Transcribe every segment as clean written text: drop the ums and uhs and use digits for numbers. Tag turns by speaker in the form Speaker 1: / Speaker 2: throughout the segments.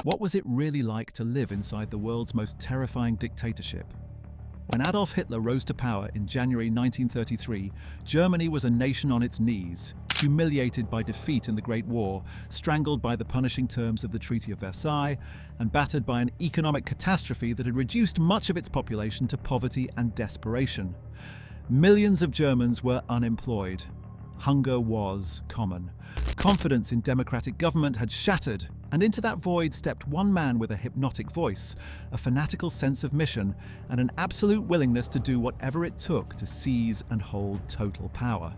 Speaker 1: What was it really like to live inside the world's most terrifying dictatorship? When Adolf Hitler rose to power in January 1933, Germany was a nation on its knees, humiliated by defeat in the Great War, strangled by the punishing terms of the Treaty of Versailles, and battered by an economic catastrophe that had reduced much of its population to poverty and desperation. Millions of Germans were unemployed. Hunger was common. Confidence in democratic government had shattered, and into that void stepped one man with a hypnotic voice, a fanatical sense of mission, and an absolute willingness to do whatever it took to seize and hold total power.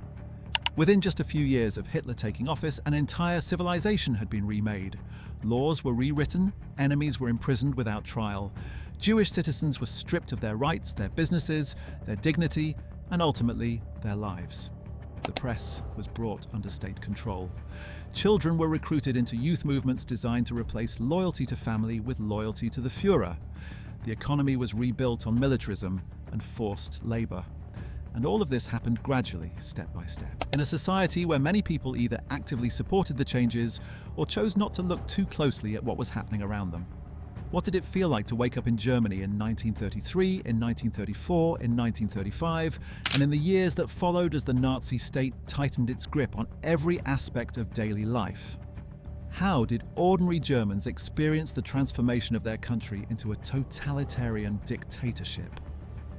Speaker 1: Within just a few years of Hitler taking office, an entire civilization had been remade. Laws were rewritten, enemies were imprisoned without trial. Jewish citizens were stripped of their rights, their businesses, their dignity, and ultimately, their lives. The press was brought under state control. Children were recruited into youth movements designed to replace loyalty to family with loyalty to the Führer. The economy was rebuilt on militarism and forced labor. And all of this happened gradually, step by step, in a society where many people either actively supported the changes or chose not to look too closely at what was happening around them. What did it feel like to wake up in Germany in 1933, in 1934, in 1935, and in the years that followed as the Nazi state tightened its grip on every aspect of daily life? How did ordinary Germans experience the transformation of their country into a totalitarian dictatorship?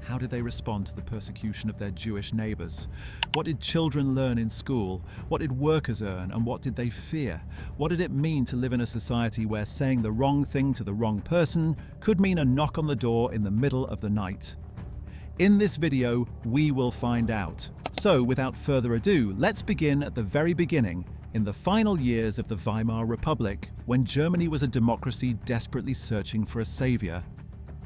Speaker 1: How did they respond to the persecution of their Jewish neighbors? What did children learn in school? What did workers earn, and what did they fear? What did it mean to live in a society where saying the wrong thing to the wrong person could mean a knock on the door in the middle of the night? In this video, we will find out. So, without further ado, let's begin at the very beginning, in the final years of the Weimar Republic, when Germany was a democracy desperately searching for a savior.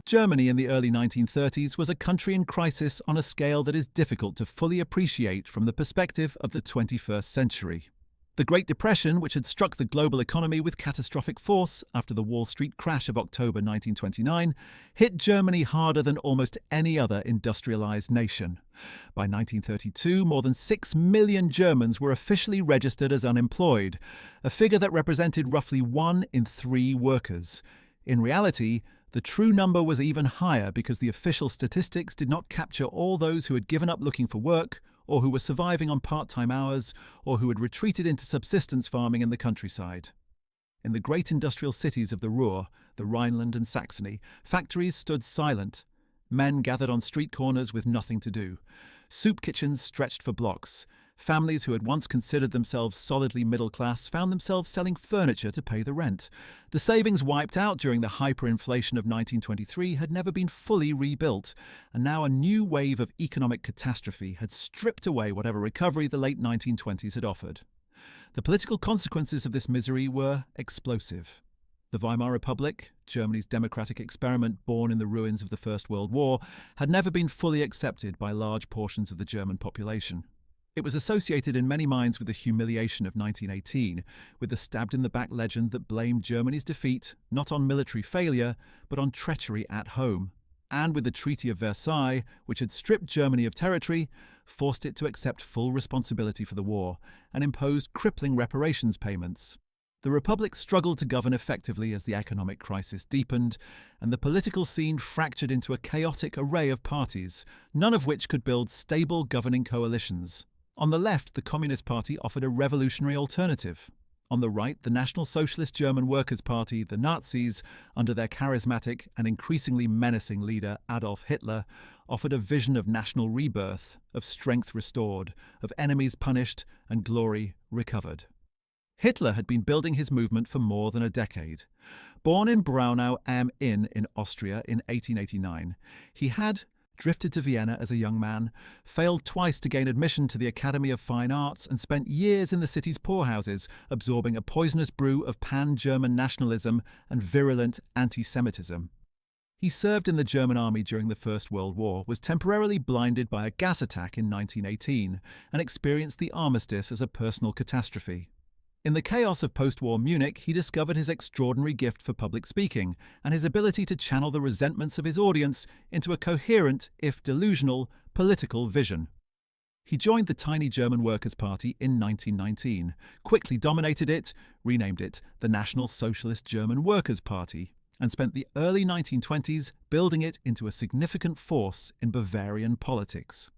Speaker 1: Germany in the early 1930s was a country in crisis on a scale that is difficult to fully appreciate from the perspective of the 21st century. The Great Depression, which had struck the global economy with catastrophic force after the Wall Street crash of October 1929, hit Germany harder than almost any other industrialized nation. By 1932, more than 6 million Germans were officially registered as unemployed, a figure that represented roughly 1 in 3 workers. In reality, the true number was even higher because the official statistics did not capture all those who had given up looking for work, or who were surviving on part-time hours, or who had retreated into subsistence farming in the countryside. In the great industrial cities of the Ruhr, the Rhineland and Saxony, factories stood silent. Men gathered on street corners with nothing to do. Soup kitchens stretched for blocks. Families who had once considered themselves solidly middle class found themselves selling furniture to pay the rent. The savings wiped out during the hyperinflation of 1923 had never been fully rebuilt, and now a new wave of economic catastrophe had stripped away whatever recovery the late 1920s had offered. The political consequences of this misery were explosive. The Weimar Republic, Germany's democratic experiment born in the ruins of the First World War, had never been fully accepted by large portions of the German population. It was associated in many minds with the humiliation of 1918, with the stabbed-in-the-back legend that blamed Germany's defeat not on military failure, but on treachery at home, and with the Treaty of Versailles, which had stripped Germany of territory, forced it to accept full responsibility for the war, and imposed crippling reparations payments. The Republic struggled to govern effectively as the economic crisis deepened, and the political scene fractured into a chaotic array of parties, none of which could build stable governing coalitions. On the left, the Communist Party offered a revolutionary alternative. On the right, the National Socialist German Workers' Party, the Nazis, under their charismatic and increasingly menacing leader Adolf Hitler, offered a vision of national rebirth, of strength restored, of enemies punished and glory recovered. Hitler had been building his movement for more than a decade. Born in Braunau am Inn in Austria in 1889, he had drifted to Vienna as a young man, failed twice to gain admission to the Academy of Fine Arts, and spent years in the city's poorhouses, absorbing a poisonous brew of pan-German nationalism and virulent anti-Semitism. He served in the German army during the First World War, was temporarily blinded by a gas attack in 1918, and experienced the armistice as a personal catastrophe. In the chaos of post-war Munich, he discovered his extraordinary gift for public speaking and his ability to channel the resentments of his audience into a coherent, if delusional, political vision. He joined the tiny German Workers' Party in 1919, quickly dominated it, renamed it the National Socialist German Workers' Party, and spent the early 1920s building it into a significant force in Bavarian politics.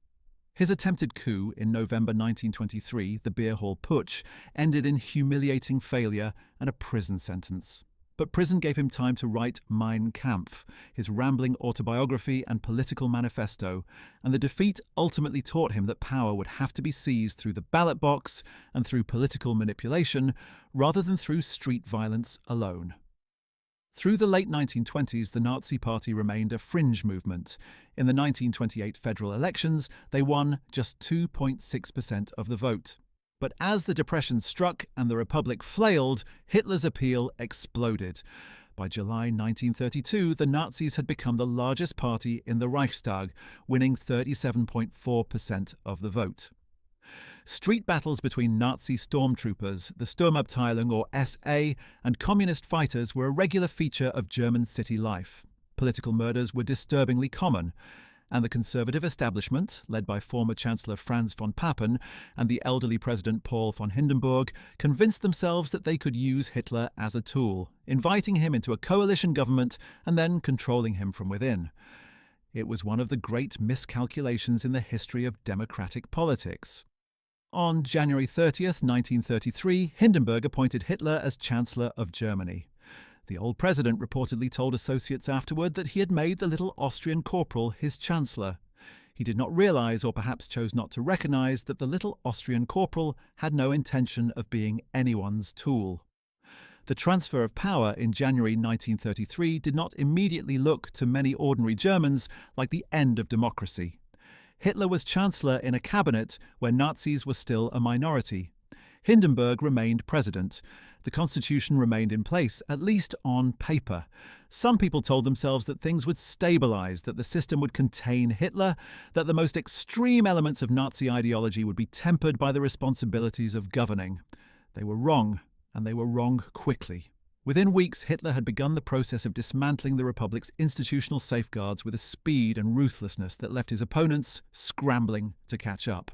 Speaker 1: His attempted coup in November 1923, the Beer Hall Putsch, ended in humiliating failure and a prison sentence. But prison gave him time to write Mein Kampf, his rambling autobiography and political manifesto, and the defeat ultimately taught him that power would have to be seized through the ballot box and through political manipulation, rather than through street violence alone. Through the late 1920s, the Nazi Party remained a fringe movement. In the 1928 federal elections, they won just 2.6% of the vote. But as the Depression struck and the Republic flailed, Hitler's appeal exploded. By July 1932, the Nazis had become the largest party in the Reichstag, winning 37.4% of the vote. Street battles between Nazi stormtroopers, the Sturmabteilung or SA, and communist fighters were a regular feature of German city life. Political murders were disturbingly common, and the conservative establishment, led by former Chancellor Franz von Papen and the elderly President Paul von Hindenburg, convinced themselves that they could use Hitler as a tool, inviting him into a coalition government and then controlling him from within. It was one of the great miscalculations in the history of democratic politics. On January 30th, 1933, Hindenburg appointed Hitler as Chancellor of Germany. The old president reportedly told associates afterward that he had made the little Austrian corporal his chancellor. He did not realize, or perhaps chose not to recognize, that the little Austrian corporal had no intention of being anyone's tool. The transfer of power in January 1933 did not immediately look to many ordinary Germans like the end of democracy. Hitler was chancellor in a cabinet where Nazis were still a minority. Hindenburg remained president. The constitution remained in place, at least on paper. Some people told themselves that things would stabilize, that the system would contain Hitler, that the most extreme elements of Nazi ideology would be tempered by the responsibilities of governing. They were wrong, and they were wrong quickly. Within weeks, Hitler had begun the process of dismantling the Republic's institutional safeguards with a speed and ruthlessness that left his opponents scrambling to catch up.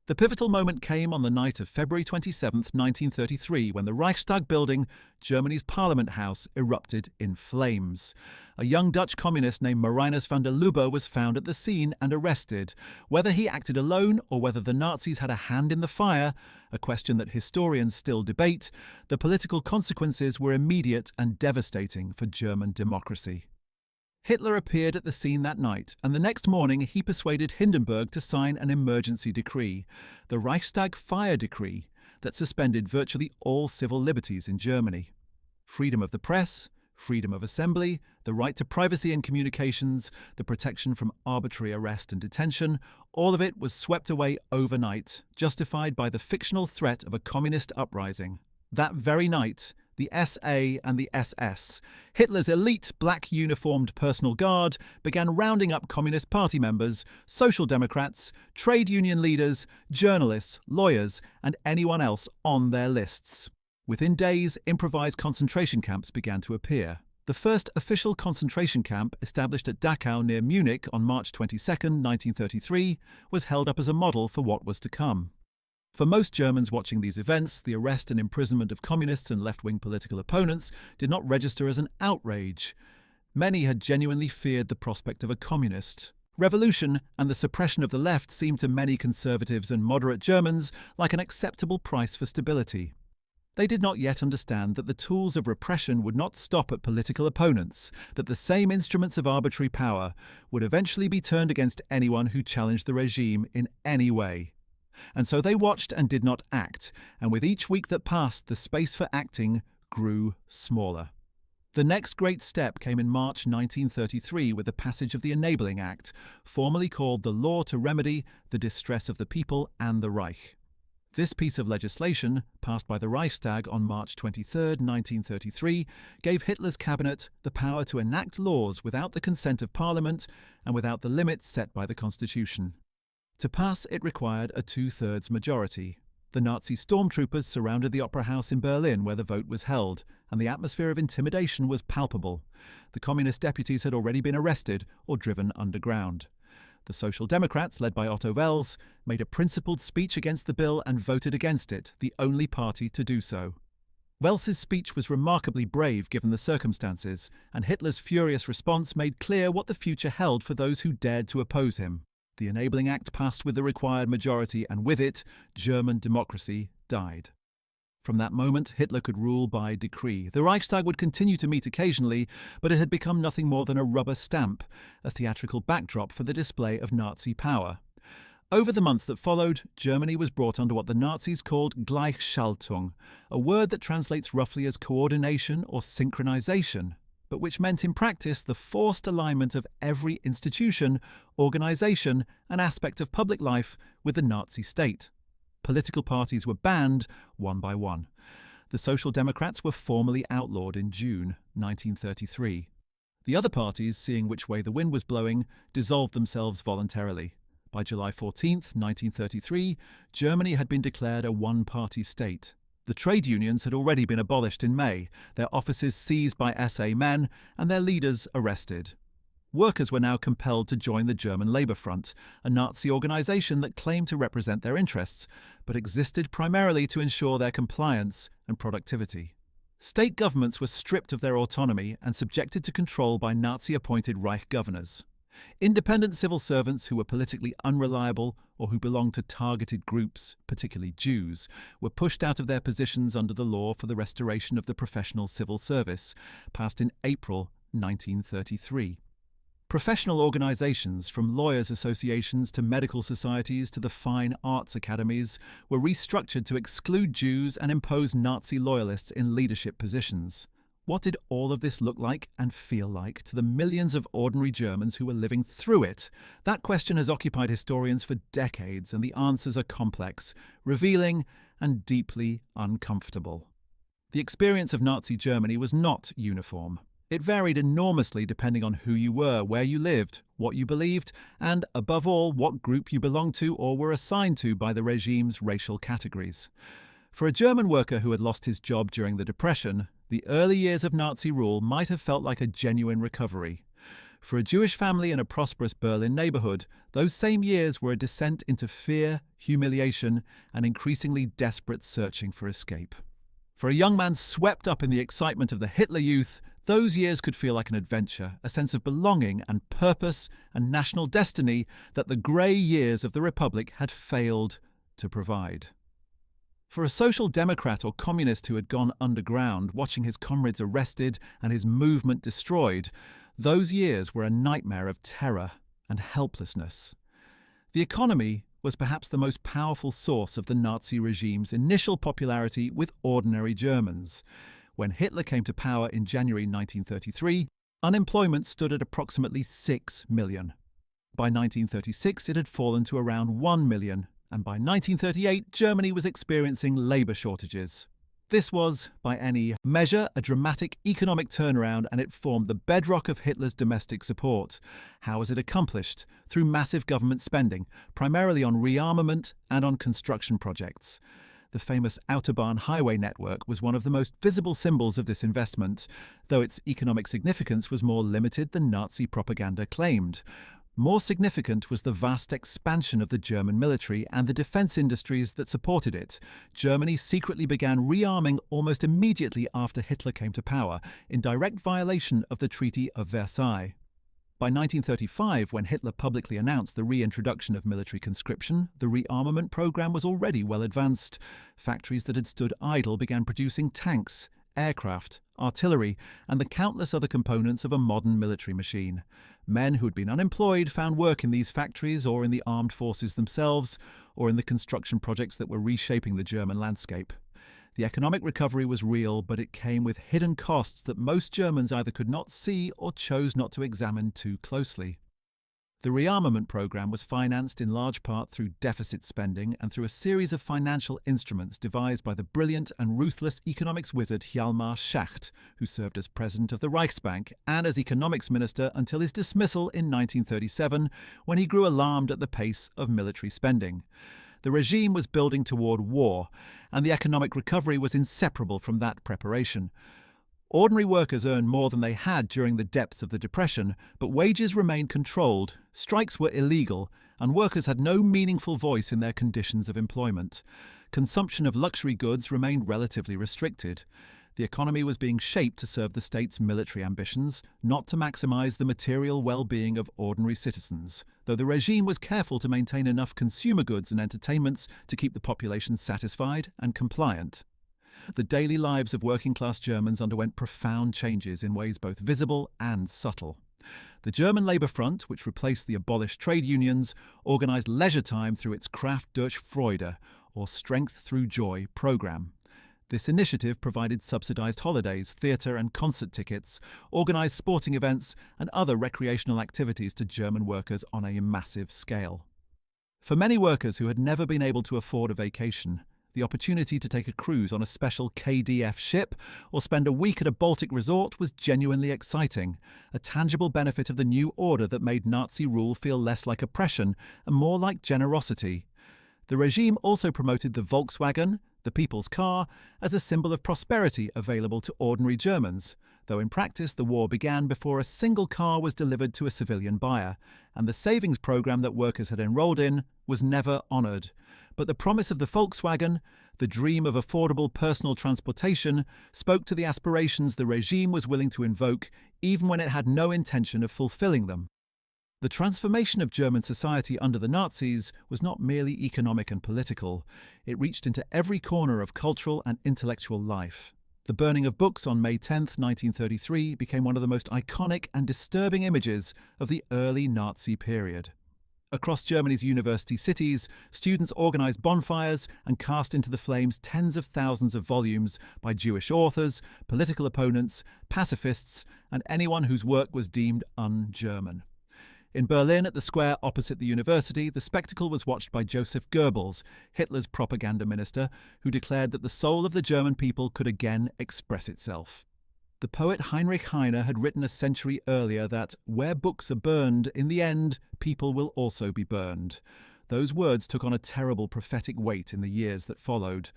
Speaker 1: The pivotal moment came on the night of February 27, 1933, when the Reichstag building, Germany's Parliament House, erupted in flames. A young Dutch communist named Marinus van der Lubbe was found at the scene and arrested. Whether he acted alone or whether the Nazis had a hand in the fire, a question that historians still debate, the political consequences were immediate and devastating for German democracy. Hitler appeared at the scene that night, and the next morning he persuaded Hindenburg to sign an emergency decree, the Reichstag Fire Decree, that suspended virtually all civil liberties in Germany. Freedom of the press, freedom of assembly, the right to privacy in communications, the protection from arbitrary arrest and detention, all of it was swept away overnight, justified by the fictional threat of a communist uprising. That very night, the SA and the SS, Hitler's elite black uniformed personal guard, began rounding up Communist Party members, Social Democrats, trade union leaders, journalists, lawyers, and anyone else on their lists. Within days, improvised concentration camps began to appear. The first official concentration camp, established at Dachau near Munich on March 22, 1933, was held up as a model for what was to come. For most Germans watching these events, the arrest and imprisonment of communists and left-wing political opponents did not register as an outrage. Many had genuinely feared the prospect of a communist revolution, and the suppression of the left seemed to many conservatives and moderate Germans like an acceptable price for stability. They did not yet understand that the tools of repression would not stop at political opponents, that the same instruments of arbitrary power would eventually be turned against anyone who challenged the regime in any way. And so they watched and did not act, and with each week that passed, the space for acting grew smaller. The next great step came in March 1933 with the passage of the Enabling Act, formally called the Law to Remedy the Distress of the People and the Reich. This piece of legislation, passed by the Reichstag on March 23, 1933, gave Hitler's cabinet the power to enact laws without the consent of Parliament and without the limits set by the Constitution. To pass, it required a two-thirds majority. The Nazi stormtroopers surrounded the Opera House in Berlin where the vote was held, and the atmosphere of intimidation was palpable. The communist deputies had already been arrested or driven underground. The Social Democrats, led by Otto Wels, made a principled speech against the bill and voted against it, the only party to do so. Wels's speech was remarkably brave given the circumstances, and Hitler's furious response made clear what the future held for those who dared to oppose him. The Enabling Act passed with the required majority, and with it, German democracy died. From that moment, Hitler could rule by decree. The Reichstag would continue to meet occasionally, but it had become nothing more than a rubber stamp, a theatrical backdrop for the display of Nazi power. Over the months that followed, Germany was brought under what the Nazis called Gleichschaltung, a word that translates roughly as coordination or synchronization, but which meant in practice the forced alignment of every institution, organization, and aspect of public life with the Nazi state. Political parties were banned one by one. The Social Democrats were formally outlawed in June 1933. The other parties, seeing which way the wind was blowing, dissolved themselves voluntarily. By July 14, 1933, Germany had been declared a one-party state. The trade unions had already been abolished in May, their offices seized by SA men, and their leaders arrested. Workers were now compelled to join the German Labour Front, a Nazi organisation that claimed to represent their interests, but existed primarily to ensure their compliance and productivity. State governments were stripped of their autonomy and subjected to control by Nazi-appointed Reich governors. Independent civil servants who were politically unreliable or who belonged to targeted groups, particularly Jews, were pushed out of their positions under the law for the restoration of the professional civil service, passed in April 1933. Professional organisations, from lawyers' associations to medical societies to the fine arts academies, were restructured to exclude Jews and impose Nazi loyalists in leadership positions. What did all of this look like and feel like to the millions of ordinary Germans who were living through it? That question has occupied historians for decades, and the answers are complex, revealing, and deeply uncomfortable. The experience of Nazi Germany was not uniform. It varied enormously depending on who you were, where you lived, what you believed, and, above all, what group you belonged to or were assigned to by the regime's racial categories. For a German worker who had lost his job during the Depression, the early years of Nazi rule might have felt like a genuine recovery. For a Jewish family in a prosperous Berlin neighbourhood, those same years were a descent into fear, humiliation, and increasingly desperate searching for escape. For a young man swept up in the excitement of the Hitler Youth, those years could feel like an adventure, a sense of belonging and purpose and national destiny that the grey years of the Republic had failed to provide. For a social democrat or communist who had gone underground, watching his comrades arrested and his movement destroyed, those years were a nightmare of terror and helplessness. The economy was perhaps the most powerful source of the Nazi regime's initial popularity with ordinary Germans. When Hitler came to power in January 1933, unemployment stood at approximately 6 million. By 1936, it had fallen to around 1 million, and by 1938, Germany was experiencing labour shortages. This was, by any measure, a dramatic economic turnaround, and it formed the bedrock of Hitler's domestic support. How was it accomplished? Through massive government spending, primarily on rearmament and on construction projects. The famous Autobahn highway network was one of the most visible symbols of this investment, though its economic significance was more limited than Nazi propaganda claimed. More significant was the vast expansion of the German military and the defence industries that supported it. Germany secretly began rearming almost immediately after Hitler came to power, in direct violation of the Treaty of Versailles. By 1935, when Hitler publicly announced the reintroduction of military conscription, the rearmament program was already well advanced. Factories that had stood idle began producing tanks, aircraft, artillery, and the countless other components of a modern military machine. Men who had been unemployed found work in these factories or in the armed forces themselves, or in the construction projects that were reshaping the German landscape. The economic recovery was real, but it came with hidden costs that most Germans either could not see or chose not to examine too closely. The rearmament program was financed in large part through deficit spending and through a series of financial instruments devised by the brilliant and ruthless economics wizard Hjalmar Schacht, who served as president of the Reichsbank and as economics minister until his dismissal in 1937, when he grew alarmed at the pace of military spending. The regime was building toward war, and the economic recovery was inseparable from that preparation. Ordinary workers earned more than they had during the depths of the Depression, but wages remained controlled, strikes were illegal, and workers had no meaningful voice in their conditions of employment. Consumption of luxury goods remained relatively restricted. The economy was being shaped to serve the state's military ambitions, not to maximize the material well-being of ordinary citizens, though the regime was careful to maintain enough consumer goods and entertainments to keep the population satisfied and compliant. The daily lives of working-class Germans underwent profound changes in ways both visible and subtle. The German Labour Front, which replaced the abolished trade unions, organised leisure time through its Kraft durch Freude, or Strength Through Joy, programme. This initiative provided subsidised holidays, theatre and concert tickets, organised sporting events and other recreational activities to German workers on a massive scale. For many workers who had never been able to afford a vacation, the opportunity to take a cruise on a special KDF ship or spend a week at a Baltic resort was genuinely exciting, a tangible benefit of the new order that made Nazi rule feel less like oppression and more like generosity. The regime also promoted the Volkswagen, the people's car, as a symbol of prosperity available to ordinary Germans, though in practice the war began before a single car was delivered to a civilian buyer, and the savings program that workers had enrolled in was never honoured. But the promise of the Volkswagen, the dream of affordable personal transportation, spoke to the aspirations the regime was willing to invoke, even when it had no intention of fulfilling them. The transformation of German society under the Nazis was not merely economic and political. It reached into every corner of cultural and intellectual life. The burning of books on May 10, 1933 became one of the most iconic and disturbing images of the early Nazi period. Across Germany's university cities, students organised bonfires and cast into the flames tens of thousands of volumes by Jewish authors, political opponents, pacifists, and anyone whose work was deemed un-German. In Berlin, at the square opposite the university, the spectacle was watched by Joseph Goebbels, Hitler's propaganda minister, who declared that the soul of the German people could again express itself. The poet Heinrich Heine had written a century earlier that, where books are burned, in the end, people will also be burned. Those words took on a terrible prophetic weight in the years that followed.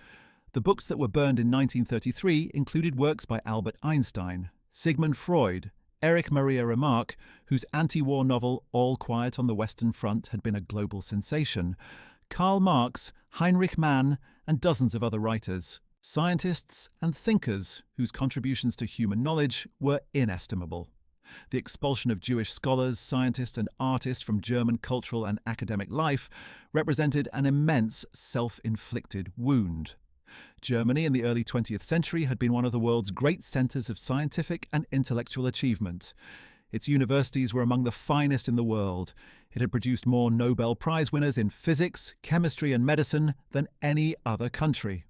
Speaker 1: The books that were burned in 1933 included works by Albert Einstein, Sigmund Freud, Erich Maria Remarque, whose anti-war novel All Quiet on the Western Front had been a global sensation, Karl Marx, Heinrich Mann, and dozens of other writers, scientists and thinkers whose contributions to human knowledge were inestimable. The expulsion of Jewish scholars, scientists and artists from German cultural and academic life represented an immense self-inflicted wound. Germany in the early 20th century had been one of the world's great centres of scientific and intellectual achievement. Its universities were among the finest in the world. It had produced more Nobel Prize winners in physics, chemistry and medicine than any other country.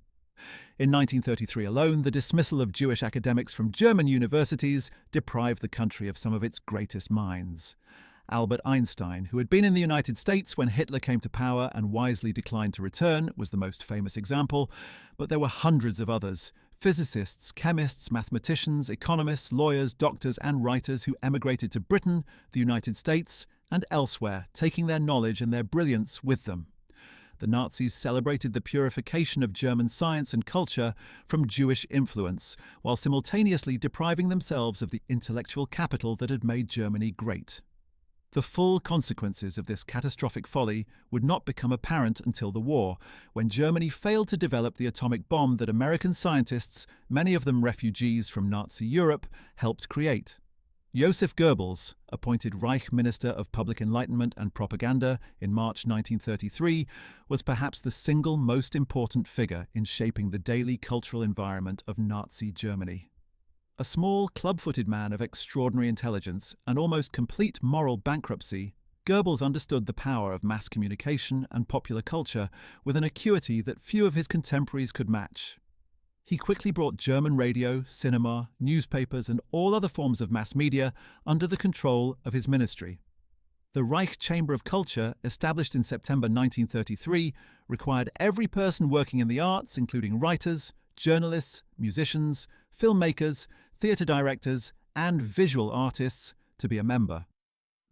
Speaker 1: In 1933 alone, the dismissal of Jewish academics from German universities deprived the country of some of its greatest minds. Albert Einstein, who had been in the United States when Hitler came to power and wisely declined to return, was the most famous example, but there were hundreds of others: physicists, chemists, mathematicians, economists, lawyers, doctors and writers who emigrated to Britain, the United States and elsewhere, taking their knowledge and their brilliance with them. The Nazis celebrated the purification of German science and culture from Jewish influence, while simultaneously depriving themselves of the intellectual capital that had made Germany great. The full consequences of this catastrophic folly would not become apparent until the war, when Germany failed to develop the atomic bomb that American scientists, many of them refugees from Nazi Europe, helped create. Joseph Goebbels, appointed Reich Minister of Public Enlightenment and Propaganda in March 1933, was perhaps the single most important figure in shaping the daily cultural environment of Nazi Germany. A small, club-footed man of extraordinary intelligence and almost complete moral bankruptcy, Goebbels understood the power of mass communication and popular culture with an acuity that few of his contemporaries could match. He quickly brought German radio, cinema, newspapers and all other forms of mass media under the control of his ministry. The Reich Chamber of Culture, established in September 1933, required every person working in the arts, including writers, journalists, musicians, filmmakers, theatre directors and visual artists, to be a member.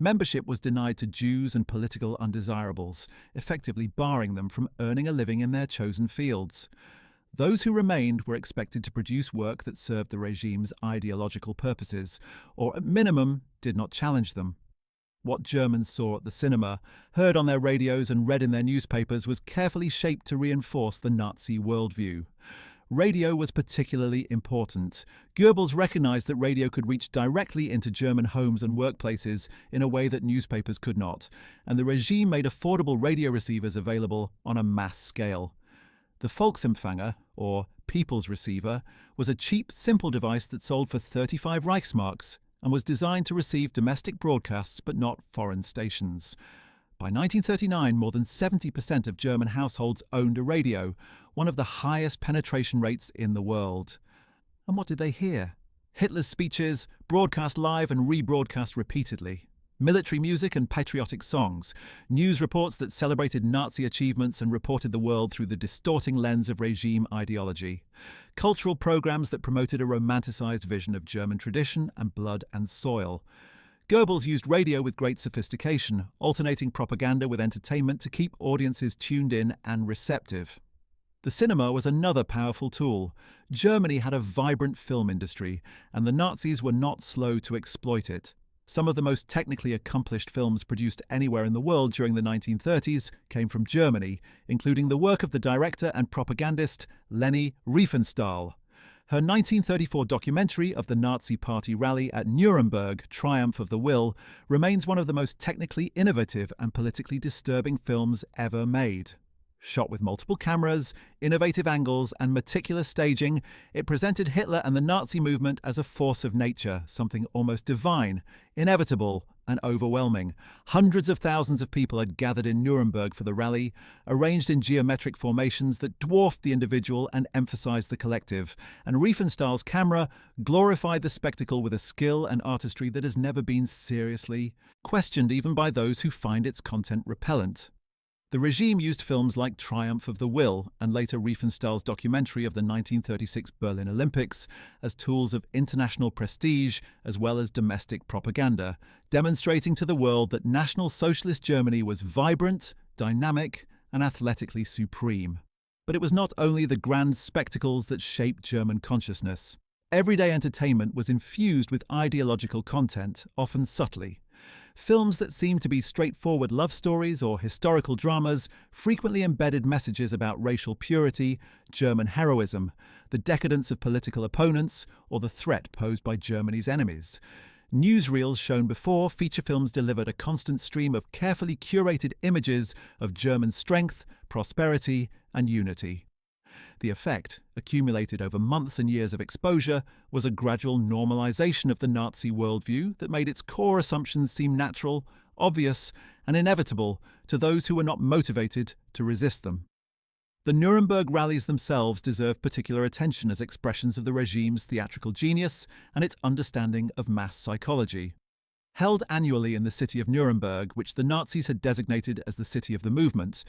Speaker 1: Membership was denied to Jews and political undesirables, effectively barring them from earning a living in their chosen fields. Those who remained were expected to produce work that served the regime's ideological purposes, or at minimum, did not challenge them. What Germans saw at the cinema, heard on their radios and read in their newspapers was carefully shaped to reinforce the Nazi worldview. Radio was particularly important. Goebbels recognized that radio could reach directly into German homes and workplaces in a way that newspapers could not, and the regime made affordable radio receivers available on a mass scale. The Volksempfänger, or People's Receiver, was a cheap, simple device that sold for 35 Reichsmarks and was designed to receive domestic broadcasts but not foreign stations. By 1939, more than 70% of German households owned a radio, one of the highest penetration rates in the world. And what did they hear? Hitler's speeches, broadcast live and rebroadcast repeatedly. Military music and patriotic songs, news reports that celebrated Nazi achievements and reported the world through the distorting lens of regime ideology, cultural programs that promoted a romanticized vision of German tradition and blood and soil. Goebbels used radio with great sophistication, alternating propaganda with entertainment to keep audiences tuned in and receptive. The cinema was another powerful tool. Germany had a vibrant film industry, and the Nazis were not slow to exploit it. Some of the most technically accomplished films produced anywhere in the world during the 1930s came from Germany, including the work of the director and propagandist Leni Riefenstahl. Her 1934 documentary of the Nazi Party rally at Nuremberg, Triumph of the Will, remains one of the most technically innovative and politically disturbing films ever made. Shot with multiple cameras, innovative angles, and meticulous staging, it presented Hitler and the Nazi movement as a force of nature, something almost divine, inevitable, and overwhelming. Hundreds of thousands of people had gathered in Nuremberg for the rally, arranged in geometric formations that dwarfed the individual and emphasized the collective, and Riefenstahl's camera glorified the spectacle with a skill and artistry that has never been seriously questioned even by those who find its content repellent. The regime used films like Triumph of the Will and later Riefenstahl's documentary of the 1936 Berlin Olympics as tools of international prestige as well as domestic propaganda, demonstrating to the world that National Socialist Germany was vibrant, dynamic, and athletically supreme. But it was not only the grand spectacles that shaped German consciousness. Everyday entertainment was infused with ideological content, often subtly. Films that seemed to be straightforward love stories or historical dramas frequently embedded messages about racial purity, German heroism, the decadence of political opponents, or the threat posed by Germany's enemies. Newsreels shown before, feature films delivered a constant stream of carefully curated images of German strength, prosperity, and unity. The effect, accumulated over months and years of exposure, was a gradual normalization of the Nazi worldview that made its core assumptions seem natural, obvious, and inevitable to those who were not motivated to resist them. The Nuremberg rallies themselves deserve particular attention as expressions of the regime's theatrical genius and its understanding of mass psychology. Held annually in the city of Nuremberg, which the Nazis had designated as the city of the movement,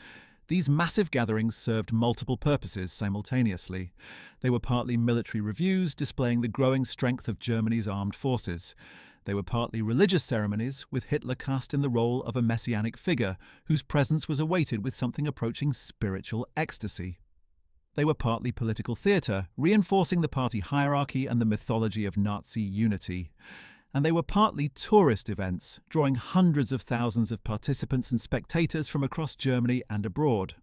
Speaker 1: these massive gatherings served multiple purposes simultaneously. They were partly military reviews displaying the growing strength of Germany's armed forces. They were partly religious ceremonies, with Hitler cast in the role of a messianic figure whose presence was awaited with something approaching spiritual ecstasy. They were partly political theatre, reinforcing the party hierarchy and the mythology of Nazi unity. And they were partly tourist events, drawing hundreds of thousands of participants and spectators from across Germany and abroad.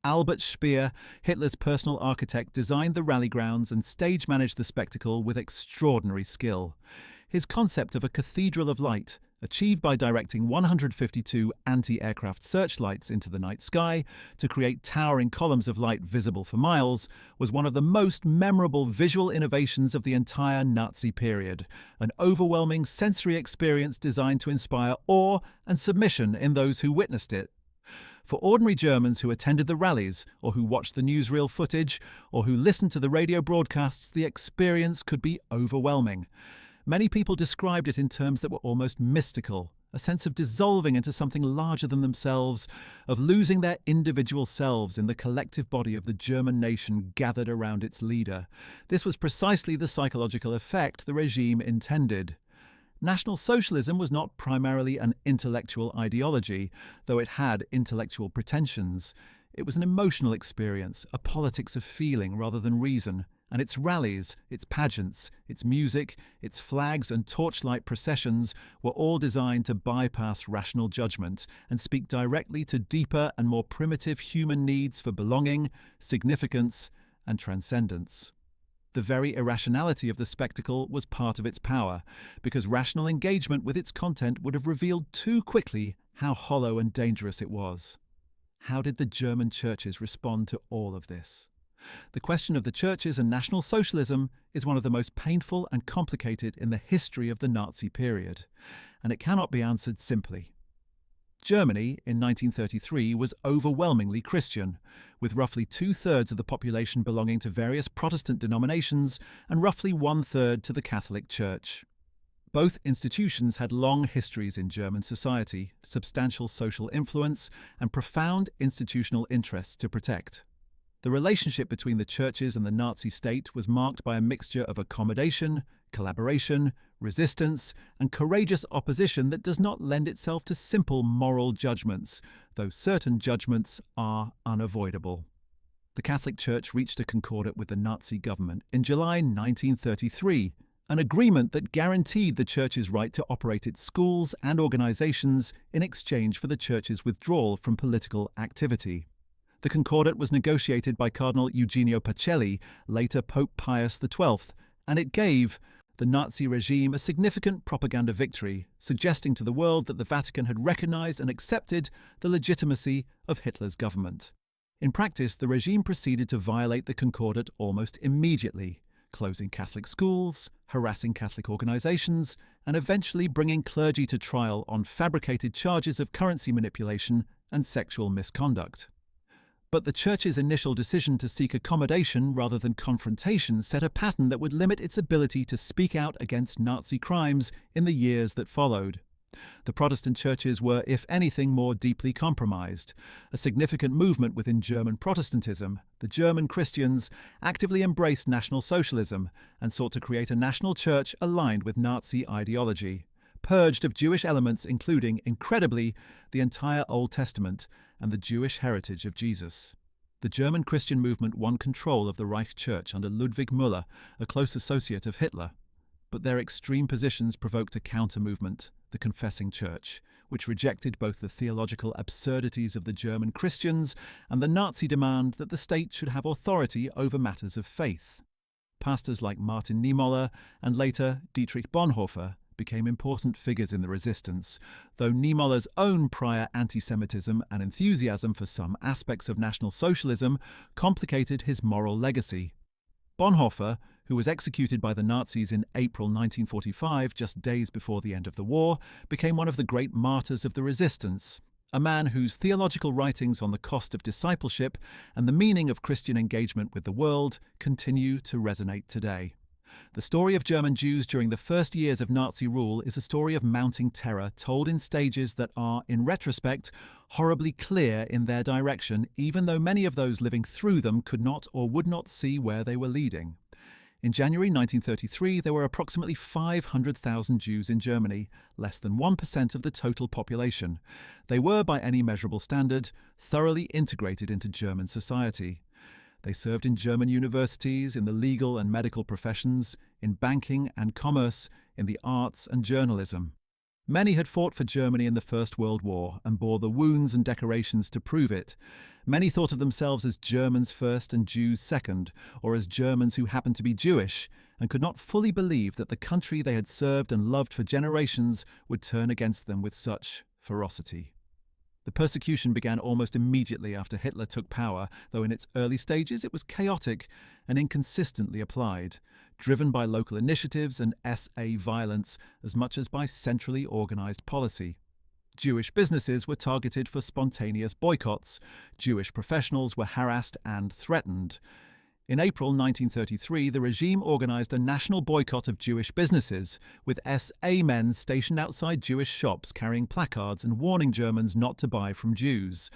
Speaker 1: Albert Speer, Hitler's personal architect, designed the rally grounds and stage-managed the spectacle with extraordinary skill. His concept of a cathedral of light, achieved by directing 152 anti-aircraft searchlights into the night sky to create towering columns of light visible for miles, was one of the most memorable visual innovations of the entire Nazi period, an overwhelming sensory experience designed to inspire awe and submission in those who witnessed it. For ordinary Germans who attended the rallies, or who watched the newsreel footage, or who listened to the radio broadcasts, the experience could be overwhelming. Many people described it in terms that were almost mystical, a sense of dissolving into something larger than themselves, of losing their individual selves in the collective body of the German nation gathered around its leader. This was precisely the psychological effect the regime intended. National Socialism was not primarily an intellectual ideology, though it had intellectual pretensions. It was an emotional experience, a politics of feeling rather than reason, and its rallies, its pageants, its music, its flags and torchlight processions were all designed to bypass rational judgment and speak directly to deeper and more primitive human needs for belonging, significance, and transcendence. The very irrationality of the spectacle was part of its power, because rational engagement with its content would have revealed too quickly how hollow and dangerous it was. How did the German churches respond to all of this? The question of the churches and National Socialism is one of the most painful and complicated in the history of the Nazi period, and it cannot be answered simply. Germany in 1933 was overwhelmingly Christian, with roughly 2/3 of the population belonging to various Protestant denominations and roughly 1/3 to the Catholic Church. Both institutions had long histories in German society, substantial social influence, and profound institutional interests to protect. The relationship between the churches and the Nazi state was marked by a mixture of accommodation, collaboration, resistance, and courageous opposition that does not lend itself to simple moral judgments, though certain judgments are unavoidable. The Catholic Church reached a concordat with the Nazi government in July 1933, an agreement that guaranteed the Church's right to operate its schools and organizations in exchange for the Church's withdrawal from political activity. The Concordat was negotiated by Cardinal Eugenio Pacelli, later Pope Pius XII, and it gave the Nazi regime a significant propaganda victory, suggesting to the world that the Vatican had recognized and accepted the legitimacy of Hitler's government. In practice, the regime proceeded to violate the Concordat almost immediately, closing Catholic schools, harassing Catholic organizations, and eventually bringing clergy to trial on fabricated charges of currency manipulation and sexual misconduct. But the Church's initial decision to seek accommodation rather than confrontation set a pattern that would limit its ability to speak out against Nazi crimes in the years that followed. The Protestant churches were, if anything, more deeply compromised. A significant movement within German Protestantism, the German Christians, actively embraced National Socialism and sought to create a national church aligned with Nazi ideology, purged of Jewish elements including, incredibly, the entire Old Testament and the Jewish heritage of Jesus. The German Christian movement won control of the Reich Church under Ludwig Müller, a close associate of Hitler. But their extreme positions provoked a counter-movement, the Confessing Church, which rejected both the theological absurdities of the German Christians and the Nazi demand that the state should have authority over matters of faith. Pastors like Martin Niemöller and later Dietrich Bonhoeffer became important figures in the resistance, though Niemöller's own prior anti-Semitism and enthusiasm for some aspects of National Socialism complicated his moral legacy. Bonhoeffer, who was executed by the Nazis in April 1945, just days before the end of the war, became one of the great martyrs of the resistance, a man whose theological writings on the cost of discipleship and the meaning of Christian engagement with the world continue to resonate today. The story of German Jews during the first years of Nazi rule is a story of mounting terror told in stages that are, in retrospect, horribly clear in their direction, even though many of those living through them could not or would not see where they were leading. In January 1933, there were approximately 500,000 Jews in Germany, less than 1% of the total population. They were, by any measurable standard, thoroughly integrated into German society. They served in German universities, in the legal and medical professions, in banking and commerce, in the arts and journalism. Many had fought for Germany in the First World War and bore the wounds and decorations to prove it. Many thought of themselves as Germans first and Jews second, or as Germans who happened to be Jewish, and could not fully believe that the country they had served and loved for generations would turn against them with such ferocity. The persecution began almost immediately after Hitler took power, though in its early stages it was chaotic and inconsistently applied, driven by local initiatives and SA violence as much as by centrally organized policy. Jewish businesses were targeted for spontaneous boycotts. Jewish professionals were harassed and threatened. In April 1933, the regime organized a national boycott of Jewish businesses, with SA men stationed outside Jewish shops carrying placards and warning Germans not to buy from Jews.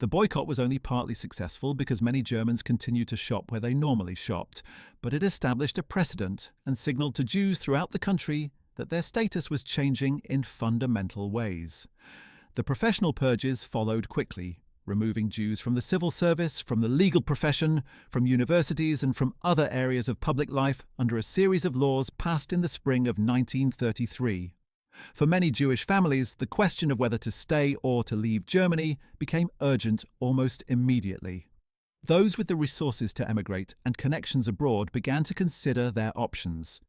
Speaker 1: The boycott was only partly successful because many Germans continued to shop where they normally shopped, but it established a precedent and signaled to Jews throughout the country that their status was changing in fundamental ways. The professional purges followed quickly. removing Jews from the civil service, from the legal profession, from universities, and from other areas of public life under a series of laws passed in the spring of 1933. For many Jewish families, the question of whether to stay or to leave Germany became urgent almost immediately. Those with the resources to emigrate and connections abroad began to consider their options.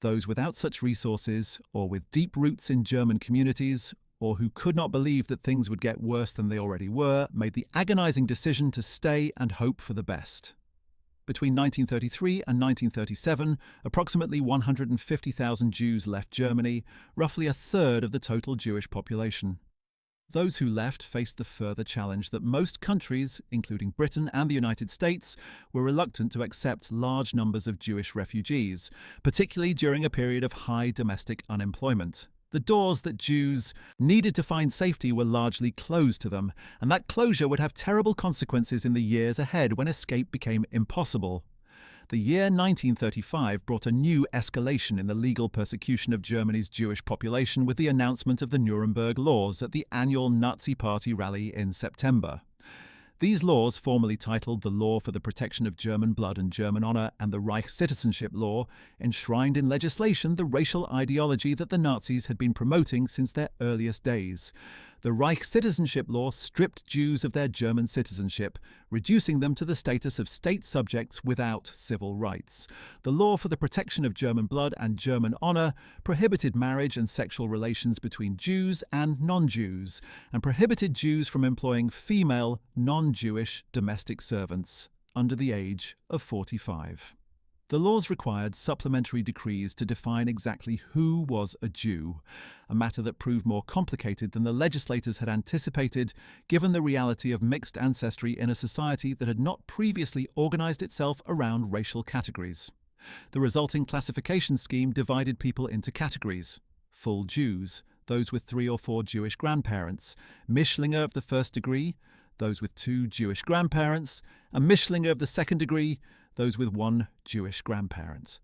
Speaker 1: Those without such resources, or with deep roots in German communities, or who could not believe that things would get worse than they already were, made the agonizing decision to stay and hope for the best. Between 1933 and 1937, approximately 150,000 Jews left Germany, roughly a third of the total Jewish population. Those who left faced the further challenge that most countries, including Britain and the United States, were reluctant to accept large numbers of Jewish refugees, particularly during a period of high domestic unemployment. The doors that Jews needed to find safety were largely closed to them, and that closure would have terrible consequences in the years ahead when escape became impossible. The year 1935 brought a new escalation in the legal persecution of Germany's Jewish population with the announcement of the Nuremberg Laws at the annual Nazi Party rally in September. These laws, formerly titled the Law for the Protection of German Blood and German Honor and the Reich Citizenship Law, enshrined in legislation the racial ideology that the Nazis had been promoting since their earliest days. The Reich Citizenship Law stripped Jews of their German citizenship, reducing them to the status of state subjects without civil rights. The Law for the Protection of German Blood and German Honor prohibited marriage and sexual relations between Jews and non-Jews, and prohibited Jews from employing female, non-Jewish domestic servants under the age of 45. The laws required supplementary decrees to define exactly who was a Jew, a matter that proved more complicated than the legislators had anticipated, given the reality of mixed ancestry in a society that had not previously organized itself around racial categories. The resulting classification scheme divided people into categories: full Jews, those with 3 or 4 Jewish grandparents; Mischlinge of the first degree, those with 2 Jewish grandparents; and Mischlinge of the second degree, those with 1 Jewish grandparent.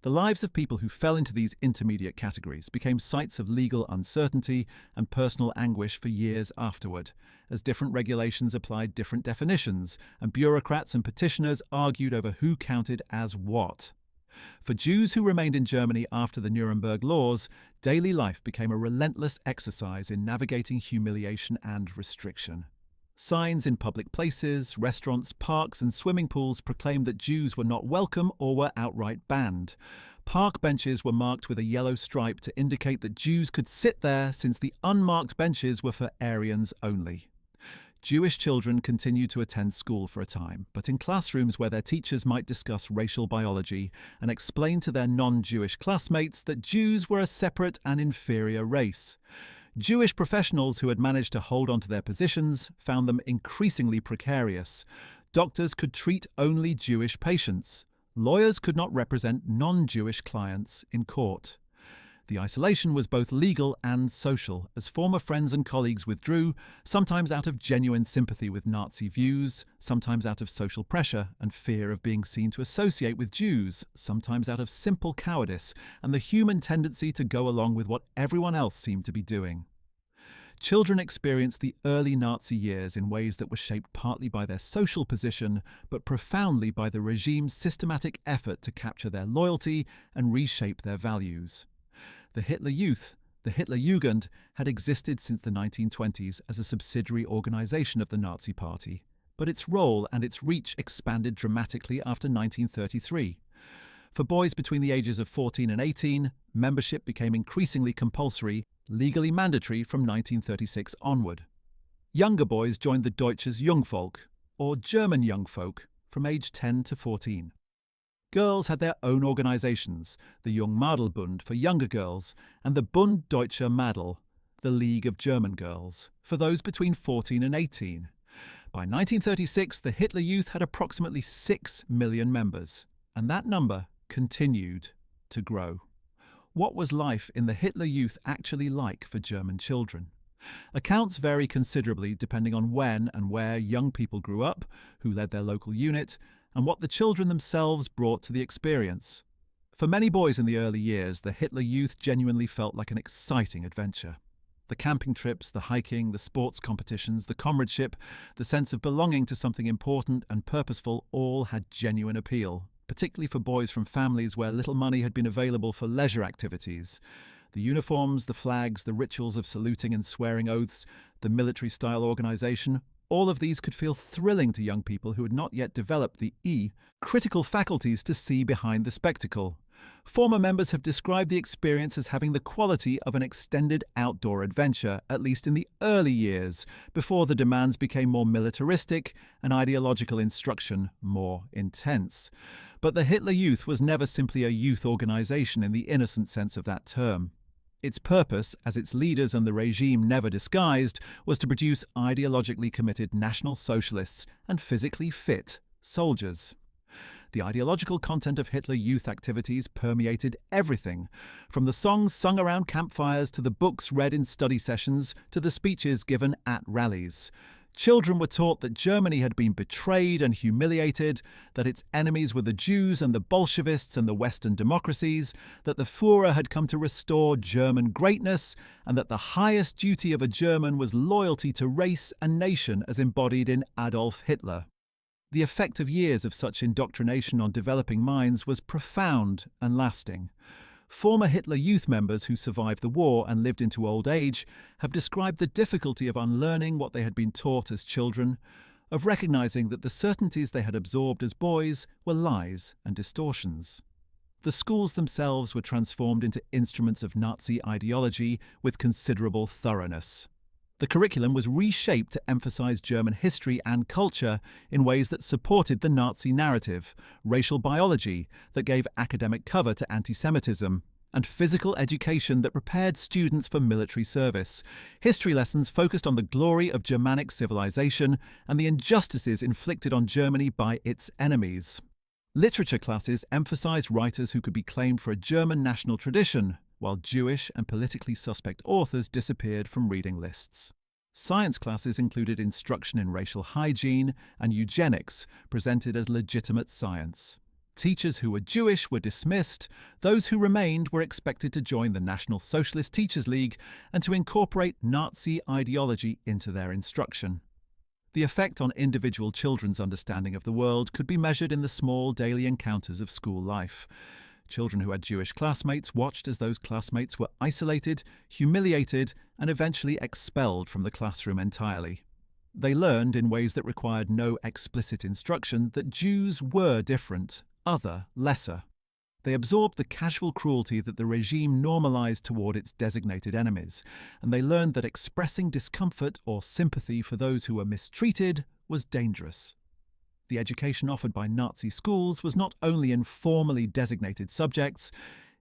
Speaker 1: The lives of people who fell into these intermediate categories became sites of legal uncertainty and personal anguish for years afterward, as different regulations applied different definitions, and bureaucrats and petitioners argued over who counted as what. For Jews who remained in Germany after the Nuremberg Laws, daily life became a relentless exercise in navigating humiliation and restriction. Signs in public places, restaurants, parks, and swimming pools proclaimed that Jews were not welcome or were outright banned. Park benches were marked with a yellow stripe to indicate that Jews could sit there, since the unmarked benches were for Aryans only. Jewish children continued to attend school for a time, but in classrooms where their teachers might discuss racial biology and explain to their non-Jewish classmates that Jews were a separate and inferior race. Jewish professionals who had managed to hold on to their positions found them increasingly precarious. Doctors could treat only Jewish patients. Lawyers could not represent non-Jewish clients in court. The isolation was both legal and social, as former friends and colleagues withdrew, sometimes out of genuine sympathy with Nazi views, sometimes out of social pressure and fear of being seen to associate with Jews, sometimes out of simple cowardice and the human tendency to go along with what everyone else seemed to be doing. Children experienced the early Nazi years in ways that were shaped partly by their social position, but profoundly by the regime's systematic effort to capture their loyalty and reshape their values. The Hitler Youth, the Hitler Jugend, had existed since the 1920s as a subsidiary organization of the Nazi Party, but its role and its reach expanded dramatically after 1933. For boys between the ages of 14 and 18, membership became increasingly compulsory, legally mandatory from 1936 onward. Younger boys joined the Deutsches Jungvolk, or German young folk, from age 10 to 14. Girls had their own organizations, the Jungmadelbund for younger girls, and the Bund Deutscher Madel, the League of German Girls, for those between 14 and 18. By 1936, the Hitler Youth had approximately 6 million members, and that number continued to grow. What was life in the Hitler Youth actually like for German children? Accounts vary considerably depending on when and where young people grew up, who led their local unit, and what the children themselves brought to the experience. For many boys in the early years, the Hitler Youth genuinely felt like an exciting adventure. The camping trips, the hiking, the sports competitions, the comradeship, the sense of belonging to something important and purposeful all had genuine appeal, particularly for boys from families where little money had been available for leisure activities. The uniforms, the flags, the rituals of saluting and swearing oaths, the military-style organisation, all of these could feel thrilling to young people who had not yet developed the critical faculties to see behind the spectacle. Former members have described the experience as having the quality of an extended outdoor adventure, at least in the early years, before the demands became more militaristic and ideological instruction more intense. But the Hitler Youth was never simply a youth organisation in the innocent sense of that term. Its purpose, as its leaders and the regime never disguised, was to produce ideologically committed National Socialists and physically fit soldiers. The ideological content of Hitler Youth activities permeated everything, from the songs sung around campfires to the books read in study sessions to the speeches given at rallies. Children were taught that Germany had been betrayed and humiliated, that its enemies were the Jews and the Bolshevists and the Western democracies, that the Führer had come to restore German greatness, and that the highest duty of a German was loyalty to race and nation as embodied in Adolf Hitler. The effect of years of such indoctrination on developing minds was profound and lasting. Former Hitler Youth members who survived the war and lived into old age have described the difficulty of unlearning what they had been taught as children, of recognizing that the certainties they had absorbed as boys were lies and distortions. The schools themselves were transformed into instruments of Nazi ideology with considerable thoroughness. The curriculum was reshaped to emphasize German history and culture in ways that supported the Nazi narrative, racial biology that gave academic cover to anti-Semitism, and physical education that prepared students for military service. History lessons focused on the glory of Germanic civilization and the injustices inflicted on Germany by its enemies. Literature classes emphasized writers who could be claimed for a German national tradition, while Jewish and politically suspect authors disappeared from reading lists. Science classes included instruction in racial hygiene and eugenics, presented as legitimate science. Teachers who were Jewish were dismissed. Those who remained were expected to join the National Socialist Teachers League and to incorporate Nazi ideology into their instruction. The effect on individual children's understanding of the world could be measured in the small daily encounters of school life. Children who had Jewish classmates watched as those classmates were isolated, humiliated, and eventually expelled from the classroom entirely. They learned, in ways that required no explicit instruction, that Jews were different, other, lesser. They absorbed the casual cruelty that the regime normalized toward its designated enemies, and they learned that expressing discomfort or sympathy for those who were mistreated was dangerous. The education offered by Nazi schools was not only in formally designated subjects,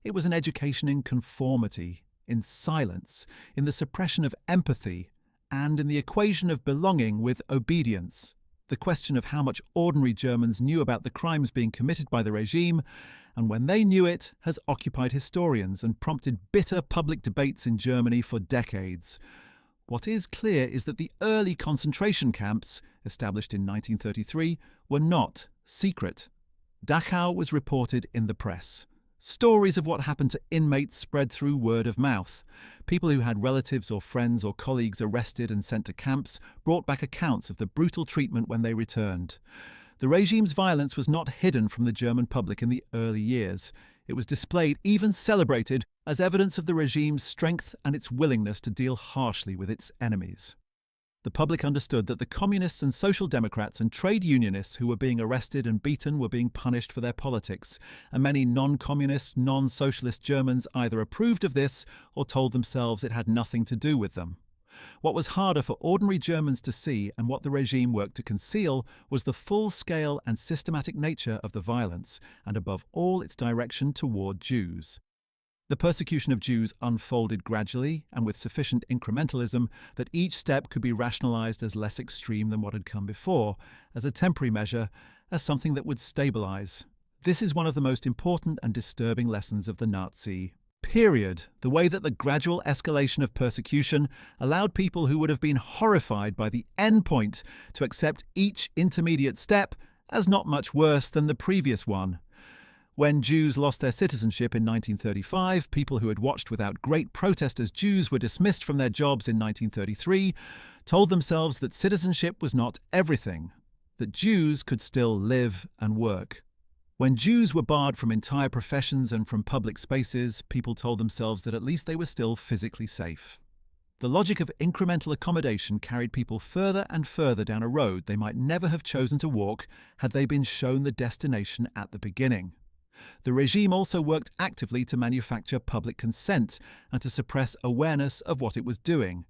Speaker 1: it was an education in conformity, in silence, in the suppression of empathy, and in the equation of belonging with obedience. The question of how much ordinary Germans knew about the crimes being committed by the regime, and when they knew it, has occupied historians and prompted bitter public debates in Germany for decades. What is clear is that the early concentration camps, established in 1933, were not secret. Dachau was reported in the press. Stories of what happened to inmates spread through word of mouth. People who had relatives or friends or colleagues arrested and sent to camps brought back accounts of the brutal treatment when they returned. The regime's violence was not hidden from the German public in the early years. It was displayed, even celebrated, as evidence of the regime's strength and its willingness to deal harshly with its enemies. The public understood that the communists and social democrats and trade unionists who were being arrested and beaten were being punished for their politics, and many non-communist, non-socialist Germans either approved of this or told themselves it had nothing to do with them. What was harder for ordinary Germans to see, and what the regime worked to conceal, was the full-scale and systematic nature of the violence, and above all its direction toward Jews. The persecution of Jews unfolded gradually and with sufficient incrementalism that each step could be rationalized as less extreme than what had come before, as a temporary measure, as something that would stabilize. This is one of the most important and disturbing lessons of the Nazi period, the way that the gradual escalation of persecution allowed people who would have been horrified by the end point to accept each intermediate step as not much worse than the previous one. When Jews lost their citizenship in 1935, people who had watched without great protest as Jews were dismissed from their jobs in 1933 told themselves that citizenship was not everything, that Jews could still live and work. When Jews were barred from entire professions and from public spaces, people told themselves that at least they were still physically safe. The logic of incremental accommodation carried people further and further down a road they might never have chosen to walk had they been shown the destination at the beginning. The regime also worked actively to manufacture public consent and to suppress awareness of what it was doing.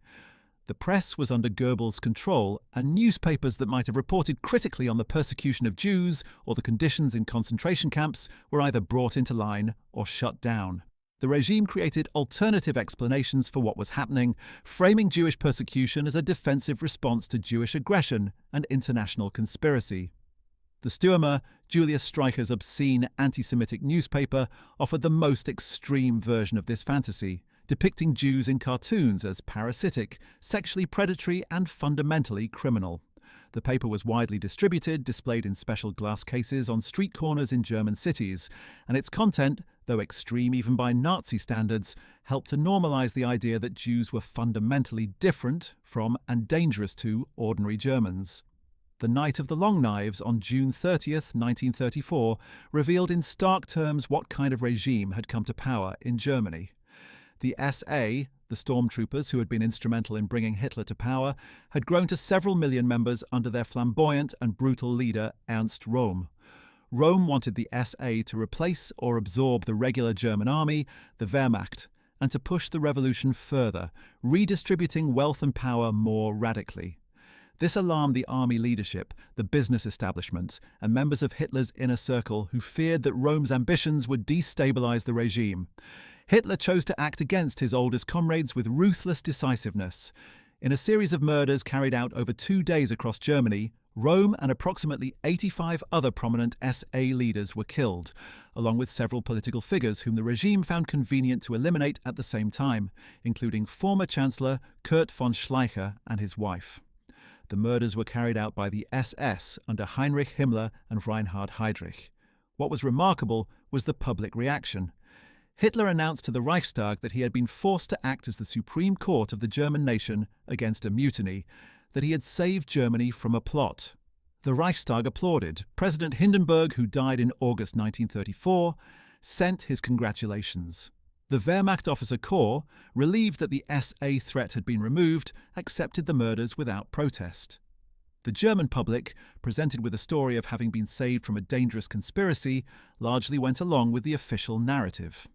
Speaker 1: The press was under Goebbels' control, and newspapers that might have reported critically on the persecution of Jews or the conditions in concentration camps were either brought into line or shut down. The regime created alternative explanations for what was happening, framing Jewish persecution as a defensive response to Jewish aggression and international conspiracy. The Stürmer, Julius Streicher's obscene anti-Semitic newspaper, offered the most extreme version of this fantasy, depicting Jews in cartoons as parasitic, sexually predatory, and fundamentally criminal. The paper was widely distributed, displayed in special glass cases on street corners in German cities, and its content, though extreme even by Nazi standards, helped to normalize the idea that Jews were fundamentally different from and dangerous to ordinary Germans. The Night of the Long Knives on June 30th, 1934, revealed in stark terms what kind of regime had come to power in Germany. The SA, the stormtroopers who had been instrumental in bringing Hitler to power, had grown to several million members under their flamboyant and brutal leader Ernst Röhm. Röhm wanted the SA to replace or absorb the regular German army, the Wehrmacht, and to push the revolution further, redistributing wealth and power more radically. This alarmed the army leadership, the business establishment, and members of Hitler's inner circle who feared that Röhm's ambitions would destabilize the regime. Hitler chose to act against his oldest comrades with ruthless decisiveness. In a series of murders carried out over 2 days across Germany, Röhm and approximately 85 other prominent SA leaders were killed, along with several political figures whom the regime found convenient to eliminate at the same time, including former Chancellor Kurt von Schleicher and his wife. The murders were carried out by the SS under Heinrich Himmler and Reinhard Heydrich. What was remarkable was the public reaction. Hitler announced to the Reichstag that he had been forced to act as the supreme court of the German nation against a mutiny, that he had saved Germany from a plot. The Reichstag applauded. President Hindenburg, who died in August 1934, sent his congratulations. The Wehrmacht officer corps, relieved that the SA threat had been removed, accepted the murders without protest. The German public, presented with a story of having been saved from a dangerous conspiracy, largely went along with the official narrative.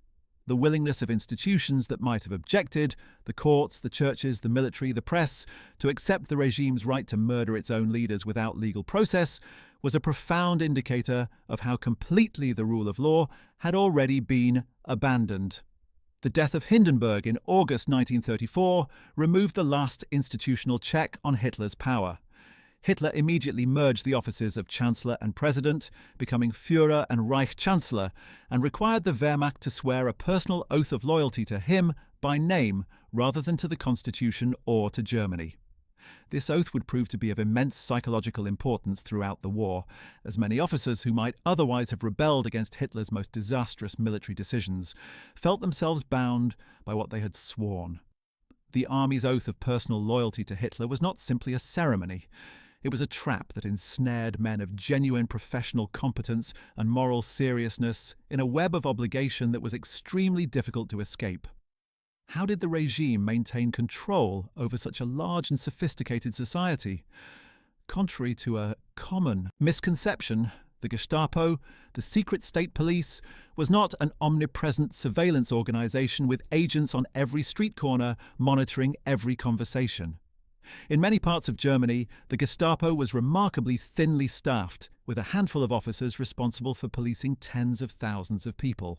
Speaker 1: The willingness of institutions that might have objected, the courts, the churches, the military, the press, to accept the regime's right to murder its own leaders without legal process was a profound indicator of how completely the rule of law had already been abandoned. The death of Hindenburg in August 1934 removed the last institutional check on Hitler's power. Hitler immediately merged the offices of Chancellor and President, becoming Führer and Reich Chancellor, and required the Wehrmacht to swear a personal oath of loyalty to him by name rather than to the Constitution or to Germany. This oath would prove to be of immense psychological importance throughout the war, as many officers who might otherwise have rebelled against Hitler's most disastrous military decisions felt themselves bound by what they had sworn. The army's oath of personal loyalty to Hitler was not simply a ceremony. It was a trap that ensnared men of genuine professional competence and moral seriousness in a web of obligation that was extremely difficult to escape. How did the regime maintain control over such a large and sophisticated society? Contrary to a common misconception, the Gestapo, the secret state police, was not an omnipresent surveillance organization with agents on every street corner monitoring every conversation. In many parts of Germany, the Gestapo was remarkably thinly staffed, with a handful of officers responsible for policing tens of thousands of people.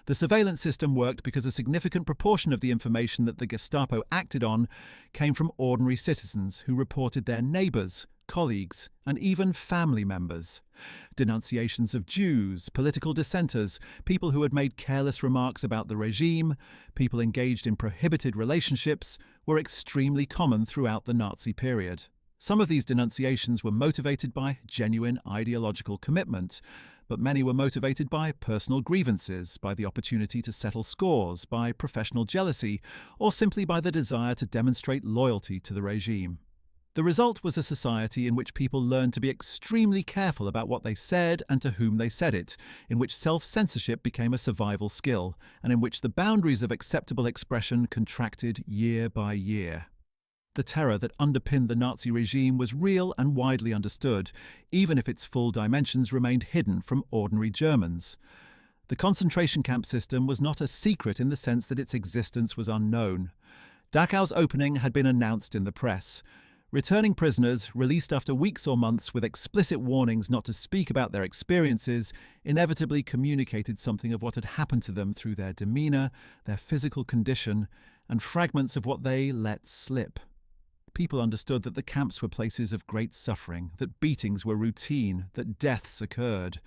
Speaker 1: The surveillance system worked because a significant proportion of the information that the Gestapo acted on came from ordinary citizens who reported their neighbours, colleagues, and even family members. Denunciations of Jews, political dissenters, people who had made careless remarks about the regime, people engaged in prohibited relationships, were extremely common throughout the Nazi period. Some of these denunciations were motivated by genuine ideological commitment. but many were motivated by personal grievances, by the opportunity to settle scores, by professional jealousy, or simply by the desire to demonstrate loyalty to the regime. The result was a society in which people learned to be extremely careful about what they said and to whom they said it, in which self-censorship became a survival skill, and in which the boundaries of acceptable expression contracted year by year. The terror that underpinned the Nazi regime was real and widely understood, even if its full dimensions remained hidden from ordinary Germans. The concentration camp system was not a secret in the sense that its existence was unknown. Dachau's opening had been announced in the press. Returning prisoners, released after weeks or months with explicit warnings not to speak about their experiences, inevitably communicated something of what had happened to them through their demeanour, their physical condition, and fragments of what they let slip. People understood that the camps were places of great suffering, that beatings were routine, that deaths occurred.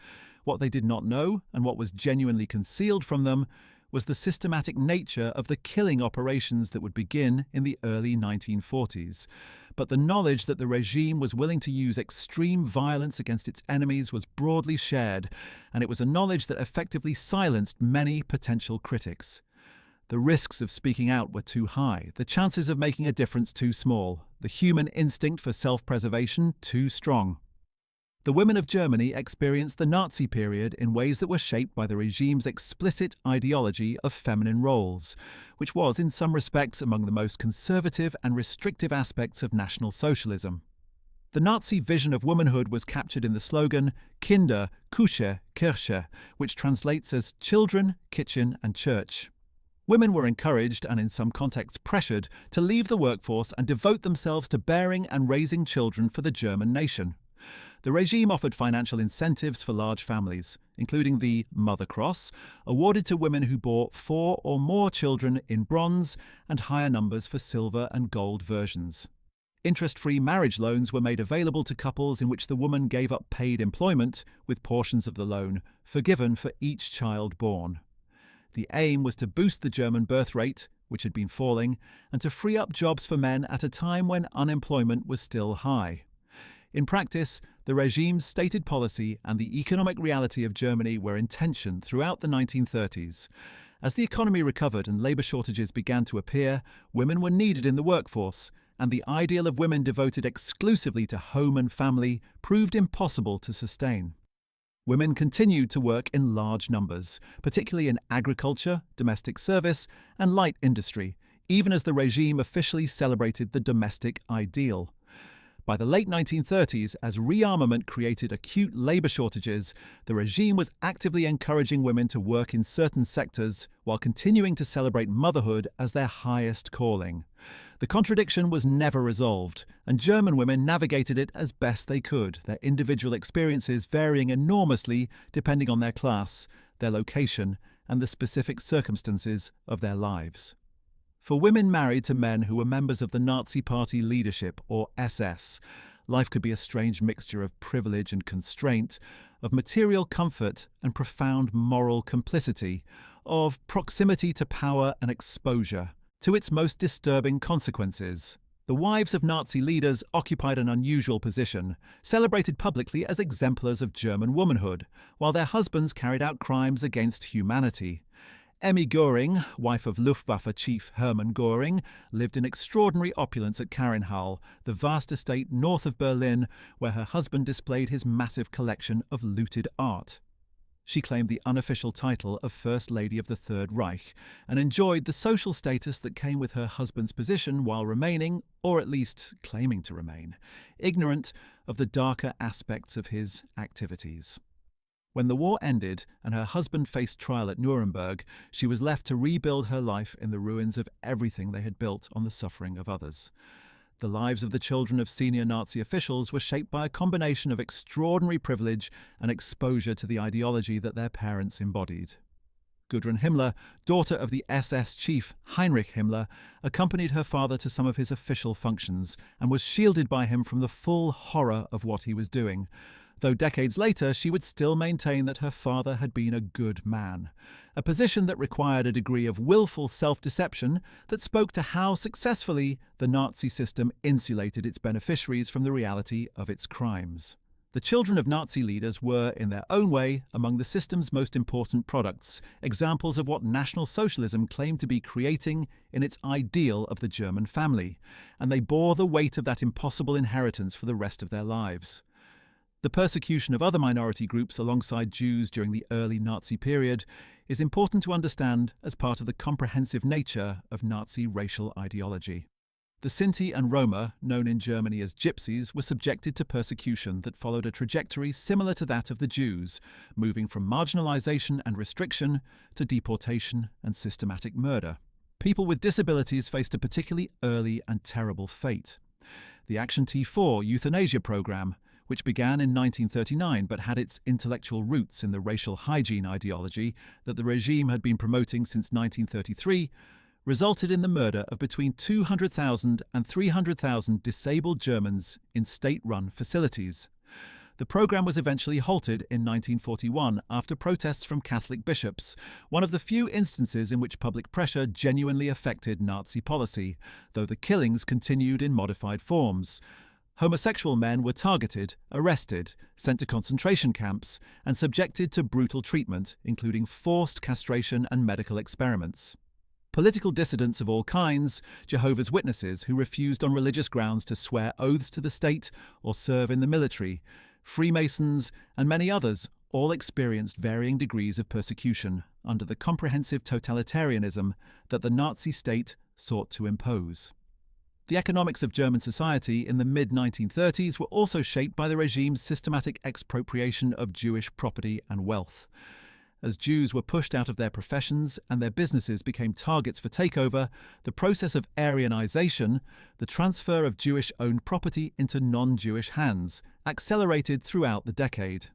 Speaker 1: What they did not know, and what was genuinely concealed from them, was the systematic nature of the killing operations that would begin in the early 1940s. But the knowledge that the regime was willing to use extreme violence against its enemies was broadly shared, and it was a knowledge that effectively silenced many potential critics. The risks of speaking out were too high, the chances of making a difference too small, the human instinct for self-preservation too strong. The women of Germany experienced the Nazi period in ways that were shaped by the regime's explicit ideology of feminine roles, which was in some respects among the most conservative and restrictive aspects of National Socialism. The Nazi vision of womanhood was captured in the slogan Kinder, Küche, Kirche, which translates as children, kitchen and church. Women were encouraged, and in some contexts pressured, to leave the workforce and devote themselves to bearing and raising children for the German nation. The regime offered financial incentives for large families, including the Mother Cross, awarded to women who bore 4 or more children in bronze, and higher numbers for silver and gold versions. Interest-free marriage loans were made available to couples in which the woman gave up paid employment, with portions of the loan forgiven for each child born. The aim was to boost the German birth rate, which had been falling, and to free up jobs for men at a time when unemployment was still high. In practice, the regime's stated policy and the economic reality of Germany were in tension throughout the 1930s. As the economy recovered and labour shortages began to appear, women were needed in the workforce, and the ideal of women devoted exclusively to home and family proved impossible to sustain. Women continued to work in large numbers, particularly in agriculture, domestic service, and light industry, even as the regime officially celebrated the domestic ideal. By the late 1930s, as rearmament created acute labour shortages, the regime was actively encouraging women to work in certain sectors while continuing to celebrate motherhood as their highest calling. The contradiction was never resolved, and German women navigated it as best they could, their individual experiences varying enormously depending on their class, their location, and the specific circumstances of their lives. For women married to men who were members of the Nazi Party leadership, or SS, life could be a strange mixture of privilege and constraint, of material comfort and profound moral complicity, of proximity to power and exposure, to its most disturbing consequences. The wives of Nazi leaders occupied an unusual position, celebrated publicly as exemplars of German womanhood, while their husbands carried out crimes against humanity. Emmy Göring, wife of Luftwaffe chief Hermann Göring, lived in extraordinary opulence at Karinhal, the vast estate north of Berlin, where her husband displayed his massive collection of looted art. She claimed the unofficial title of First Lady of the Third Reich and enjoyed the social status that came with her husband's position while remaining, or at least claiming to remain, ignorant of the darker aspects of his activities. When the war ended and her husband faced trial at Nuremberg, she was left to rebuild her life in the ruins of everything they had built on the suffering of others. The lives of the children of senior Nazi officials were shaped by a combination of extraordinary privilege and exposure to the ideology that their parents embodied. Gudrun Himmler, daughter of the SS chief Heinrich Himmler, accompanied her father to some of his official functions and was shielded by him from the full horror of what he was doing. Though decades later she would still maintain that her father had been a good man, a position that required a degree of willful self-deception that spoke to how successfully the Nazi system insulated its beneficiaries from the reality of its crimes. The children of Nazi leaders were, in their own way, among the system's most important products, examples of what National Socialism claimed to be creating in its ideal of the German family, and they bore the weight of that impossible inheritance for the rest of their lives. The persecution of other minority groups alongside Jews during the early Nazi period is important to understand as part of the comprehensive nature of Nazi racial ideology. The Sinti and Roma, known in Germany as Gypsies, were subjected to persecution that followed a trajectory similar to that of the Jews, moving from marginalization and restriction to deportation and systematic murder. People with disabilities faced a particularly early and terrible fate. The Action T4 euthanasia program, which began in 1939 but had its intellectual roots in the racial hygiene ideology that the regime had been promoting since 1933, resulted in the murder of between 200,000 and 300,000 disabled Germans in state-run facilities. The program was eventually halted in 1941 after protests from Catholic bishops, one of the few instances in which public pressure genuinely affected Nazi policy, though the killings continued in modified forms. Homosexual men were targeted, arrested, sent to concentration camps, and subjected to brutal treatment, including forced castration and medical experiments. Political dissidents of all kinds, Jehovah's Witnesses who refused on religious grounds to swear oaths to the state or serve in the military, Freemasons, and many others all experienced varying degrees of persecution under the comprehensive totalitarianism that the Nazi state sought to impose. The economics of German society in the mid-1930s were also shaped by the regime's systematic expropriation of Jewish property and wealth. As Jews were pushed out of their professions and their businesses became targets for takeover, the process of Aryanization, the transfer of Jewish-owned property into non-Jewish hands, accelerated throughout the decade.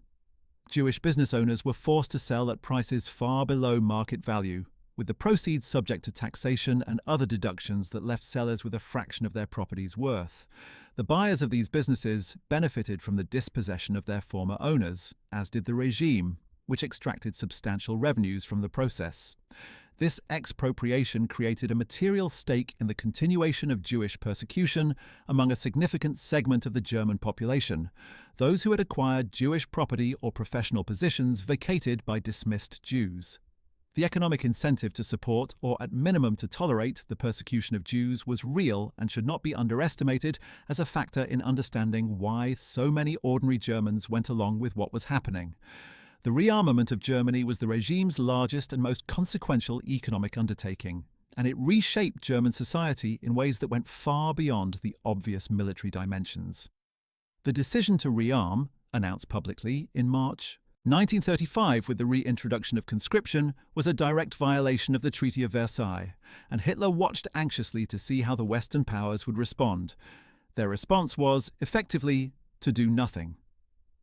Speaker 1: Jewish business owners were forced to sell at prices far below market value, with the proceeds subject to taxation and other deductions that left sellers with a fraction of their property's worth. The buyers of these businesses benefited from the dispossession of their former owners, as did the regime, which extracted substantial revenues from the process. This expropriation created a material stake in the continuation of Jewish persecution among a significant segment of the German population, those who had acquired Jewish property or professional positions vacated by dismissed Jews. The economic incentive to support, or at minimum to tolerate, the persecution of Jews was real and should not be underestimated as a factor in understanding why so many ordinary Germans went along with what was happening. The rearmament of Germany was the regime's largest and most consequential economic undertaking, and it reshaped German society in ways that went far beyond the obvious military dimensions. The decision to rearm, announced publicly in March 1935 with the reintroduction of conscription, was a direct violation of the Treaty of Versailles, and Hitler watched anxiously to see how the Western powers would respond. Their response was, effectively, to do nothing.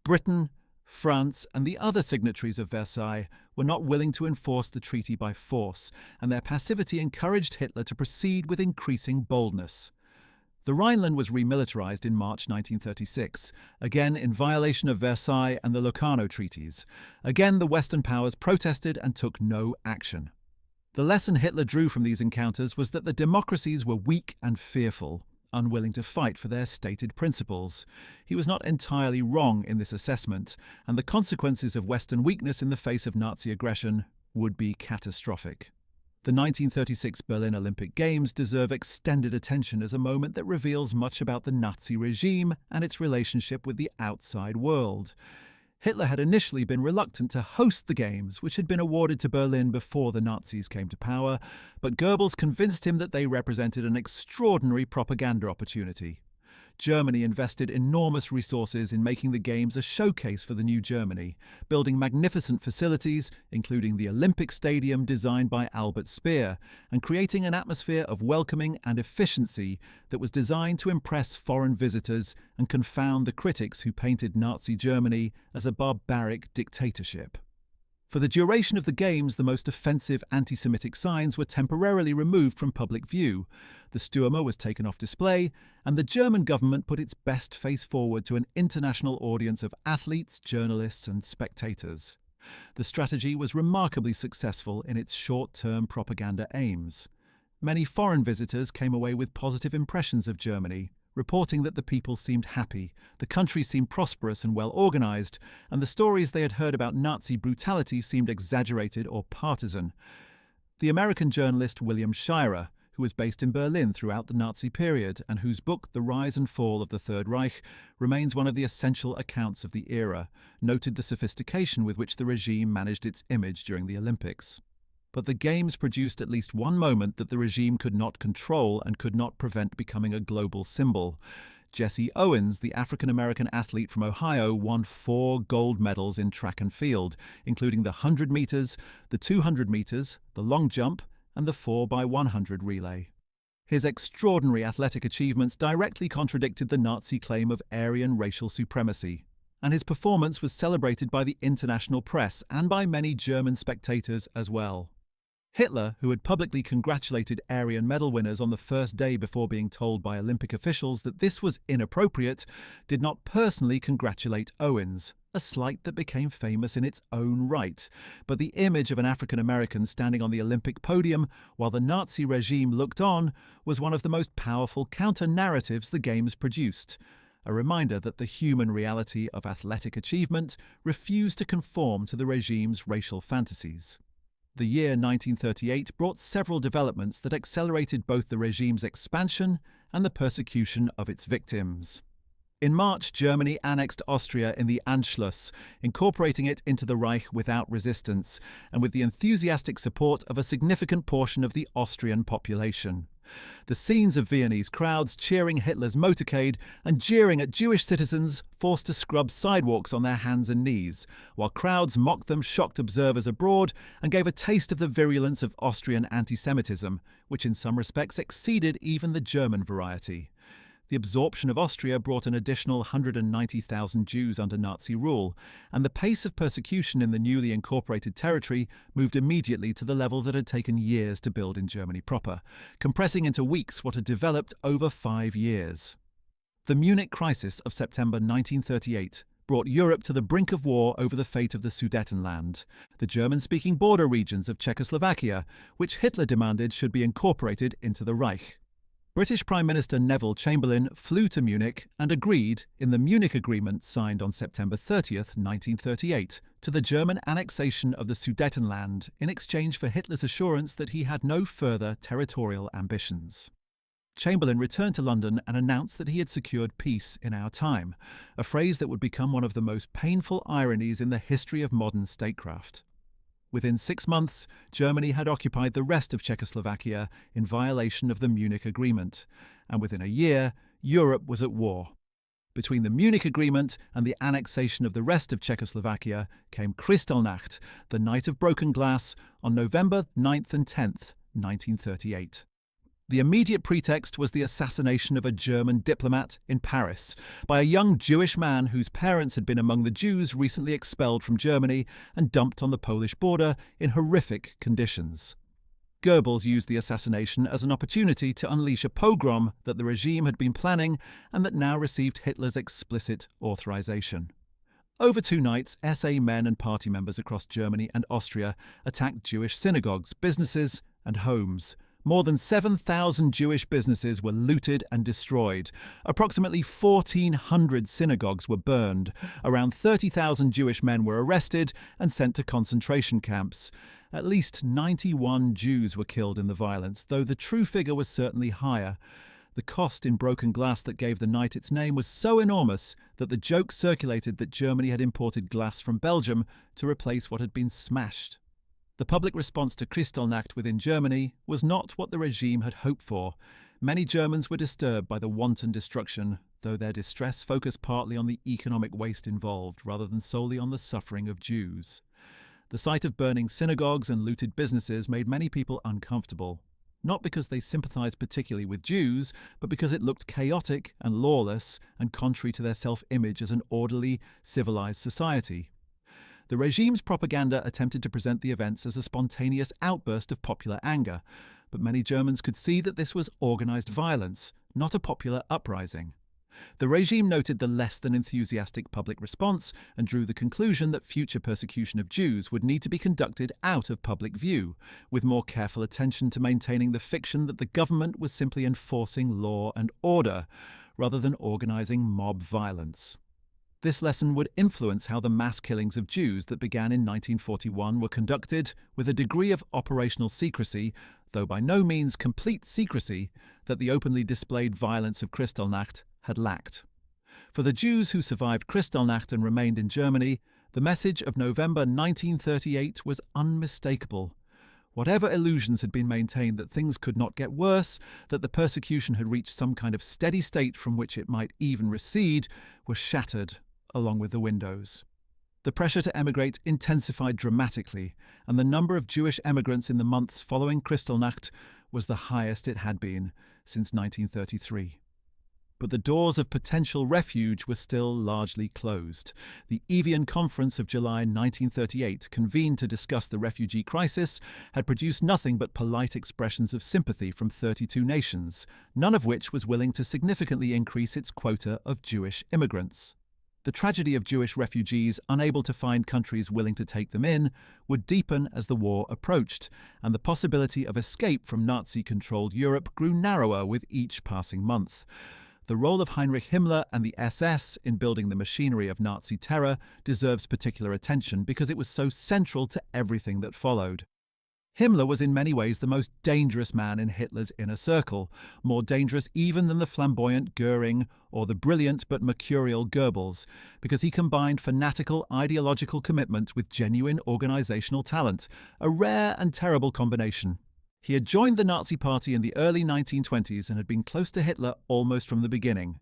Speaker 1: Britain, France, and the other signatories of Versailles were not willing to enforce the treaty by force, and their passivity encouraged Hitler to proceed with increasing boldness. The Rhineland was remilitarized in March 1936, again in violation of Versailles and the Locarno treaties. Again, the Western powers protested and took no action. The lesson Hitler drew from these encounters was that the democracies were weak and fearful, unwilling to fight for their stated principles. He was not entirely wrong in this assessment, and the consequences of Western weakness in the face of Nazi aggression would be catastrophic. The 1936 Berlin Olympic Games deserve extended attention as a moment that reveals much about the Nazi regime and its relationship with the outside world. Hitler had initially been reluctant to host the Games, which had been awarded to Berlin before the Nazis came to power, but Goebbels convinced him that they represented an extraordinary propaganda opportunity. Germany invested enormous resources in making the Games a showcase for the new Germany, building magnificent facilities, including the Olympic Stadium designed by Albert Speer, and creating an atmosphere of welcoming and efficiency that was designed to impress foreign visitors and confound the critics who painted Nazi Germany as a barbaric dictatorship. For the duration of the Games, the most offensive anti-Semitic signs were temporarily removed from public view. The Stürmer was taken off display, and the German government put its best face forward to an international audience of athletes, journalists, and spectators. The strategy was remarkably successful in its short-term propaganda aims. Many foreign visitors came away with positive impressions of Germany, reporting that the people seemed happy, the country seemed prosperous and well organized, and the stories they had heard about Nazi brutality seemed exaggerated or partisan. The American journalist William Shirer, who was based in Berlin throughout the Nazi period and whose book The Rise and Fall of the Third Reich remains one of the essential accounts of the era, noted the sophistication with which the regime managed its image during the Olympics. But the Games produced at least one moment that the regime could not control and could not prevent becoming a global symbol. Jesse Owens, the African-American athlete from Ohio, won 4 gold medals in track and field, including the 100 meters, the 200 meters, the long jump, and the 4x100 relay. His extraordinary athletic achievements directly contradicted the Nazi claim of Aryan racial supremacy, and his performance was celebrated by the international press and by many German spectators as well. Hitler, who had publicly congratulated Aryan medal winners on the first day before being told by Olympic officials that this was inappropriate, did not personally congratulate Owens, a slight that became famous in its own right. But the image of an African American standing on the Olympic podium while the Nazi regime looked on was one of the most powerful counter-narratives the Games produced, a reminder that the human reality of athletic achievement refused to conform to the regime's racial fantasies. The year 1938 brought several developments that accelerated both the regime's expansion and the persecution of its victims. In March, Germany annexed Austria in the Anschluss, incorporating it into the Reich without resistance, and with the enthusiastic support of a significant portion of the Austrian population. The scenes of Viennese crowds cheering Hitler's motorcade and jeering at Jewish citizens forced to scrub sidewalks on their hands and knees, while crowds mocked them shocked observers abroad and gave a taste of the virulence of Austrian anti-Semitism, which in some respects exceeded even the German variety. The absorption of Austria brought an additional 190,000 Jews under Nazi rule, and the pace of persecution in the newly incorporated territory moved immediately to the level that had taken years to build in Germany proper, compressing into weeks what had developed over 5 years. The Munich crisis of September 1938 brought Europe to the brink of war over the fate of the Sudetenland, the German-speaking border regions of Czechoslovakia, which Hitler demanded should be incorporated into the Reich. British Prime Minister Neville Chamberlain flew to Munich and agreed, in the Munich Agreement signed on September 30, 1938, to the German annexation of the Sudetenland in exchange for Hitler's assurance that he had no further territorial ambitions. Chamberlain returned to London and announced that he had secured peace in our time, a phrase that would become one of the most painful ironies in the history of modern statecraft. Within 6 months, Germany had occupied the rest of Czechoslovakia in violation of the Munich Agreement, and within a year, Europe was at war. Between the Munich Agreement and the annexation of the rest of Czechoslovakia came Kristallnacht, the Night of Broken Glass, on November 9th and 10th, 1938. The immediate pretext was the assassination of a German diplomat in Paris by a young Jewish man whose parents had been among the Jews recently expelled from Germany and dumped on the Polish border in horrific conditions. Goebbels used the assassination as an opportunity to unleash a pogrom that the regime had been planning and that now received Hitler's explicit authorization. Over 2 nights, SA men and party members across Germany and Austria attacked Jewish synagogues, businesses, and homes. More than 7,000 Jewish businesses were looted and destroyed. Approximately 1,400 synagogues were burned. Around 30,000 Jewish men were arrested and sent to concentration camps. At least 91 Jews were killed in the violence, though the true figure was certainly higher. The cost in broken glass that gave the night its name was so enormous that the joke circulated that Germany had imported glass from Belgium to replace what had been smashed. The public response to Kristallnacht within Germany was not what the regime had hoped for. Many Germans were disturbed by the wanton destruction, though their distress focused partly on the economic waste involved rather than solely on the suffering of Jews. The sight of burning synagogues and looted businesses made many people uncomfortable, not because they sympathized particularly with Jews, but because it looked chaotic and lawless and contrary to their self-image as an orderly, civilized society. The regime's propaganda attempted to present the events as a spontaneous outburst of popular anger, but many Germans could see that this was organized violence, not a popular uprising. The regime noted the less than enthusiastic public response and drew the conclusion that future persecution of Jews would need to be conducted out of public view, with more careful attention to maintaining the fiction that the government was simply enforcing law and order, rather than organizing mob violence. This lesson would influence how the mass killings of Jews that began in 1941 were conducted with a degree of operational secrecy, though by no means complete secrecy, that the openly displayed violence of Kristallnacht had lacked. For the Jews who survived Kristallnacht and remained in Germany, the message of November 1938 was unmistakable. Whatever illusions had been maintained that things could not get worse, that the persecution had reached some kind of steady state from which it might even recede, were shattered along with the windows. The pressure to emigrate intensified dramatically, and the number of Jewish emigrants in the months following Kristallnacht was the highest it had been since 1933. But the doors of potential refuge were still largely closed. The Evian Conference of July 1938, convened to discuss the refugee crisis, had produced nothing but polite expressions of sympathy from 32 nations, none of which was willing to significantly increase its quota of Jewish immigrants. The tragedy of Jewish refugees unable to find countries willing to take them in would deepen as the war approached, and the possibility of escape from Nazi-controlled Europe grew narrower with each passing month. The role of Heinrich Himmler and the SS in building the machinery of Nazi terror deserves particular attention because it was so central to everything that followed. Himmler was in many ways the most dangerous man in Hitler's inner circle, more dangerous even than the flamboyant Göring or the brilliant but mercurial Goebbels, because he combined fanatical ideological commitment with genuine organizational talent, a rare and terrible combination. He had joined the Nazi Party in the early 1920s and had been close to Hitler almost from the beginning.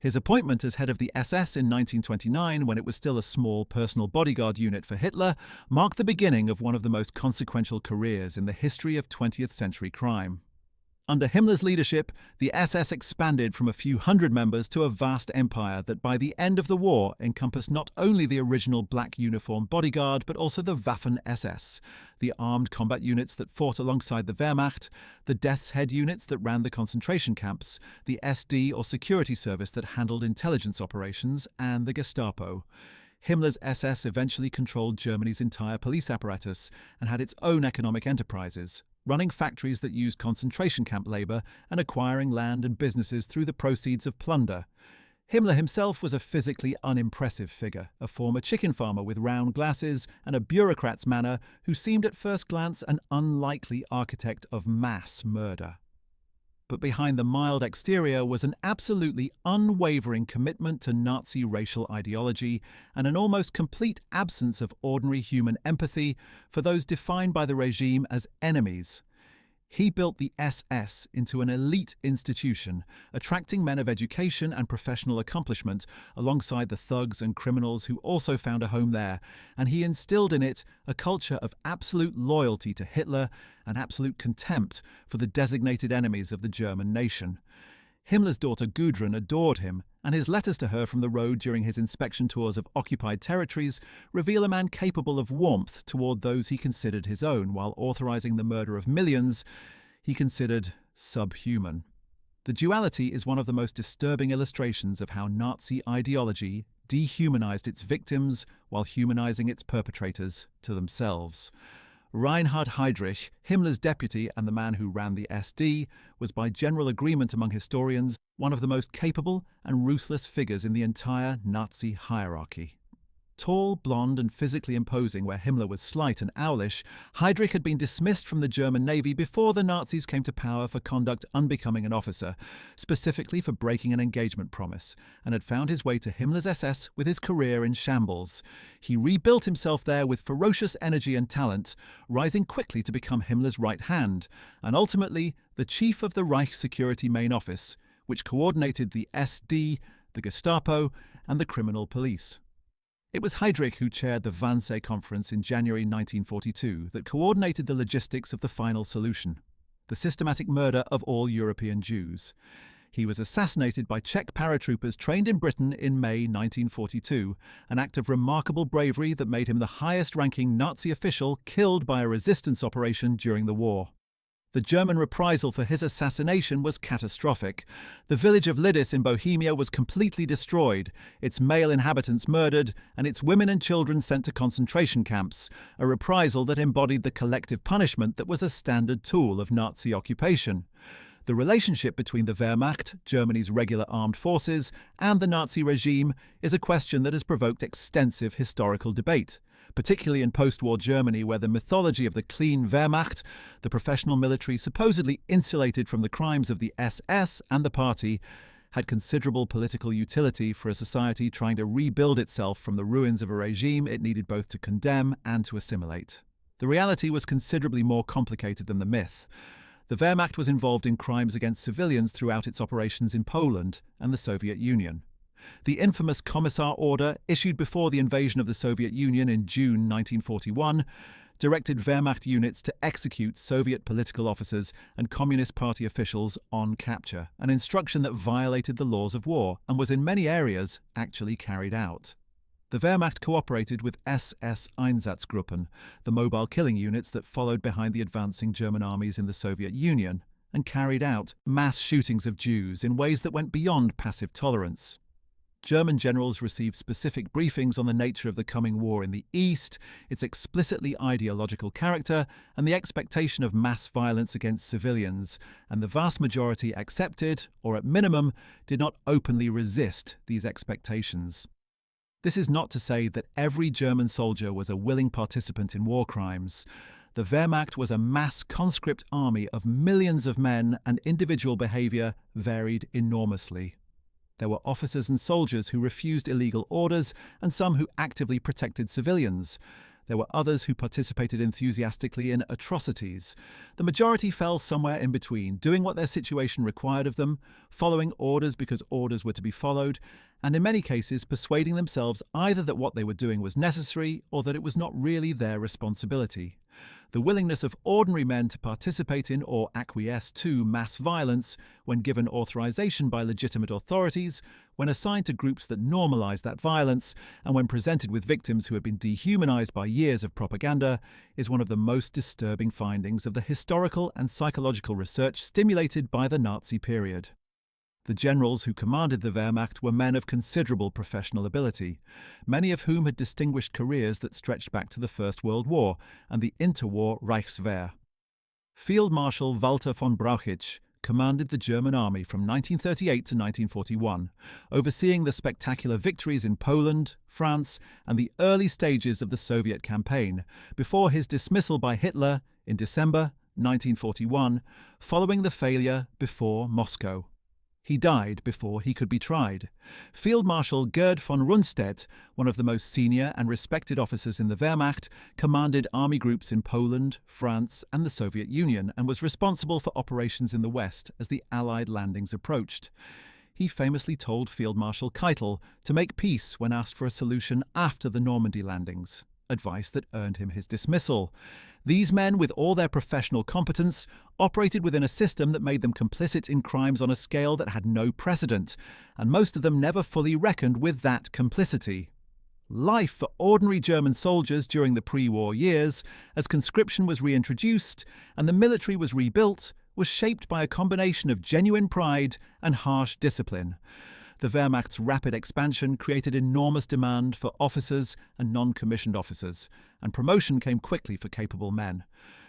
Speaker 1: His appointment as head of the SS in 1929, when it was still a small personal bodyguard unit for Hitler, marked the beginning of one of the most consequential careers in the history of 20th century crime. Under Himmler's leadership, the SS expanded from a few hundred members to a vast empire that by the end of the war encompassed not only the original black uniform bodyguard but also the Waffen-SS, the armed combat units that fought alongside the Wehrmacht, the Death's Head units that ran the concentration camps, the SD or security service that handled intelligence operations, and the Gestapo. Himmler's SS eventually controlled Germany's entire police apparatus and had its own economic enterprises, running factories that used concentration camp labor and acquiring land and businesses through the proceeds of plunder. Himmler himself was a physically unimpressive figure, a former chicken farmer with round glasses and a bureaucrat's manner who seemed at first glance an unlikely architect of mass murder. But behind the mild exterior was an absolutely unwavering commitment to Nazi racial ideology and an almost complete absence of ordinary human empathy for those defined by the regime as enemies. He built the SS into an elite institution, attracting men of education and professional accomplishment alongside the thugs and criminals who also found a home there, and he instilled in it a culture of absolute loyalty to Hitler and absolute contempt for the designated enemies of the German nation. Himmler's daughter Gudrun adored him, and his letters to her from the road during his inspection tours of occupied territories reveal a man capable of warmth toward those he considered his own, while authorizing the murder of millions he considered subhuman. The duality is one of the most disturbing illustrations of how Nazi ideology dehumanized its victims while humanizing its perpetrators to themselves. Reinhard Heydrich, Himmler's deputy and the man who ran the SD, was by general agreement among historians one of the most capable and ruthless figures in the entire Nazi hierarchy. Tall, blonde and physically imposing where Himmler was slight and owlish, Heydrich had been dismissed from the German Navy before the Nazis came to power for conduct unbecoming an officer, specifically for breaking an engagement promise, and had found his way to Himmler's SS with his career in shambles. He rebuilt himself there with ferocious energy and talent, rising quickly to become Himmler's right hand, and ultimately the chief of the Reich Security Main Office, which coordinated the SD, the Gestapo, and the criminal police. It was Heydrich who chaired the Wannsee Conference in January 1942 that coordinated the logistics of the final solution, the systematic murder of all European Jews. He was assassinated by Czech paratroopers trained in Britain in May 1942, an act of remarkable bravery that made him the highest-ranking Nazi official killed by a resistance operation during the war. The German reprisal for his assassination was catastrophic. The village of Lidis in Bohemia was completely destroyed, its male inhabitants murdered, and its women and children sent to concentration camps, a reprisal that embodied the collective punishment that was a standard tool of Nazi occupation. The relationship between the Wehrmacht, Germany's regular armed forces, and the Nazi regime is a question that has provoked extensive historical debate, particularly in post-war Germany, where the mythology of the clean Wehrmacht, the professional military supposedly insulated from the crimes of the SS and the Party, had considerable political utility for a society trying to rebuild itself from the ruins of a regime it needed both to condemn and to assimilate. The reality was considerably more complicated than the myth. The Wehrmacht was involved in crimes against civilians throughout its operations in Poland and the Soviet Union. The infamous Commissar Order, issued before the invasion of the Soviet Union in June 1941, directed Wehrmacht units to execute Soviet political officers and Communist Party officials on capture, an instruction that violated the laws of war and was in many areas actually carried out. The Wehrmacht cooperated with SS Einsatzgruppen, the mobile killing units that followed behind the advancing German armies in the Soviet Union, and carried out mass shootings of Jews in ways that went beyond passive tolerance. German generals received specific briefings on the nature of the coming war in the East, its explicitly ideological character, and the expectation of mass violence against civilians, and the vast majority accepted, or at minimum, did not openly resist these expectations. This is not to say that every German soldier was a willing participant in war crimes. The Wehrmacht was a mass conscript army of millions of men, and individual behaviour varied enormously. There were officers and soldiers who refused illegal orders and some who actively protected civilians. There were others who participated enthusiastically in atrocities. The majority fell somewhere in between, doing what their situation required of them, following orders because orders were to be followed, and in many cases persuading themselves either that what they were doing was necessary or that it was not really their responsibility. The willingness of ordinary men to participate in or acquiesce to mass violence, when given authorization by legitimate authorities, when assigned to groups that normalized that violence, and when presented with victims who had been dehumanized by years of propaganda, is one of the most disturbing findings of the historical and psychological research stimulated by the Nazi period. The generals who commanded the Wehrmacht were men of considerable professional ability, many of whom had distinguished careers that stretched back to the First World War and the interwar Reichswehr. Field Marshal Walter von Brauchitsch commanded the German army from 1938 to 1941, overseeing the spectacular victories in Poland, France, and the early stages of the Soviet campaign, before his dismissal by Hitler in December 1941, following the failure before Moscow. He died before he could be tried. Field Marshal Gerd von Rundstedt, one of the most senior and respected officers in the Wehrmacht, commanded army groups in Poland, France, and the Soviet Union, and was responsible for operations in the West as the Allied landings approached. He famously told Field Marshal Keitel to make peace when asked for a solution after the Normandy landings, advice that earned him his dismissal. These men, with all their professional competence, operated within a system that made them complicit in crimes on a scale that had no precedent, and most of them never fully reckoned with that complicity. Life for ordinary German soldiers during the pre-war years, as conscription was reintroduced and the military was rebuilt, was shaped by a combination of genuine pride and harsh discipline. The Wehrmacht's rapid expansion created enormous demand for officers and non-commissioned officers, and promotion came quickly for capable men.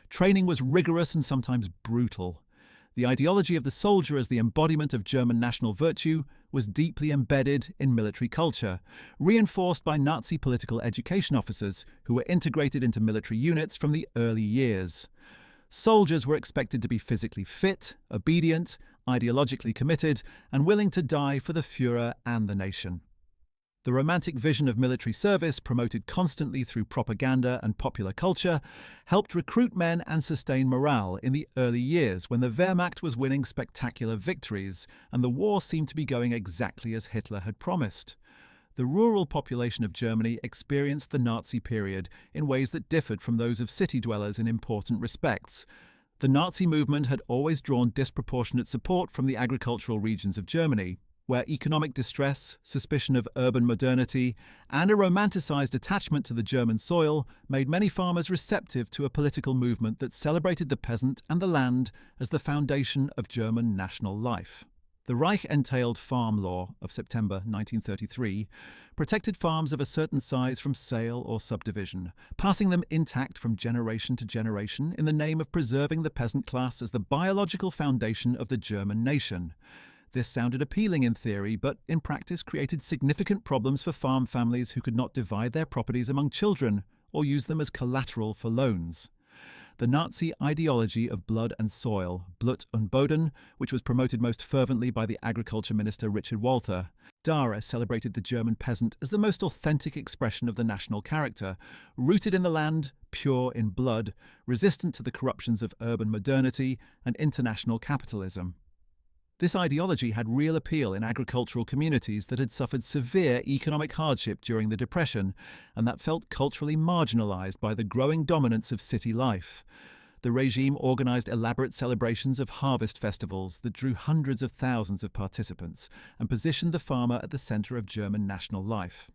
Speaker 1: Training was rigorous and sometimes brutal. The ideology of the soldier as the embodiment of German national virtue was deeply embedded in military culture, reinforced by Nazi political education officers who were integrated into military units from the early years. Soldiers were expected to be physically fit, obedient, ideologically committed, and willing to die for the Führer and the nation. The romantic vision of military service, promoted constantly through propaganda and popular culture, helped recruit men and sustain morale in the early years when the Wehrmacht was winning spectacular victories and the war seemed to be going exactly as Hitler had promised. The rural population of Germany experienced the Nazi period in ways that differed from those of city dwellers in important respects. The Nazi movement had always drawn disproportionate support from the agricultural regions of Germany, where economic distress, suspicion of urban modernity, and a romanticized attachment to the German soil made many farmers receptive to a political movement that celebrated the peasant and the land as the foundation of German national life. The Reich-entailed Farm Law of September 1933 protected farms of a certain size from sale or subdivision, passing them intact from generation to generation in the name of preserving the peasant class as the biological foundation of the German nation. This sounded appealing in theory, but in practice created significant problems for farm families who could not divide their properties among children or use them as collateral for loans. The Nazi ideology of blood and soil, Blut und Boden, which was promoted most fervently by the agriculture minister Richard Walter. Dara celebrated the German peasant as the most authentic expression of the national character, rooted in the land, pure in blood, resistant to the corruptions of urban modernity and international capitalism. This ideology had real appeal in agricultural communities that had suffered severe economic hardship during the Depression and that felt culturally marginalized by the growing dominance of city life. The regime organized elaborate celebrations of harvest festivals that drew hundreds of thousands of participants and positioned the farmer at the center of German national life.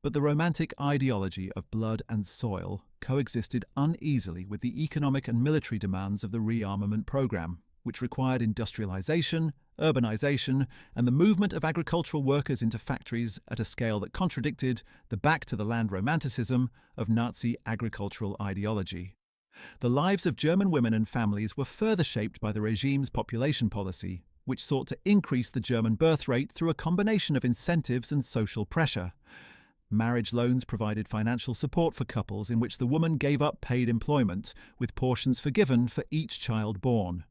Speaker 1: But the romantic ideology of blood and soil coexisted uneasily with the economic and military demands of the rearmament program, which required industrialization, urbanization, and the movement of agricultural workers into factories at a scale that contradicted the back-to-the-land romanticism of Nazi agricultural ideology. The lives of German women and families were further shaped by the regime's population policy, which sought to increase the German birth rate through a combination of incentives and social pressure. Marriage loans provided financial support for couples in which the woman gave up paid employment, with portions forgiven for each child born.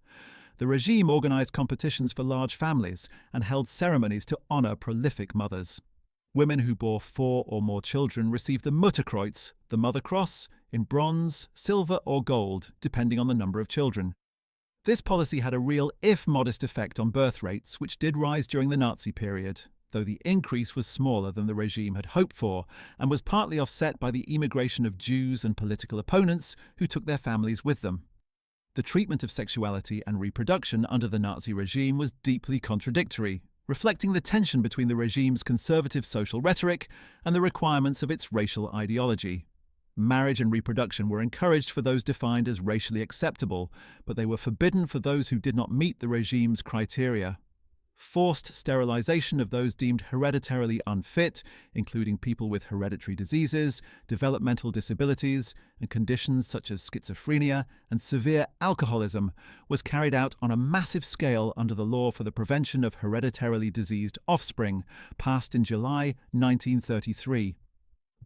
Speaker 1: The regime organized competitions for large families and held ceremonies to honor prolific mothers. Women who bore 4 or more children received the Mutterkreuz, the Mother Cross, in bronze, silver or gold, depending on the number of children. This policy had a real, if modest, effect on birth rates, which did rise during the Nazi period, though the increase was smaller than the regime had hoped for and was partly offset by the immigration of Jews and political opponents who took their families with them. The treatment of sexuality and reproduction under the Nazi regime was deeply contradictory, reflecting the tension between the regime's conservative social rhetoric and the requirements of its racial ideology. Marriage and reproduction were encouraged for those defined as racially acceptable, but they were forbidden for those who did not meet the regime's criteria. Forced sterilization of those deemed hereditarily unfit, including people with hereditary diseases, developmental disabilities, and conditions such as schizophrenia and severe alcoholism, was carried out on a massive scale under the Law for the Prevention of Hereditarily Diseased Offspring, passed in July 1933.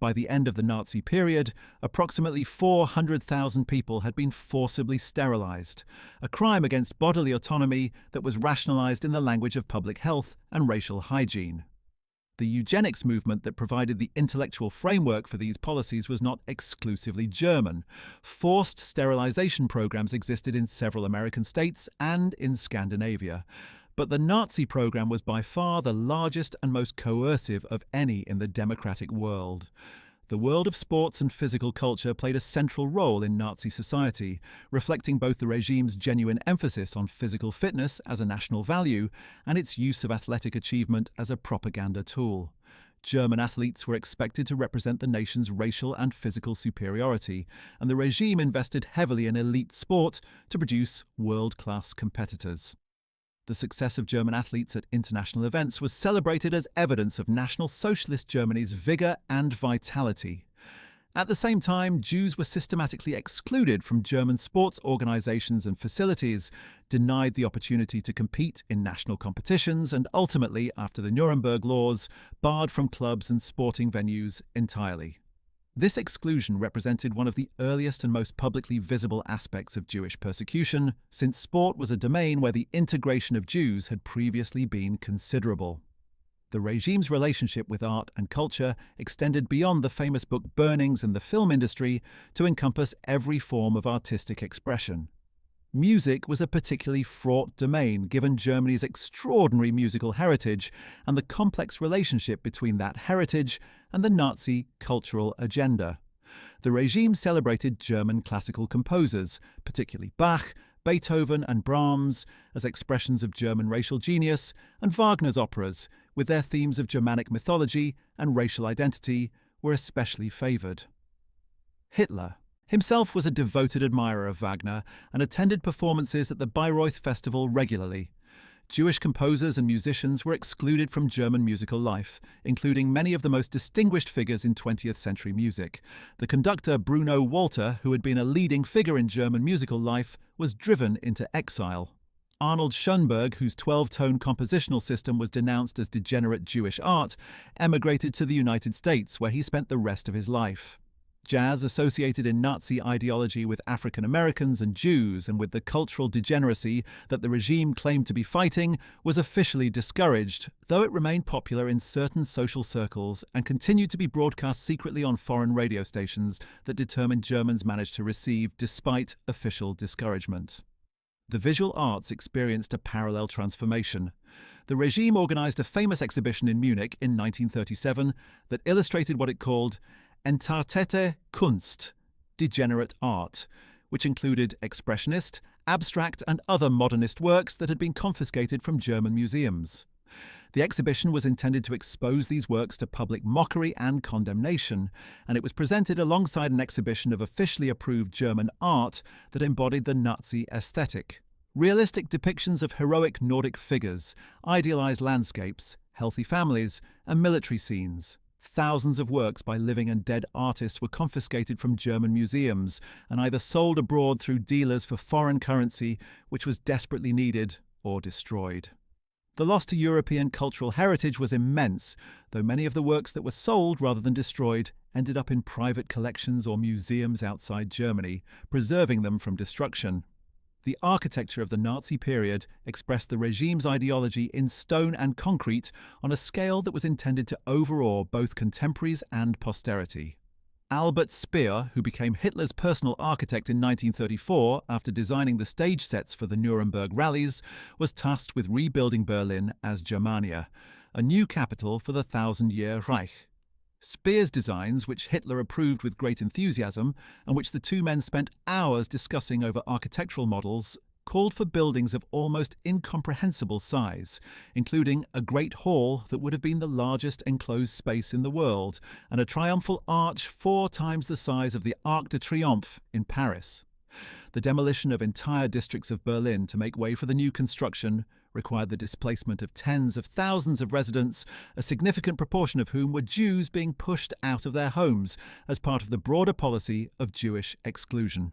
Speaker 1: By the end of the Nazi period, approximately 400,000 people had been forcibly sterilized, a crime against bodily autonomy that was rationalized in the language of public health and racial hygiene. The eugenics movement that provided the intellectual framework for these policies was not exclusively German. Forced sterilization programs existed in several American states and in Scandinavia. But the Nazi program was by far the largest and most coercive of any in the democratic world. The world of sports and physical culture played a central role in Nazi society, reflecting both the regime's genuine emphasis on physical fitness as a national value and its use of athletic achievement as a propaganda tool. German athletes were expected to represent the nation's racial and physical superiority, and the regime invested heavily in elite sport to produce world-class competitors. The success of German athletes at international events was celebrated as evidence of National Socialist Germany's vigour and vitality. At the same time, Jews were systematically excluded from German sports organisations and facilities, denied the opportunity to compete in national competitions, and ultimately, after the Nuremberg laws, barred from clubs and sporting venues entirely. This exclusion represented one of the earliest and most publicly visible aspects of Jewish persecution, since sport was a domain where the integration of Jews had previously been considerable. The regime's relationship with art and culture extended beyond the famous book burnings and the film industry to encompass every form of artistic expression. Music was a particularly fraught domain given Germany's extraordinary musical heritage and the complex relationship between that heritage and the Nazi cultural agenda. The regime celebrated German classical composers, particularly Bach, Beethoven and Brahms, as expressions of German racial genius, and Wagner's operas, with their themes of Germanic mythology and racial identity, were especially favoured. Hitler himself was a devoted admirer of Wagner and attended performances at the Bayreuth Festival regularly. Jewish composers and musicians were excluded from German musical life, including many of the most distinguished figures in 20th century music. The conductor Bruno Walter, who had been a leading figure in German musical life, was driven into exile. Arnold Schoenberg, whose 12-tone compositional system was denounced as degenerate Jewish art, emigrated to the United States, where he spent the rest of his life. Jazz, associated in Nazi ideology with African Americans and Jews and with the cultural degeneracy that the regime claimed to be fighting, was officially discouraged, though it remained popular in certain social circles and continued to be broadcast secretly on foreign radio stations that determined Germans managed to receive despite official discouragement. The visual arts experienced a parallel transformation. The regime organized a famous exhibition in Munich in 1937 that illustrated what it called Entartete Kunst, degenerate art, which included expressionist, abstract and other modernist works that had been confiscated from German museums. The exhibition was intended to expose these works to public mockery and condemnation, and it was presented alongside an exhibition of officially approved German art that embodied the Nazi aesthetic. Realistic depictions of heroic Nordic figures, idealized landscapes, healthy families, and military scenes. Thousands of works by living and dead artists were confiscated from German museums and either sold abroad through dealers for foreign currency, which was desperately needed, or destroyed. The loss to European cultural heritage was immense, though many of the works that were sold rather than destroyed ended up in private collections or museums outside Germany, preserving them from destruction. The architecture of the Nazi period expressed the regime's ideology in stone and concrete on a scale that was intended to overawe both contemporaries and posterity. Albert Speer, who became Hitler's personal architect in 1934 after designing the stage sets for the Nuremberg rallies, was tasked with rebuilding Berlin as Germania, a new capital for the thousand-year Reich. Speer's designs, which Hitler approved with great enthusiasm, and which the two men spent hours discussing over architectural models, called for buildings of almost incomprehensible size, including a great hall that would have been the largest enclosed space in the world, and a triumphal arch 4 times the size of the Arc de Triomphe in Paris. The demolition of entire districts of Berlin to make way for the new construction required the displacement of tens of thousands of residents, a significant proportion of whom were Jews being pushed out of their homes as part of the broader policy of Jewish exclusion.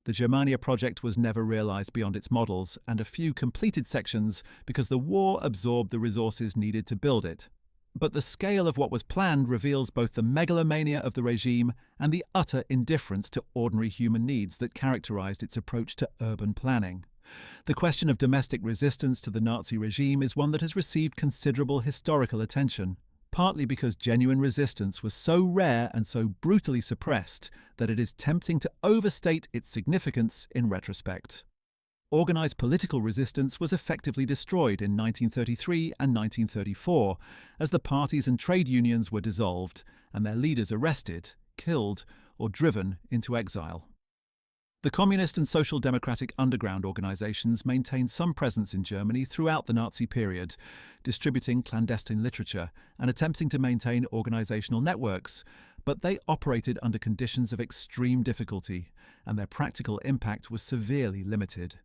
Speaker 1: The Germania project was never realized beyond its models and a few completed sections because the war absorbed the resources needed to build it. But the scale of what was planned reveals both the megalomania of the regime and the utter indifference to ordinary human needs that characterized its approach to urban planning. The question of domestic resistance to the Nazi regime is one that has received considerable historical attention, partly because genuine resistance was so rare and so brutally suppressed that it is tempting to overstate its significance in retrospect. Organized political resistance was effectively destroyed in 1933 and 1934 as the parties and trade unions were dissolved and their leaders arrested, killed, or driven into exile. The communist and social democratic underground organizations maintained some presence in Germany throughout the Nazi period, distributing clandestine literature and attempting to maintain organizational networks, but they operated under conditions of extreme difficulty, and their practical impact was severely limited.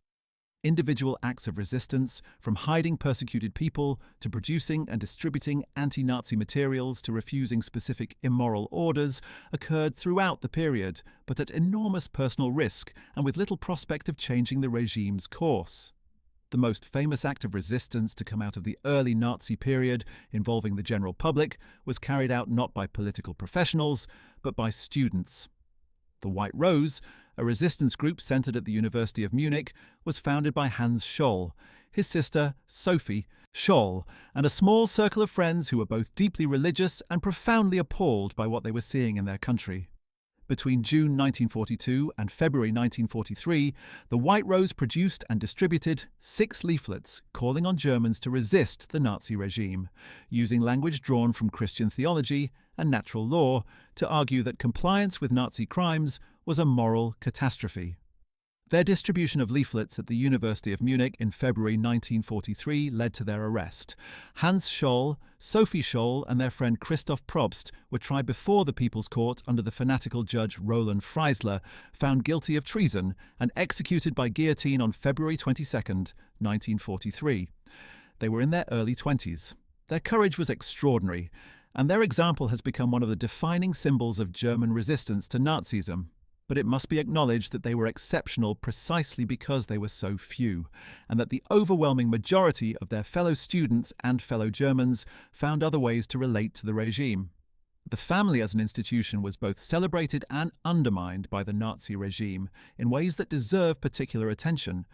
Speaker 1: Individual acts of resistance, from hiding persecuted people to producing and distributing anti-Nazi materials to refusing specific immoral orders, occurred throughout the period, but at enormous personal risk and with little prospect of changing the regime's course. The most famous act of resistance to come out of the early Nazi period, involving the general public, was carried out not by political professionals, but by students. The White Rose, a resistance group centered at the University of Munich, was founded by Hans Scholl, his sister, Sophie Scholl, and a small circle of friends who were both deeply religious and profoundly appalled by what they were seeing in their country. Between June 1942 and February 1943, the White Rose produced and distributed 6 leaflets calling on Germans to resist the Nazi regime, using language drawn from Christian theology and natural law to argue that compliance with Nazi crimes was a moral catastrophe. Their distribution of leaflets at the University of Munich in February 1943 led to their arrest. Hans Scholl, Sophie Scholl, and their friend Christoph Probst were tried before the People's Court under the fanatical judge Roland Freisler, found guilty of treason, and executed by guillotine on February 22, 1943. They were in their early 20s. Their courage was extraordinary, and their example has become one of the defining symbols of German resistance to Nazism. But it must be acknowledged that they were exceptional precisely because they were so few, and that the overwhelming majority of their fellow students and fellow Germans found other ways to relate to the regime. The family as an institution was both celebrated and undermined by the Nazi regime in ways that deserve particular attention,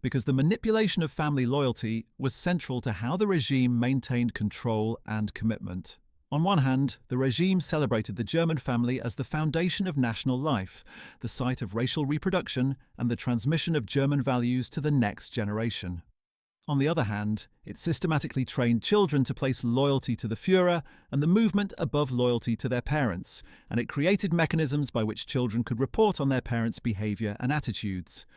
Speaker 1: because the manipulation of family loyalty was central to how the regime maintained control and commitment. On one hand, the regime celebrated the German family as the foundation of national life, the site of racial reproduction and the transmission of German values to the next generation. On the other hand, it systematically trained children to place loyalty to the Führer and the movement above loyalty to their parents, and it created mechanisms by which children could report on their parents' behavior and attitudes.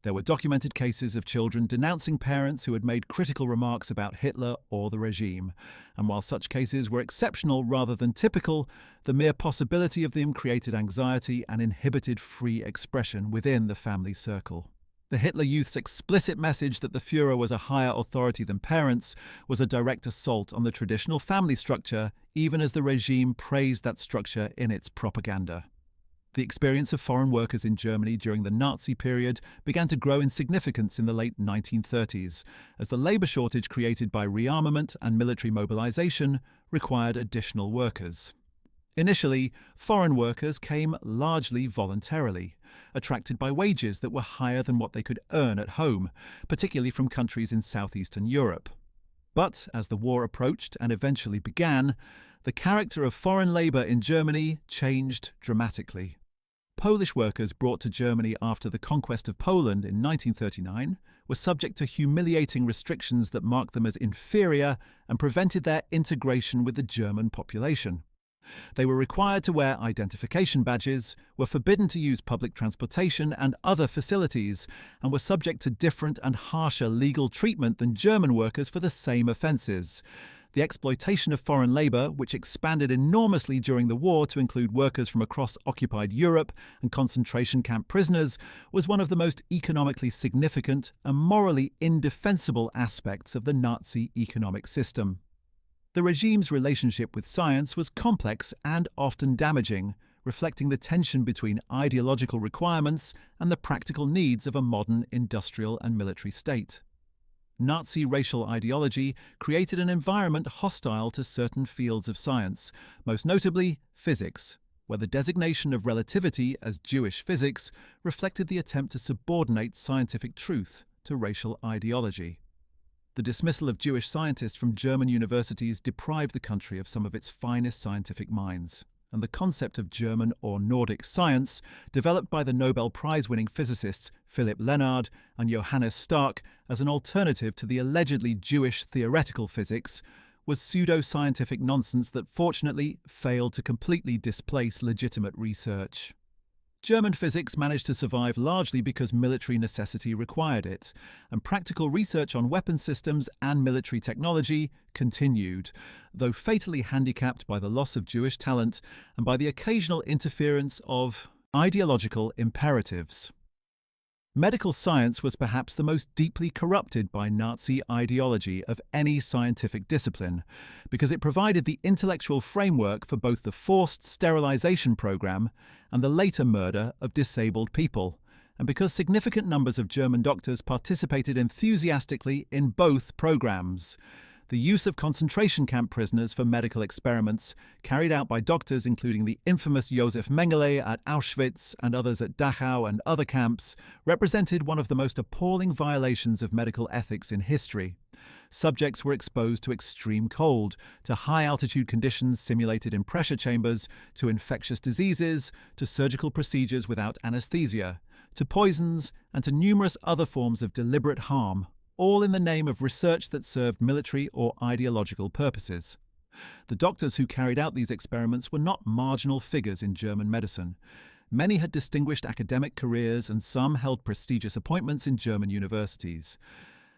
Speaker 1: There were documented cases of children denouncing parents who had made critical remarks about Hitler or the regime, and while such cases were exceptional rather than typical, the mere possibility of them created anxiety and inhibited free expression within the family circle. The Hitler Youth's explicit message that the Führer was a higher authority than parents was a direct assault on the traditional family structure, even as the regime praised that structure in its propaganda. The experience of foreign workers in Germany during the Nazi period began to grow in significance in the late 1930s, as the labour shortage created by rearmament and military mobilisation required additional workers. Initially, foreign workers came largely voluntarily, attracted by wages that were higher than what they could earn at home, particularly from countries in southeastern Europe. But as the war approached and eventually began, the character of foreign labour in Germany changed dramatically. Polish workers brought to Germany after the conquest of Poland in 1939 were subject to humiliating restrictions that marked them as inferior and prevented their integration with the German population. They were required to wear identification badges, were forbidden to use public transportation and other facilities, and were subject to different and harsher legal treatment than German workers for the same offences. The exploitation of foreign labour, which expanded enormously during the war to include workers from across occupied Europe and concentration camp prisoners, was one of the most economically significant and morally indefensible aspects of the Nazi economic system. The regime's relationship with science was complex and often damaging, reflecting the tension between ideological requirements and the practical needs of a modern industrial and military state. Nazi racial ideology created an environment hostile to certain fields of science, most notably physics, where the designation of relativity as Jewish physics reflected the attempt to subordinate scientific truth to racial ideology. The dismissal of Jewish scientists from German universities deprived the country of some of its finest scientific minds, and the concept of German or Nordic science, developed by the Nobel Prize-winning physicists Philipp Lenard and Johannes Stark as an alternative to the allegedly Jewish theoretical physics, was pseudo-scientific nonsense that fortunately failed to completely displace legitimate research. German physics managed to survive largely because military necessity required it, and practical research on weapon systems and military technology continued, though fatally handicapped by the loss of Jewish talent and by the occasional interference of ideological imperatives. Medical science was perhaps the most deeply corrupted by Nazi ideology of any scientific discipline, because it provided the intellectual framework for both the forced sterilization program and the later murder of disabled people, and because significant numbers of German doctors participated enthusiastically in both programs. The use of concentration camp prisoners for medical experiments, carried out by doctors including the infamous Josef Mengele at Auschwitz and others at Dachau and other camps, represented one of the most appalling violations of medical ethics in history. Subjects were exposed to extreme cold, to high-altitude conditions simulated in pressure chambers, to infectious diseases, to surgical procedures without anesthesia, to poisons, and to numerous other forms of deliberate harm, all in the name of research that served military or ideological purposes. The doctors who carried out these experiments were not marginal figures in German medicine. Many had distinguished academic careers and some held prestigious appointments in German universities.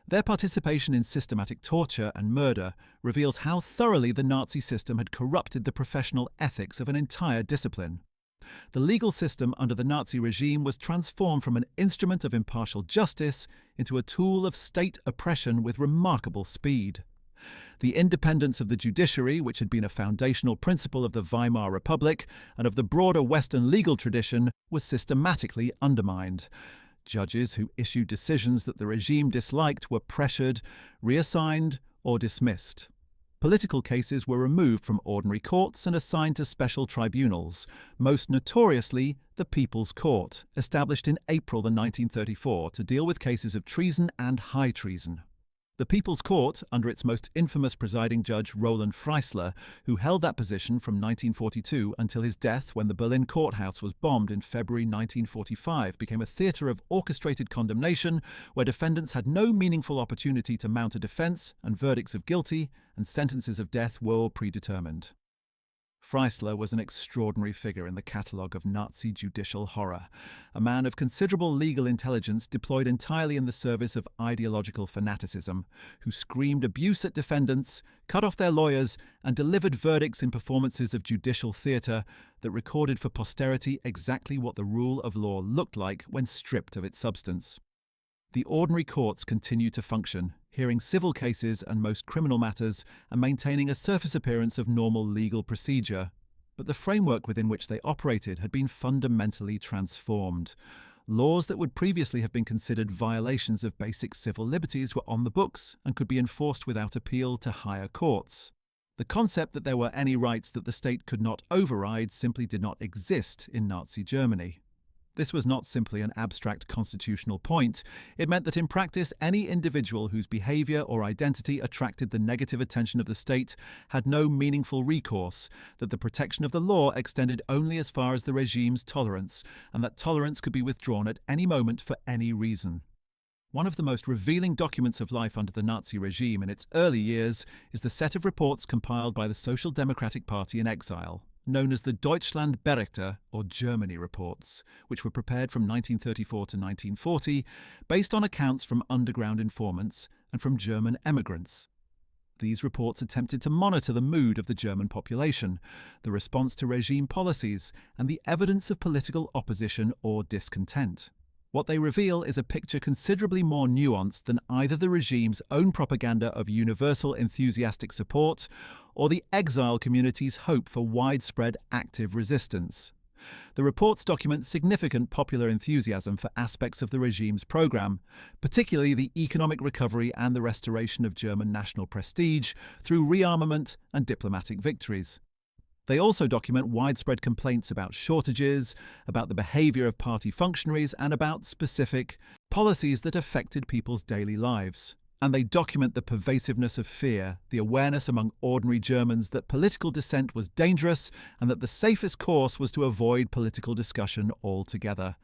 Speaker 1: Their participation in systematic torture and murder reveals how thoroughly the Nazi system had corrupted the professional ethics of an entire discipline. The legal system under the Nazi regime was transformed from an instrument of impartial justice into a tool of state oppression with remarkable speed. The independence of the judiciary, which had been a foundational principle of the Weimar Republic and of the broader Western legal tradition, was systematically undermined. Judges who issued decisions that the regime disliked were pressured, reassigned, or dismissed. Political cases were removed from ordinary courts and assigned to special tribunals, most notoriously the People's Court, established in April 1934 to deal with cases of treason and high treason. The People's Court, under its most infamous presiding judge Roland Freisler, who held that position from 1942 until his death when the Berlin courthouse was bombed in February 1945, became a theatre of orchestrated condemnation where defendants had no meaningful opportunity to mount a defence and verdicts of guilty and sentences of death were predetermined. Freisler was an extraordinary figure in the catalogue of Nazi judicial horror, a man of considerable legal intelligence deployed entirely in the service of ideological fanaticism, who screamed abuse at defendants, cut off their lawyers, and delivered verdicts in performances of judicial theatre that recorded for posterity exactly what the rule of law looked like when stripped of its substance. The ordinary courts continued to function, hearing civil cases and most criminal matters and maintaining a surface appearance of normal legal procedure. But the framework within which they operated had been fundamentally transformed. Laws that would previously have been considered violations of basic civil liberties were on the books and could be enforced without appeal to higher courts. The concept that there were any rights that the state could not override simply did not exist in Nazi Germany. This was not simply an abstract constitutional point. It meant that in practice, any individual whose behaviour or identity attracted the negative attention of the state had no meaningful recourse, that the protection of the law extended only as far as the regime's tolerance, and that tolerance could be withdrawn at any moment for any reason. One of the most revealing documents of life under the Nazi regime in its early years is the set of reports compiled by the Social Democratic Party in exile, known as the Deutschlandberichte, or Germany reports, which were prepared from 1934 to 1940, based on accounts from underground informants and from German emigrants. These reports attempted to monitor the mood of the German population, the response to regime policies, and the evidence of political opposition or discontent. What they reveal is a picture considerably more nuanced than either the regime's own propaganda of universal enthusiastic support or the exile community's hope for widespread active resistance. The reports document significant popular enthusiasm for aspects of the regime's program, particularly the economic recovery and the restoration of German national prestige through rearmament and diplomatic victories. They also document widespread complaints about shortages, about the behaviour of party functionaries, and about specific policies that affected people's daily lives. And they document the pervasiveness of fear, the awareness among ordinary Germans that political dissent was dangerous and that the safest course was to avoid political discussion altogether.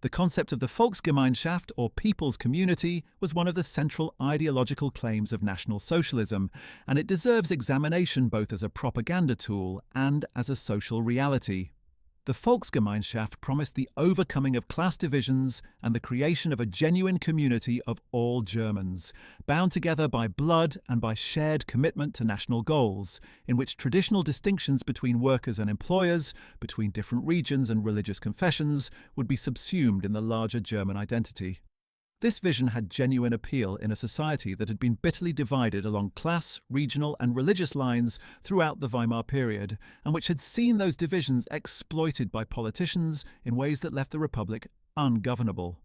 Speaker 1: The concept of the Volksgemeinschaft, or people's community, was one of the central ideological claims of National Socialism, and it deserves examination both as a propaganda tool and as a social reality. The Volksgemeinschaft promised the overcoming of class divisions and the creation of a genuine community of all Germans, bound together by blood and by shared commitment to national goals, in which traditional distinctions between workers and employers, between different regions and religious confessions, would be subsumed in the larger German identity. This vision had genuine appeal in a society that had been bitterly divided along class, regional and religious lines throughout the Weimar period, and which had seen those divisions exploited by politicians in ways that left the Republic ungovernable.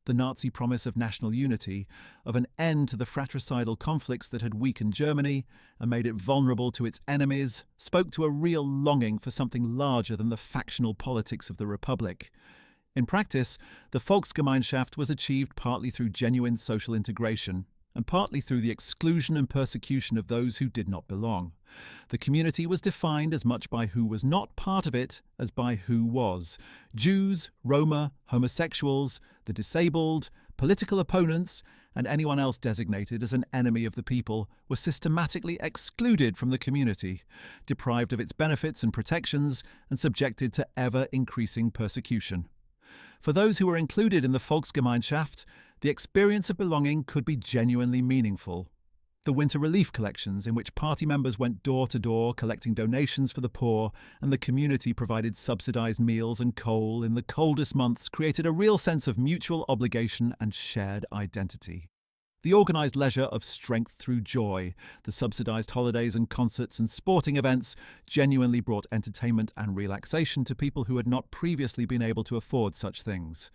Speaker 1: The Nazi promise of national unity, of an end to the fratricidal conflicts that had weakened Germany and made it vulnerable to its enemies, spoke to a real longing for something larger than the factional politics of the Republic. In practice, the Volksgemeinschaft was achieved partly through genuine social integration, and partly through the exclusion and persecution of those who did not belong. The community was defined as much by who was not part of it as by who was. Jews, Roma, homosexuals, the disabled, Political opponents and anyone else designated as an enemy of the people were systematically excluded from the community, deprived of its benefits and protections, and subjected to ever-increasing persecution. For those who were included in the Volksgemeinschaft, the experience of belonging could be genuinely meaningful. The winter relief collections, in which party members went door to door collecting donations for the poor, and the community provided subsidized meals and coal in the coldest months, created a real sense of mutual obligation and shared identity. The organized leisure of strength through joy, the subsidized holidays and concerts and sporting events, genuinely brought entertainment and relaxation to people who had not previously been able to afford such things.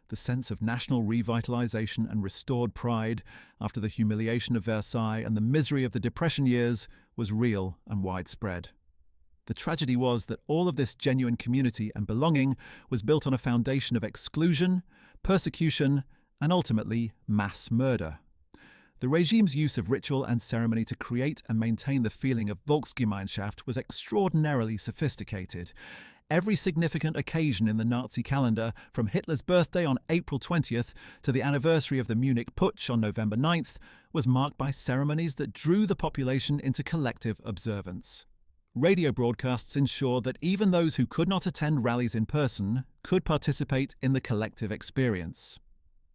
Speaker 1: The sense of national revitalization and restored pride after the humiliation of Versailles and the misery of the Depression years was real and widespread. The tragedy was that all of this genuine community and belonging was built on a foundation of exclusion, persecution, and ultimately mass murder. The regime's use of ritual and ceremony to create and maintain the feeling of Volksgemeinschaft was extraordinarily sophisticated. Every significant occasion in the Nazi calendar, from Hitler's birthday on April 20th to the anniversary of the Munich Putsch on November 9th, was marked by ceremonies that drew the population into collective observance. Radio broadcasts ensured that even those who could not attend rallies in person could participate in the collective experience.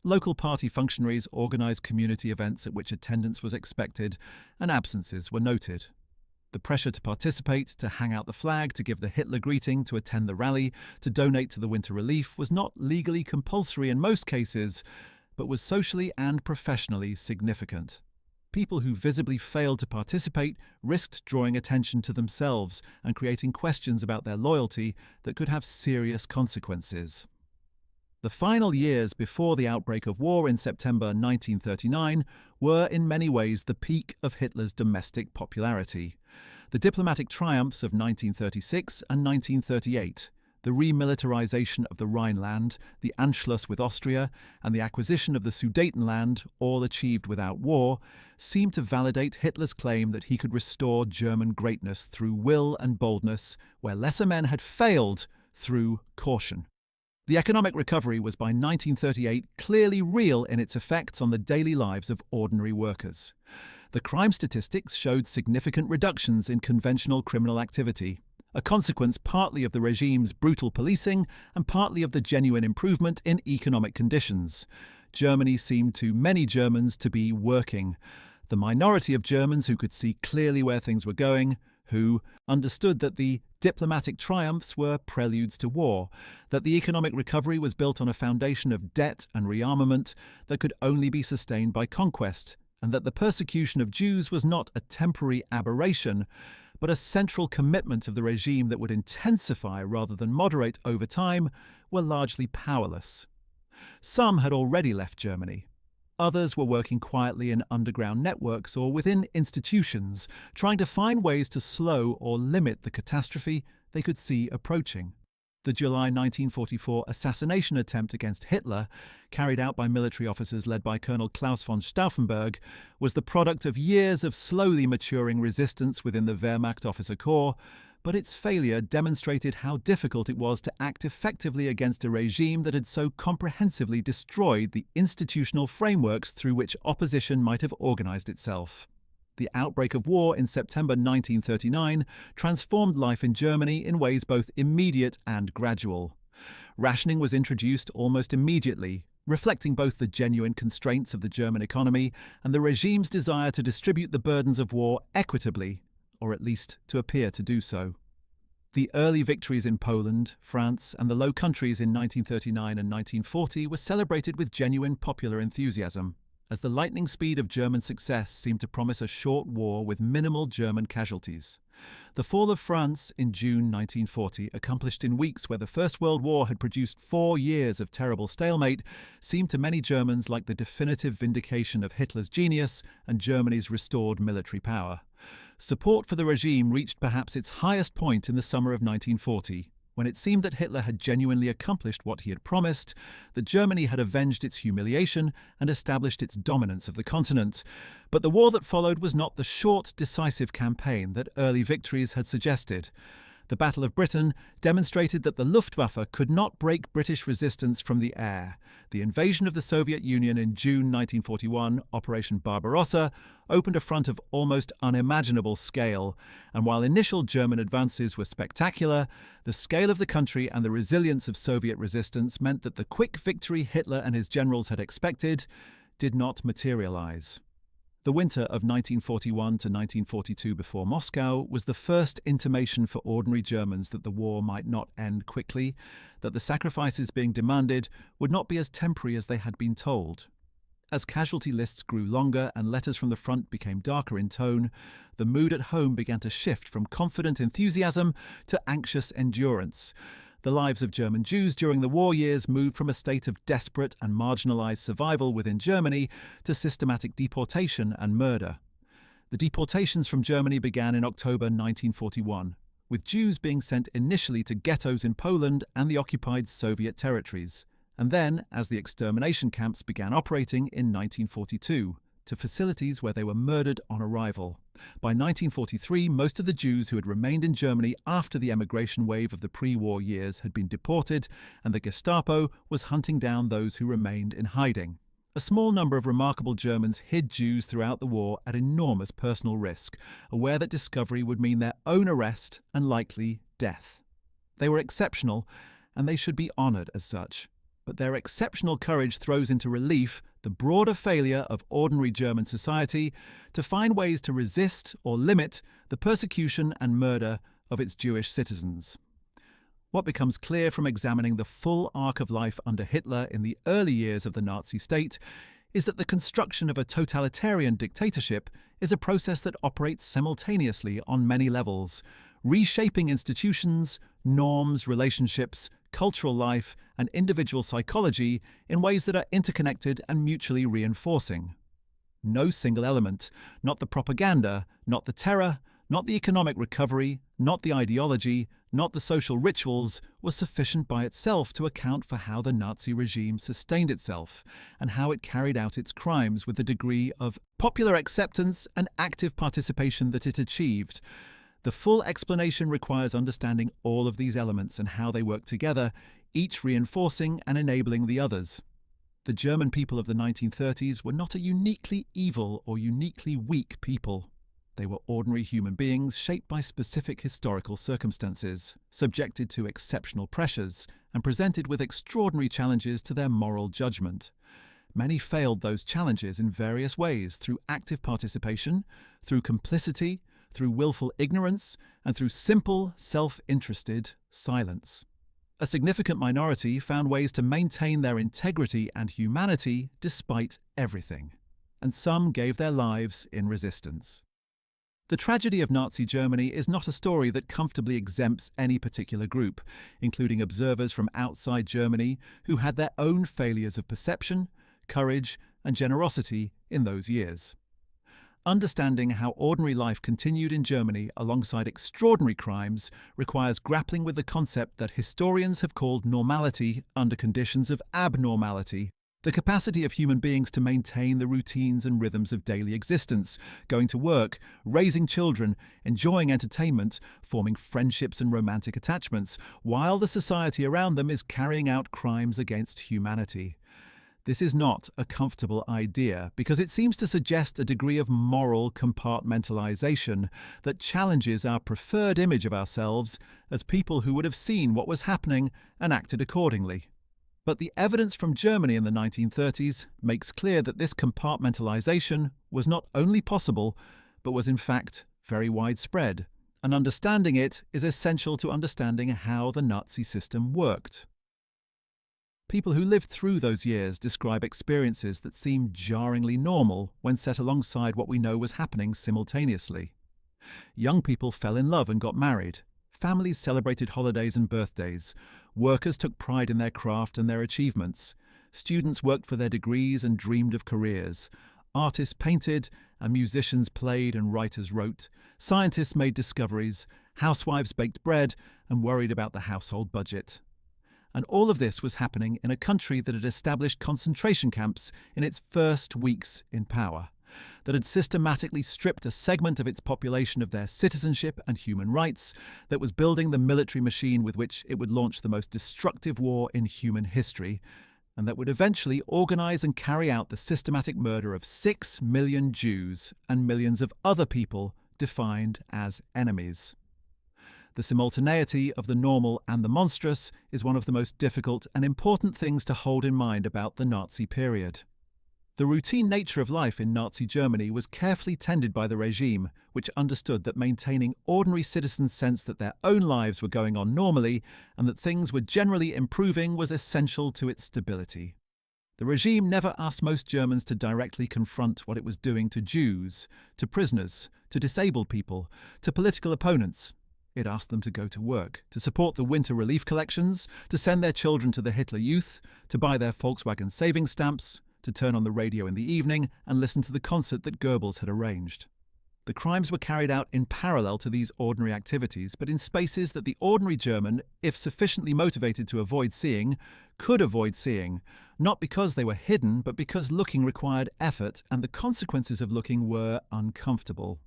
Speaker 1: Local party functionaries organized community events at which attendance was expected and absences were noted. The pressure to participate, to hang out the flag, to give the Hitler greeting, to attend the rally, to donate to the winter relief was not legally compulsory in most cases, but was socially and professionally significant. People who visibly failed to participate risked drawing attention to themselves and creating questions about their loyalty that could have serious consequences. The final years before the outbreak of war in September 1939 were in many ways the peak of Hitler's domestic popularity. The diplomatic triumphs of 1936 and 1938, the remilitarization of the Rhineland, the Anschluss with Austria, and the acquisition of the Sudetenland, all achieved without war, seemed to validate Hitler's claim that he could restore German greatness through will and boldness, where lesser men had failed through caution. The economic recovery was by 1938 clearly real in its effects on the daily lives of ordinary workers. The crime statistics showed significant reductions in conventional criminal activity, a consequence partly of the regime's brutal policing and partly of the genuine improvement in economic conditions. Germany seemed to many Germans to be working. The minority of Germans who could see clearly where things were going, who understood that the diplomatic triumphs were preludes to war, that the economic recovery was built on a foundation of debt and rearmament that could only be sustained by conquest, and that the persecution of Jews was not a temporary aberration, but a central commitment of the regime that would intensify rather than moderate over time, were largely powerless. Some had already left Germany. Others were working quietly in underground networks or within institutions, trying to find ways to slow or limit the catastrophe they could see approaching. The July 1944 assassination attempt against Hitler, carried out by military officers led by Colonel Klaus von Stauffenberg, was the product of years of slowly maturing resistance within the Wehrmacht officer corps, but its failure demonstrated how difficult it was to act effectively against a regime that had so comprehensively destroyed the institutional frameworks through which opposition might have organized itself. The outbreak of war in September 1939 transformed life in Germany in ways both immediate and gradual. Rationing was introduced almost immediately, reflecting both the genuine constraints of the German economy and the regime's desire to distribute the burdens of war equitably, or at least to appear to do so. The early victories in Poland, France, and the Low Countries in 1939 and 1940 were celebrated with genuine popular enthusiasm, as the lightning speed of German success seemed to promise a short war with minimal German casualties. The fall of France in June 1940, accomplished in weeks where the First World War had produced 4 years of terrible stalemate, seemed to many Germans like the definitive vindication of Hitler's genius and Germany's restored military power. Support for the regime reached perhaps its highest point in the summer of 1940, when it seemed that Hitler had genuinely accomplished what he had promised, that Germany had avenged its humiliation and established its dominance of the continent. But the war that followed was not the short, decisive campaign that early victories had suggested. The Battle of Britain demonstrated that the Luftwaffe could not break British resistance from the air. The invasion of the Soviet Union in June 1941, Operation Barbarossa, opened a front of almost unimaginable scale, and while initial German advances were spectacular, the scale of the country and the resilience of Soviet resistance meant that the quick victory Hitler and his generals had expected did not materialize. The winter of 1941 to 1942 before Moscow was the first intimation for ordinary Germans that the war might not end quickly, that the sacrifices being demanded would not be as temporary as they had been told. As casualty lists grew longer and letters from the front became darker in tone, the mood at home began to shift from confident enthusiasm to anxious endurance. The lives of German Jews during the war years moved from a state of desperate and marginalized survival within Germany to systematic deportation and murder. The deportations from Germany began in October 1941, with Jews being sent initially to ghettos in Poland and the occupied Soviet territories, and then, as the extermination camps began operating in 1942, to facilities where they were murdered on arrival. By 1943, most of the Jews who had remained in Germany after the emigration wave of the pre-war years had been deported, and the Gestapo was hunting down those who remained in hiding. A small number of remarkable Germans hid Jews throughout the war at enormous personal risk, aware that discovery would mean their own arrest and likely death. They were exceptional, and they should be honoured as such. But their exceptional courage throws into relief the broader failure of ordinary German society to find ways to resist or limit the persecution and murder of its Jewish citizens. What becomes clear from examining the full arc of life under Hitler in the early years of the Nazi state is that the construction of a totalitarian dictatorship is a process that operates simultaneously on many levels, reshaping institutions, norms, relationships, cultural life, and individual psychology in ways that are interconnected and mutually reinforcing. No single element, not the propaganda, not the terror, not the economic recovery, not the ideology, not the social rituals, was sufficient by itself to account for how the Nazi regime sustained itself and how it carried out its crimes with the degree of popular acceptance and active participation that it achieved. The full explanation requires understanding all of these elements and how they work together, each reinforcing and enabling the others. The German people of the 1930s were not a uniquely evil or uniquely weak people. They were ordinary human beings shaped by specific historical circumstances, subjected to exceptional pressures, and presented with extraordinary challenges to their moral judgment. Many failed those challenges in various ways through active participation, through complicity, through willful ignorance, and through simple, self-interested silence. A significant minority found ways to maintain their integrity and humanity despite everything, and some gave their lives in resistance. The tragedy of Nazi Germany is not a story that comfortably exempts any particular group, including observers from outside Germany who had their own failures of perception, courage, and generosity in those years. Understanding how ordinary life continued in Germany alongside extraordinary crimes requires grappling with the concept that historians have called normality under conditions of abnormality, the capacity of human beings to maintain the routines and rhythms of daily existence, going to work, raising children, enjoying entertainment, forming friendships and romantic attachments, while the society around them is carrying out crimes against humanity. This is not a comfortable idea because it seems to suggest a degree of moral compartmentalization that challenges our preferred image of ourselves as people who would have seen what was happening and acted accordingly. But the evidence from Germany in the 1930s makes clear that this compartmentalization was not only possible, but was in fact very widespread, and understanding it is essential to understanding how the Nazi system worked. People who lived through those years describe experiences that seem jarringly normal when set alongside what we know was happening simultaneously. Young people fell in love and got married. Families celebrated holidays and birthdays. Workers took pride in their craft and their achievements. Students worked for their degrees and dreamed of careers. Artists painted, and musicians played and writers wrote. Scientists made discoveries. Housewives baked bread and worried about the household budget. And all of this was happening in a country that had established concentration camps in its first weeks in power. that had systematically stripped a segment of its population of their citizenship and human rights, that was building the military machine with which it would launch the most destructive war in human history, and that would eventually organize and carry out the systematic murder of 6 million Jews and millions of other people defined as enemies. The simultaneity of the normal and the monstrous is one of the most difficult and important things to hold in mind about the Nazi period. The routine nature of life in Nazi Germany was carefully tended by the regime, which understood that maintaining ordinary citizens' sense that their own lives were going on normally and that things were generally improving was essential to its stability. The regime never asked most Germans to directly confront what it was doing to Jews, to prisoners, to disabled people, to political opponents. It asked them to go to work, to support the winter relief collections, to send their children to the Hitler Youth, to buy their Volkswagen savings stamps, to turn on the radio in the evening and listen to the concert that Goebbels had arranged. The crimes were carried out in parallel to these ordinary activities, but in spaces that the ordinary German, if sufficiently motivated to avoid seeing, could avoid seeing, not because they were hidden, but because looking required effort and the consequences of looking were uncomfortable.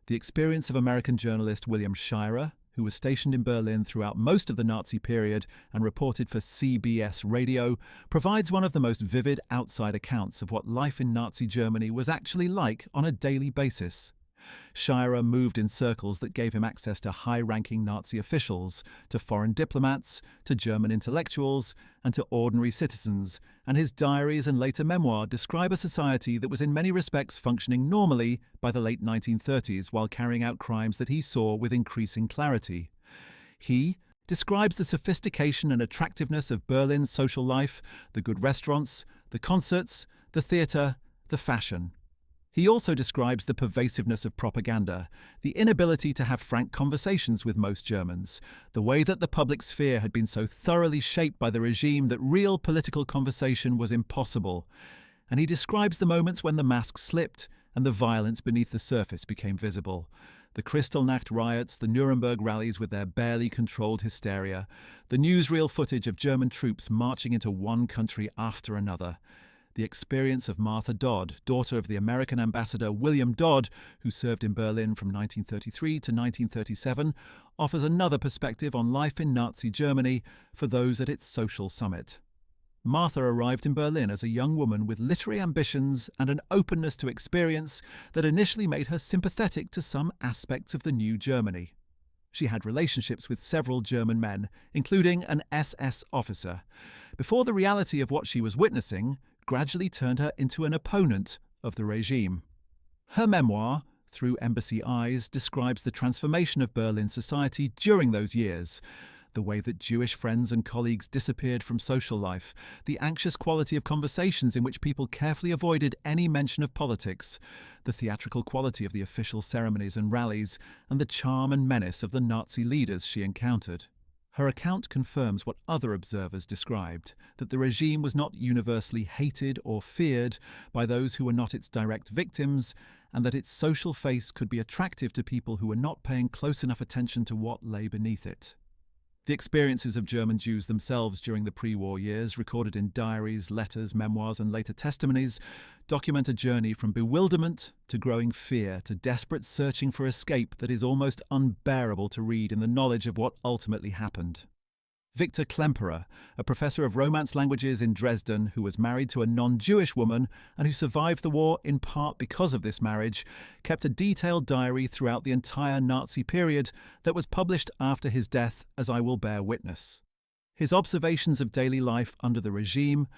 Speaker 1: The experience of American journalist William Shirer, who was stationed in Berlin throughout most of the Nazi period and reported for CBS Radio, provides one of the most vivid outside accounts of what life in Nazi Germany was actually like on a daily basis. Shirer moved in circles that gave him access to high-ranking Nazi officials, to foreign diplomats, to German intellectuals, and to ordinary citizens, and his diaries and later memoir describe a society that was in many respects functioning normally by the late 1930s while carrying out crimes that he saw with increasing clarity. He describes the sophistication and attractiveness of Berlin's social life, the good restaurants, the concerts, the theatre, the fashion. He also describes the pervasiveness of propaganda, the inability to have frank conversations with most Germans, the way that the public sphere had been so thoroughly shaped by the regime that real political conversation was impossible. And he describes the moments when the mask slipped and the violence beneath the surface became visible. The Kristallnacht riots, the Nuremberg rallies with their barely controlled hysteria, the newsreel footage of German troops marching into one country after another. The experience of Martha Dodd, daughter of the American ambassador William Dodd, who served in Berlin from 1933 to 1937, offers another perspective on life in Nazi Germany for those at its social summit. Martha arrived in Berlin as a young woman with literary ambitions and an openness to experience that initially made her sympathetic to some aspects of the new Germany. She had relationships with several German men, including an SS officer, before the reality of what she was witnessing gradually turned her into an opponent of the regime. Her memoir, Through Embassy Eyes, describes the transformation of Berlin society during those years, the way that Jewish friends and colleagues disappeared from social life, the anxious quality of conversations in which people carefully avoided any mention of politics, the theatrical quality of the official ceremonies and rallies, and the charm and menace of the Nazi leaders she encountered. Her account confirms what other observers described, that the regime was not universally hated or feared by those who were not its direct victims, and that its social face could be attractive to people who were not paying close enough attention to what lay beneath it. The experiences of German Jews themselves during the pre-war years, recorded in diaries, letters, memoirs, and later testimonies, document a journey from bewilderment to growing fear to desperate searching for escape that is almost unbearable to read in the knowledge of what ultimately happened. Victor Klemperer, a professor of Romance languages in Dresden who was married to a non-Jewish woman and who survived the war in part because of this marriage, kept a detailed diary throughout the entire Nazi period that was published after his death, as I will bear witness. His observations of daily life under the regime,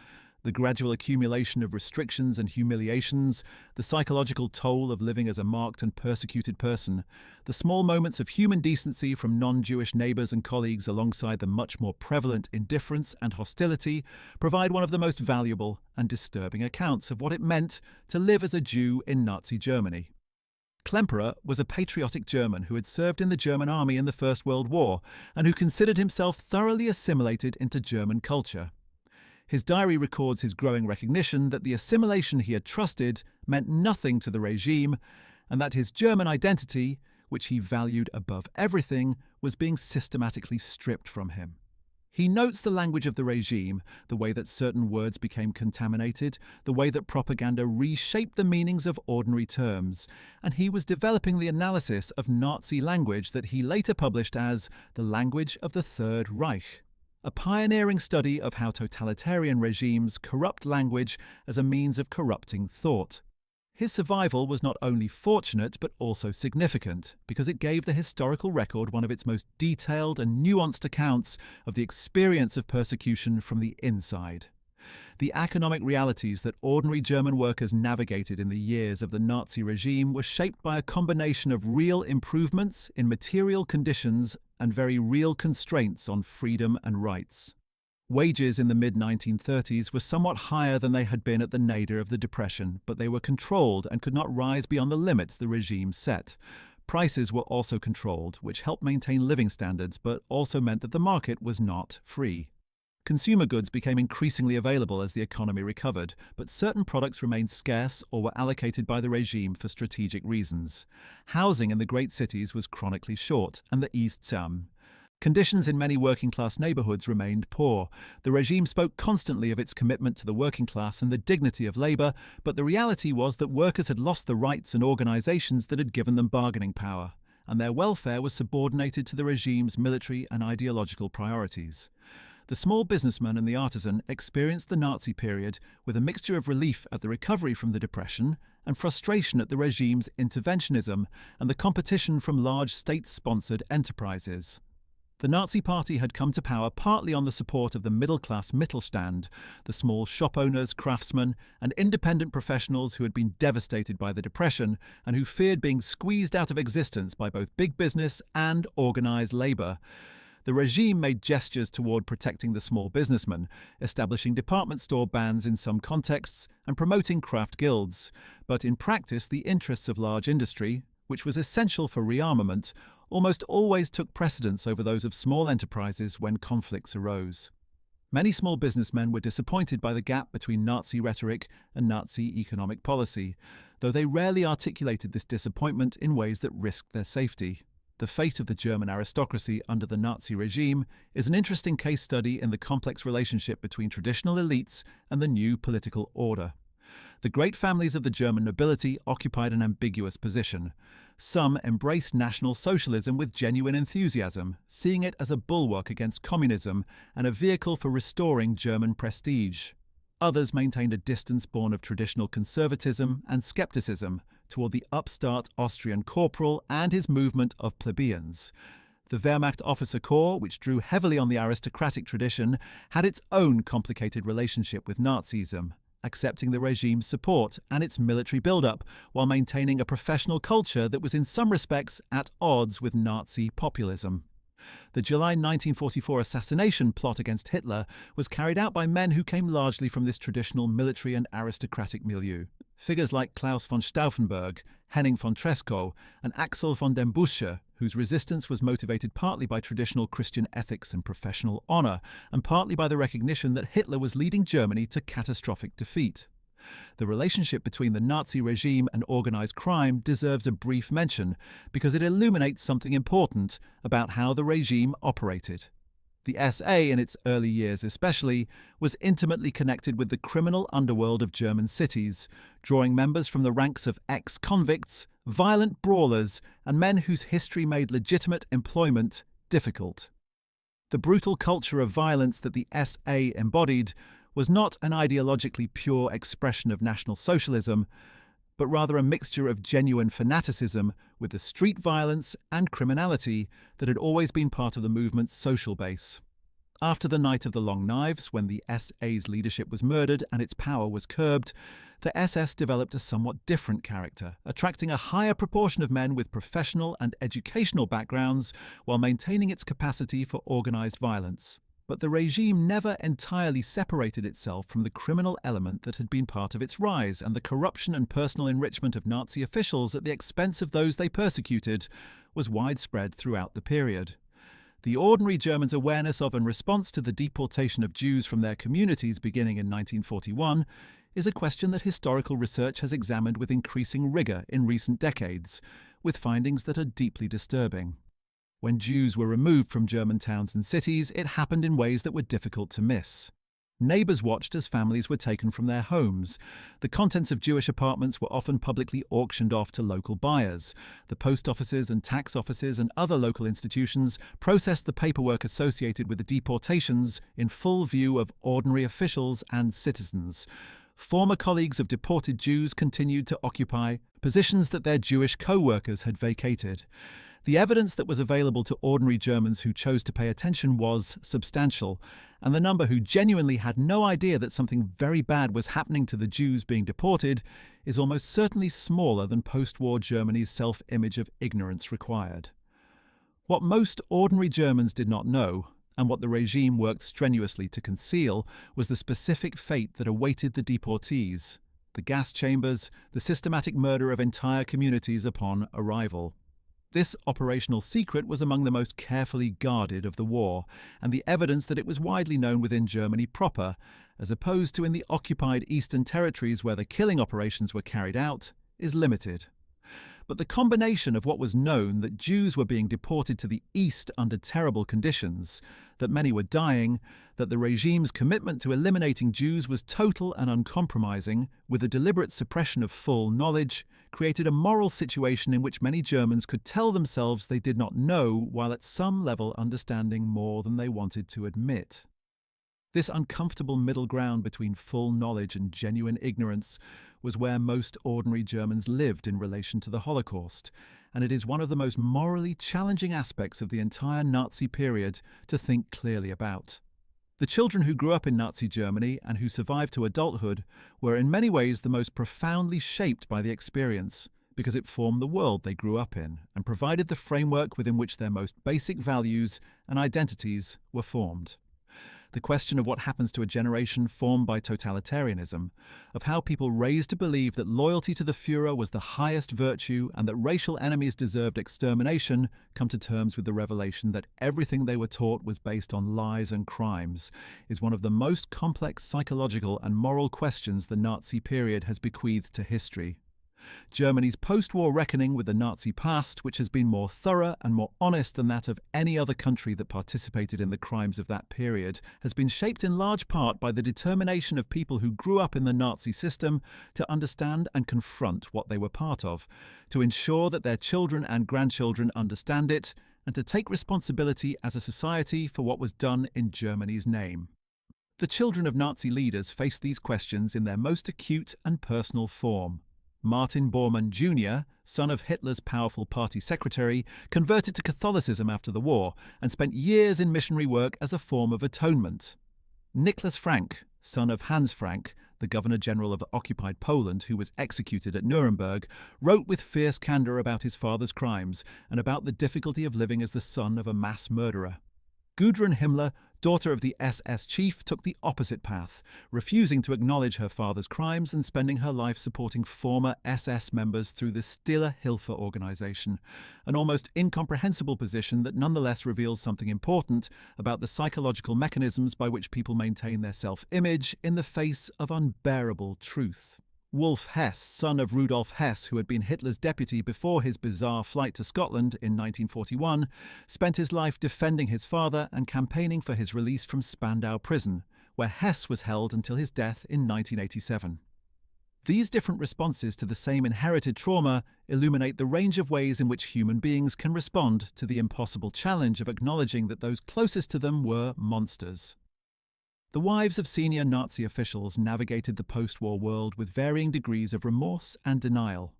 Speaker 1: the gradual accumulation of restrictions and humiliations, the psychological toll of living as a marked and persecuted person, the small moments of human decency from non-Jewish neighbours and colleagues alongside the much more prevalent indifference and hostility, provide one of the most valuable and disturbing accounts of what it meant to live as a Jew in Nazi Germany. Klemperer was a patriotic German who had served in the German army in the First World War and who considered himself thoroughly assimilated into German culture. His diary records his growing recognition that the assimilation he had trusted meant nothing to the regime, and that his German identity, which he valued above everything, was being systematically stripped from him. He notes the language of the regime, the way that certain words became contaminated, the way that propaganda reshaped the meanings of ordinary terms, and he was developing the analysis of Nazi language that he later published as The Language of the Third Reich, a pioneering study of how totalitarian regimes corrupt language as a means of corrupting thought. His survival was not only fortunate but also significant, because it gave the historical record one of its most detailed and nuanced accounts of the experience of persecution from the inside. The economic realities that ordinary German workers navigated in the years of the Nazi regime were shaped by a combination of real improvements in material conditions and very real constraints on freedom and rights. Wages in the mid-1930s were somewhat higher than they had been at the nadir of the Depression, but they were controlled and could not rise beyond the limits the regime set. Prices were also controlled, which helped maintain living standards, but also meant that the market was not free. Consumer goods became increasingly available as the economy recovered, but certain products remained scarce or were allocated by the regime for strategic reasons. Housing in the great cities was chronically short, and the East Sam. Conditions in many working-class neighborhoods remained poor. The regime spoke constantly of its commitment to the working class and the dignity of labor, but the reality was that workers had lost the rights and organizations that had given them bargaining power, and their welfare was subordinated to the regime's military and ideological priorities. The small businessman and the artisan experienced the Nazi period with a mixture of relief at the recovery from the Depression and frustration at the regime's interventionism and the competition from large state-sponsored enterprises. The Nazi Party had come to power partly on the support of the middle-class Mittelstand, the small shop owners, craftsmen, and independent professionals who had been devastated by the Depression and who feared being squeezed out of existence by both big business and organized labor. The regime made gestures toward protecting the small businessman, establishing department store bans in some contexts and promoting craft guilds. But in practice, the interests of large industry, which was essential for rearmament, almost always took precedence over those of small enterprises when conflicts arose. Many small businessmen were disappointed by the gap between Nazi rhetoric and Nazi economic policy, though they rarely articulated this disappointment in ways that risked their safety. The fate of the German aristocracy under the Nazi regime is an interesting case study in the complex relationship between traditional elites and the new political order. The great families of the German nobility occupied an ambiguous position. Some embraced National Socialism with genuine enthusiasm, seeing it as a bulwark against communism and a vehicle for restoring German prestige. Others maintained a distance born of traditional conservatism and skepticism toward the upstart Austrian corporal and his movement of plebeians. The Wehrmacht officer corps, which drew heavily on the aristocratic tradition, had its own complicated relationship with Nazism, accepting the regime's support and its military build-up while maintaining a professional culture that was in some respects at odds with Nazi populism. The July 1944 assassination plot against Hitler was carried out by men who came largely from this traditional military and aristocratic milieu. Figures like Klaus von Stauffenberg, Henning von Treschow, and Axel von dem Bussche, whose resistance was motivated partly by traditional Christian ethics and professional honor, and partly by the recognition that Hitler was leading Germany to catastrophic defeat. The relationship between the Nazi regime and organized crime deserves a brief mention because it illuminates something important about how the regime operated. The SA, in its early years especially, was intimately connected with the criminal underworld of German cities, drawing members from the ranks of ex-convicts, violent brawlers, and men whose history made legitimate employment difficult. The brutal culture of violence that the SA embodied was not an ideologically pure expression of National Socialism, but rather a mixture of genuine fanaticism with the street violence and criminality that had always been part of the movement's social base. After the Night of the Long Knives, when the SA's leadership was murdered and its power was curbed, the SS developed a somewhat different character, attracting a higher proportion of men with professional and educational backgrounds while maintaining its capacity for organized violence. But the regime never entirely separated itself from the criminal element that had been part of its rise, and the corruption and personal enrichment of Nazi officials at the expense of those they persecuted was widespread throughout the period. The ordinary Germans' awareness of and response to the deportation of Jews from their communities beginning in 1941 is a question that historical research has examined with increasing rigor in recent decades, with findings that are deeply disturbing. When Jews were removed from German towns and cities, it happened in ways that were difficult to miss. Neighbours watched as families were taken from their homes. The contents of Jewish apartments were often publicly auctioned off to local buyers. The post offices and tax offices and other local institutions processed the paperwork associated with the deportations in full view of ordinary officials and citizens. Former colleagues of deported Jews continued to occupy positions that their Jewish co-workers had vacated. The evidence that was available to ordinary Germans who chose to pay attention was substantial, and the number who genuinely had no idea that something very bad was happening to the Jews being deported is almost certainly smaller than post-war Germany's self-image of ignorance required. What most ordinary Germans did not know, and what the regime worked strenuously to conceal, was the specific fate that awaited the deportees: the gas chambers, the systematic murder of entire communities upon arrival. This operational secret was among the most carefully guarded of the war, and the evidence that it was widely known within Germany proper, as opposed to in the occupied eastern territories where the killing operations were carried out, is limited. But the combination of what was known, that Jews were being deported to the east under terrible conditions, that many were dying, that the regime's commitment to eliminating Jews was total and uncompromising, with a deliberate suppression of full knowledge, created a moral situation in which many Germans could tell themselves they did not know, while at some level understanding more than they wanted to admit. This uncomfortable middle ground between full knowledge and genuine ignorance was where most ordinary Germans lived in relation to the Holocaust, and it is one of the most morally challenging aspects of the entire Nazi period to think clearly about. The children who grew up in Nazi Germany and who survived to adulthood were in many ways the most profoundly shaped by the experience, because it formed the world they grew up in and provided the framework within which their most basic values and identities were formed. The question of what happens to a generation formed by totalitarianism, of how people raised to believe that loyalty to the Führer was the highest virtue and that racial enemies deserved extermination, come to terms with the revelation that everything they were taught was based on lies and crimes, is one of the most complex psychological and moral questions the Nazi period has bequeathed to history. Germany's post-war reckoning with the Nazi past, which has been more thorough and more honest than that of any other country that participated in the crimes of that period, has been shaped in large part by the determination of people who grew up in the Nazi system to understand and confront what they were part of, to ensure that their children and grandchildren understand it, and to take responsibility as a society for what was done in Germany's name. The children of Nazi leaders faced these questions in their most acute and personal form. Martin Bormann Jr., son of Hitler's powerful party secretary, converted to Catholicism after the war and spent years in missionary work as a form of atonement. Nicholas Frank, son of Hans Frank, the Governor-General of occupied Poland who was executed at Nuremberg, wrote with fierce candour about his father's crimes and about the difficulty of living as the son of a mass murderer. Gudrun Himmler, daughter of the SS chief, took the opposite path, refusing to acknowledge her father's crimes and spending her life supporting former SS members through the Stille Hilfe organization, an almost incomprehensible position that nonetheless reveals something important about the psychological mechanisms by which people maintain their self-image in the face of unbearable truth. Wolf Hess, son of Rudolf Hess, who had been Hitler's deputy before his bizarre flight to Scotland in 1941, spent his life defending his father and campaigning for his release from Spandau prison, where Hess was held until his death in 1987. These different responses to the same inherited trauma illuminate the range of ways in which human beings can respond to the impossible challenge of acknowledging that those closest to them were monsters. The wives of senior Nazi officials navigated the post-war world with varying degrees of remorse and denial.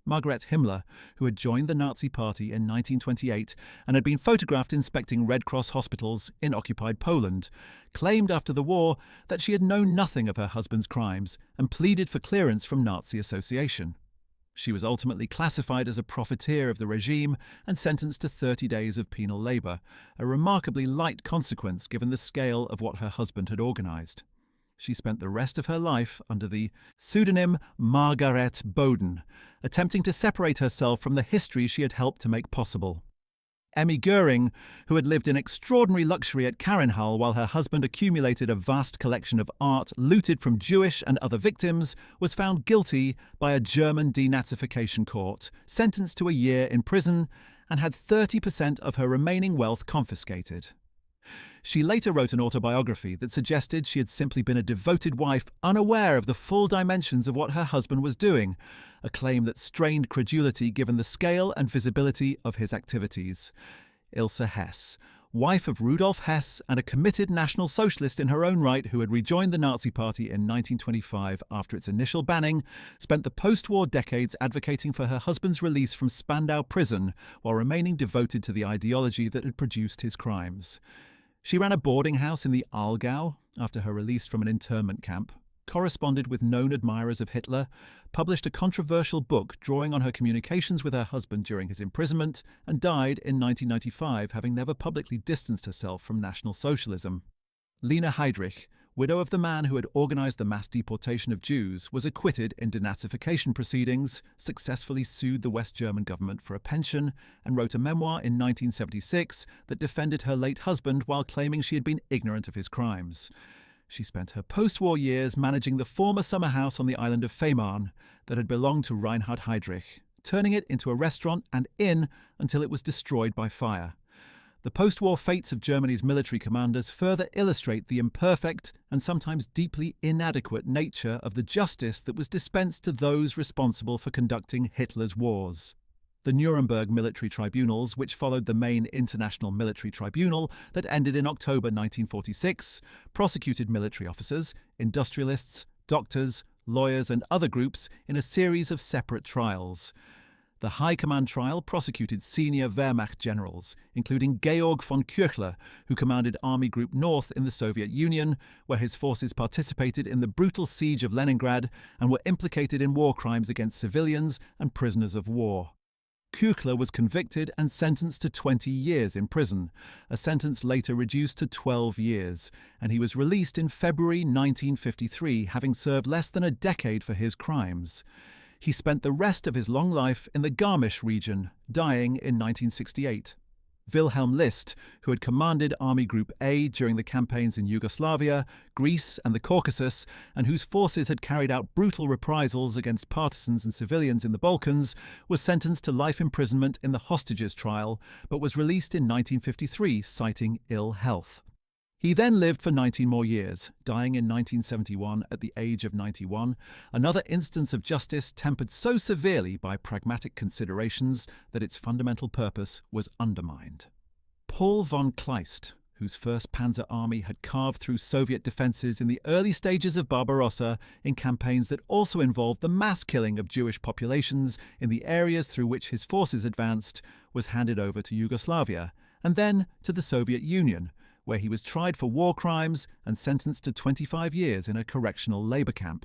Speaker 1: Margaret Himmler, who had joined the Nazi Party in 1928 and had been photographed inspecting Red Cross hospitals in occupied Poland, claimed after the war that she had known nothing of her husband's crimes and pleaded for clearance from Nazi association. She was ultimately classified as a profiteer of the regime and sentenced to 30 days of penal labour, a remarkably light consequence given the scale of what her husband had organised. She spent the rest of her life under the pseudonym Margaret Boden, attempting to separate herself from the history she had helped to make possible. Emmy Goering, who had lived in extraordinary luxury at Karenhall while her husband accumulated a vast collection of art looted from Jewish and other victims, was found guilty by a German denazification court, sentenced to a year in prison, and had 30% of her remaining wealth confiscated. She later wrote an autobiography that suggested she had simply been a devoted wife unaware of the full dimensions of what her husband was doing, a claim that strained credulity given the scale and visibility of his activities. Ilse Hess, wife of Rudolf Hess and a committed National Socialist in her own right who had rejoined the Nazi Party in 1925 after its initial banning, spent the post-war decades advocating for her husband's release from Spandau prison while remaining devoted to the ideology that had produced his crimes. She ran a boarding house in the Aargau after her release from an internment camp, corresponded with known admirers of Hitler, published a controversial book drawing on her communications with her husband during his imprisonment, and died in 1995, having never publicly distanced herself from National Socialism. Lena Heydrich, widow of the man who had organized the mass deportation of Jews, was acquitted in denazification proceedings, successfully sued the West German government for a pension, and wrote a memoir in 1976 that defended her late husband while claiming she had been ignorant of his crimes. She spent her post-war years managing the former summer house on the island of Fehmarn that had belonged to Reinhard Heydrich, turning it into a restaurant and inn until it was destroyed by fire. The post-war fates of Germany's military commanders further illustrate the imperfect and sometimes deeply inadequate nature of the justice that was dispensed to those responsible for conducting Hitler's wars. The Nuremberg military tribunals, which followed the main international military tribunal that ended in October 1946, prosecuted military officers, industrialists, doctors, lawyers and other groups in a series of separate trials. The High Command trial prosecuted senior Wehrmacht generals, including Georg von Küchler, who commanded Army Group North in the Soviet Union, where his forces participated in the brutal siege of Leningrad and were implicated in war crimes against civilians and prisoners of war. Küchler was convicted and sentenced to 20 years in prison, a sentence later reduced to 12 years, and he was released in February 1953, having served less than a decade for his crimes. He spent the rest of his long life in the Garmisch region, dying in 1968. Wilhelm List, who had commanded Army Group A during the campaigns in Yugoslavia, Greece and the Caucasus, and whose forces had carried out brutal reprisals against partisans and civilians in the Balkans, was sentenced to life imprisonment in the hostages trial, but was released in 1953, citing ill health. He then lived for 19 more years, dying in 1971 at the age of 91, another instance of justice tempered so severely by pragmatic considerations that its fundamental purpose was undermined. Paul von Kleist, whose First Panzer Army had carved through Soviet defences in the early stages of Barbarossa in campaigns that also involved the mass killing of Jewish populations in the areas through which his forces advanced, was handed over to Yugoslavia, and then to the Soviet Union, where he was tried for war crimes and sentenced to 25 years in a correctional labour camp.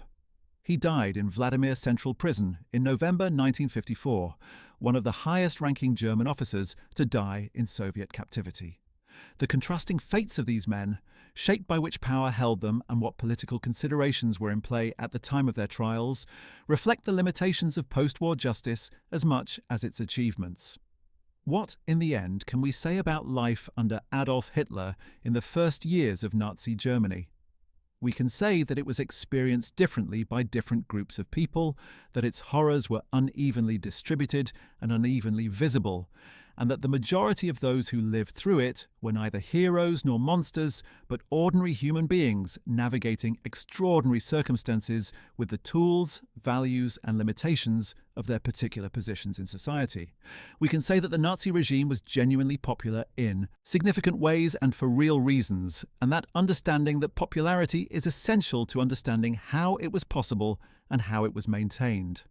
Speaker 1: He died in Vladimir Central Prison in November 1954, one of the highest-ranking German officers to die in Soviet captivity. The contrasting fates of these men, shaped by which power held them and what political considerations were in play at the time of their trials, reflect the limitations of post-war justice as much as its achievements. What, in the end, can we say about life under Adolf Hitler in the first years of Nazi Germany? We can say that it was experienced differently by different groups of people, that its horrors were unevenly distributed and unevenly visible, and that the majority of those who lived through it were neither heroes nor monsters, but ordinary human beings navigating extraordinary circumstances with the tools, values, and limitations of their particular positions in society. We can say that the Nazi regime was genuinely popular in significant ways and for real reasons, and that understanding that popularity is essential to understanding how it was possible and how it was maintained.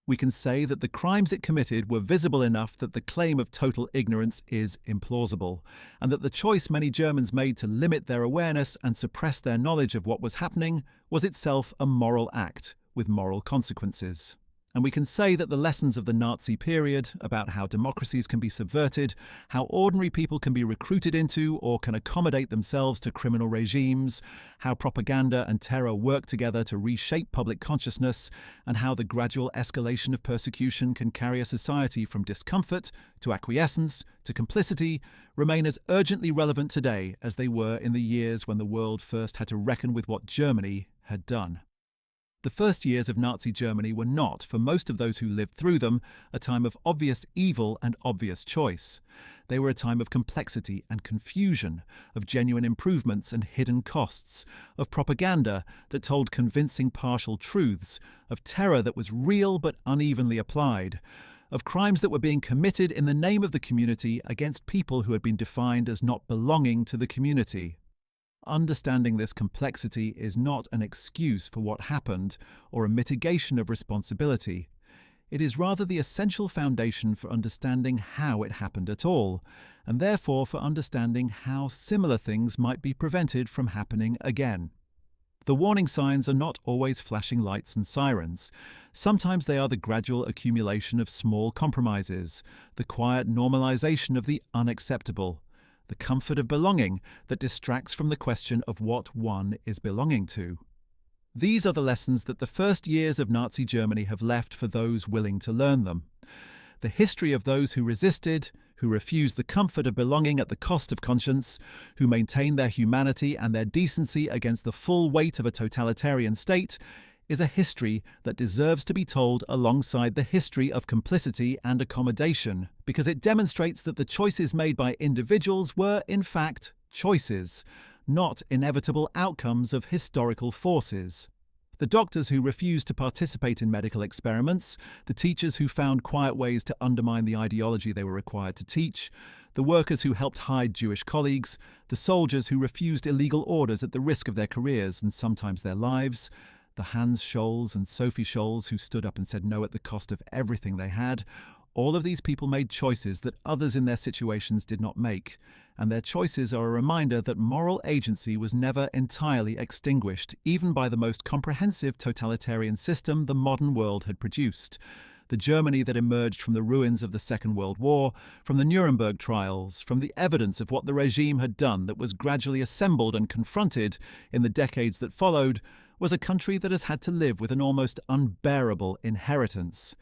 Speaker 1: We can say that the crimes it committed were visible enough that the claim of total ignorance is implausible, and that the choice many Germans made to limit their awareness and suppress their knowledge of what was happening was itself a moral act with moral consequences. And we can say that the lessons of the Nazi period about how democracies can be subverted, how ordinary people can be recruited into or can accommodate themselves to criminal regimes, how propaganda and terror work together to reshape public consciousness, and how the gradual escalation of persecution can carry a society from discomfort to acquiescence to complicity, remain as urgently relevant today as they were in the years when the world first had to reckon with what Germany had done. The first years of Nazi Germany were not, for most of those who lived through them, a time of obvious evil and obvious choice. They were a time of complexity and confusion, of genuine improvements and hidden costs, of propaganda that told convincing partial truths, of terror that was real but unevenly applied, of crimes that were being committed in the name of the community against people who had been defined as not belonging to the community. Understanding this complexity is not an excuse for what happened or a mitigation of responsibility. It is rather the essential foundation for understanding how it happened at all, and therefore for understanding how similar things might be prevented from happening again. The warning signs are not always flashing lights and sirens. Sometimes they are the gradual accumulation of small compromises, the quiet normalization of the unacceptable, the comfort of belonging that distracts from the question of what one is belonging to. These are the lessons that the first years of Nazi Germany have left for those willing to learn them. The history of those who resisted, who refused the comfort of belonging at the cost of conscience, who maintained their humanity and their decency against the full weight of a totalitarian state, is a history that deserves to be told alongside the history of complicity and accommodation, because it demonstrates that the choices made by individuals were, in fact, choices, not inevitable outcomes of historical forces. The doctors who refused to participate in medical experiments, the teachers who found quiet ways to undermine the ideology they were required to teach, the workers who helped hide Jewish colleagues, the soldiers who refused illegal orders at the risk of their careers and sometimes their lives, the Hans Scholz and Sophie Scholz who stood up and said no at the cost of everything they had. All of these people made choices that others in their situations did not make, and their choices are a reminder that moral agency was never entirely extinguished, even by the most comprehensive totalitarian system the modern world had produced. The Germany that emerged from the ruins of the Second World War, from the Nuremberg trials, from the evidence of what the regime had done that was gradually assembled and confronted in the decades that followed, was a country that has had to live with an almost unbearable inheritance.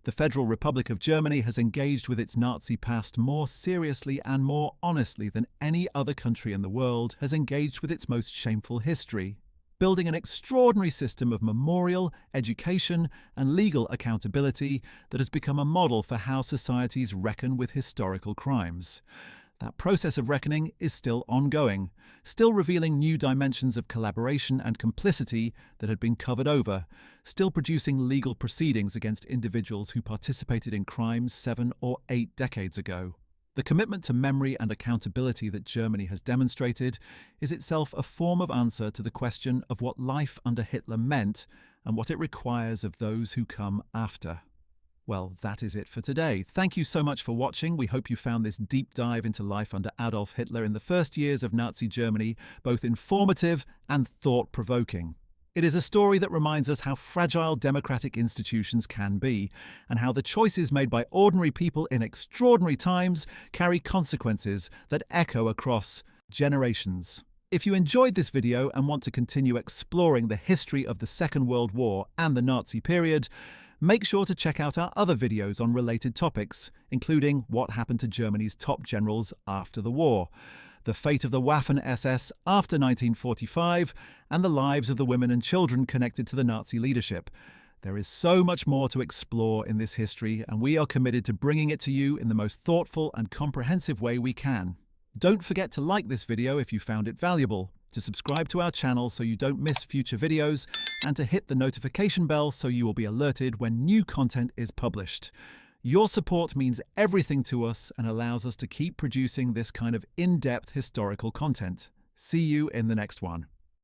Speaker 1: The Federal Republic of Germany has engaged with its Nazi past more seriously and more honestly than any other country in the world has engaged with its most shameful history, building an extraordinary system of memorial, education, and legal accountability that has become a model for how societies reckon with historical crimes. That process of reckoning is still ongoing, still revealing new dimensions of collaboration and complicity that had been covered over, still producing legal proceedings against individuals who participated in crimes 7 or 8 decades ago. The commitment to memory and accountability that Germany has demonstrated is itself a form of answer to the question of what life under Hitler meant and what it requires of those who come after. Well, that is it for today. Thank you so much for watching. We hope you found this deep dive into life under Adolf Hitler in the first years of Nazi Germany both informative and thought-provoking. It is a story that reminds us how fragile democratic institutions can be, and how the choices made by ordinary people in extraordinary times carry consequences that echo across generations. If you enjoyed this video and want to continue exploring the history of the Second World War and the Nazi period, make sure to check out our other videos on related topics, including what happened to Germany's top generals after the war, the fate of the Waffen-SS after 1945, and the lives of the women and children connected to the Nazi leadership. There is so much more to explore in this history, and we are committed to bringing it to you in the most thoughtful and comprehensive way we can. Don't forget to like this video if you found it valuable, to subscribe to our channel so you don't miss future videos, and to hit the notification bell so you will be alerted when new content is published. Your support means everything to us and allows us to keep producing this kind of in-depth historical content. See you in the next one.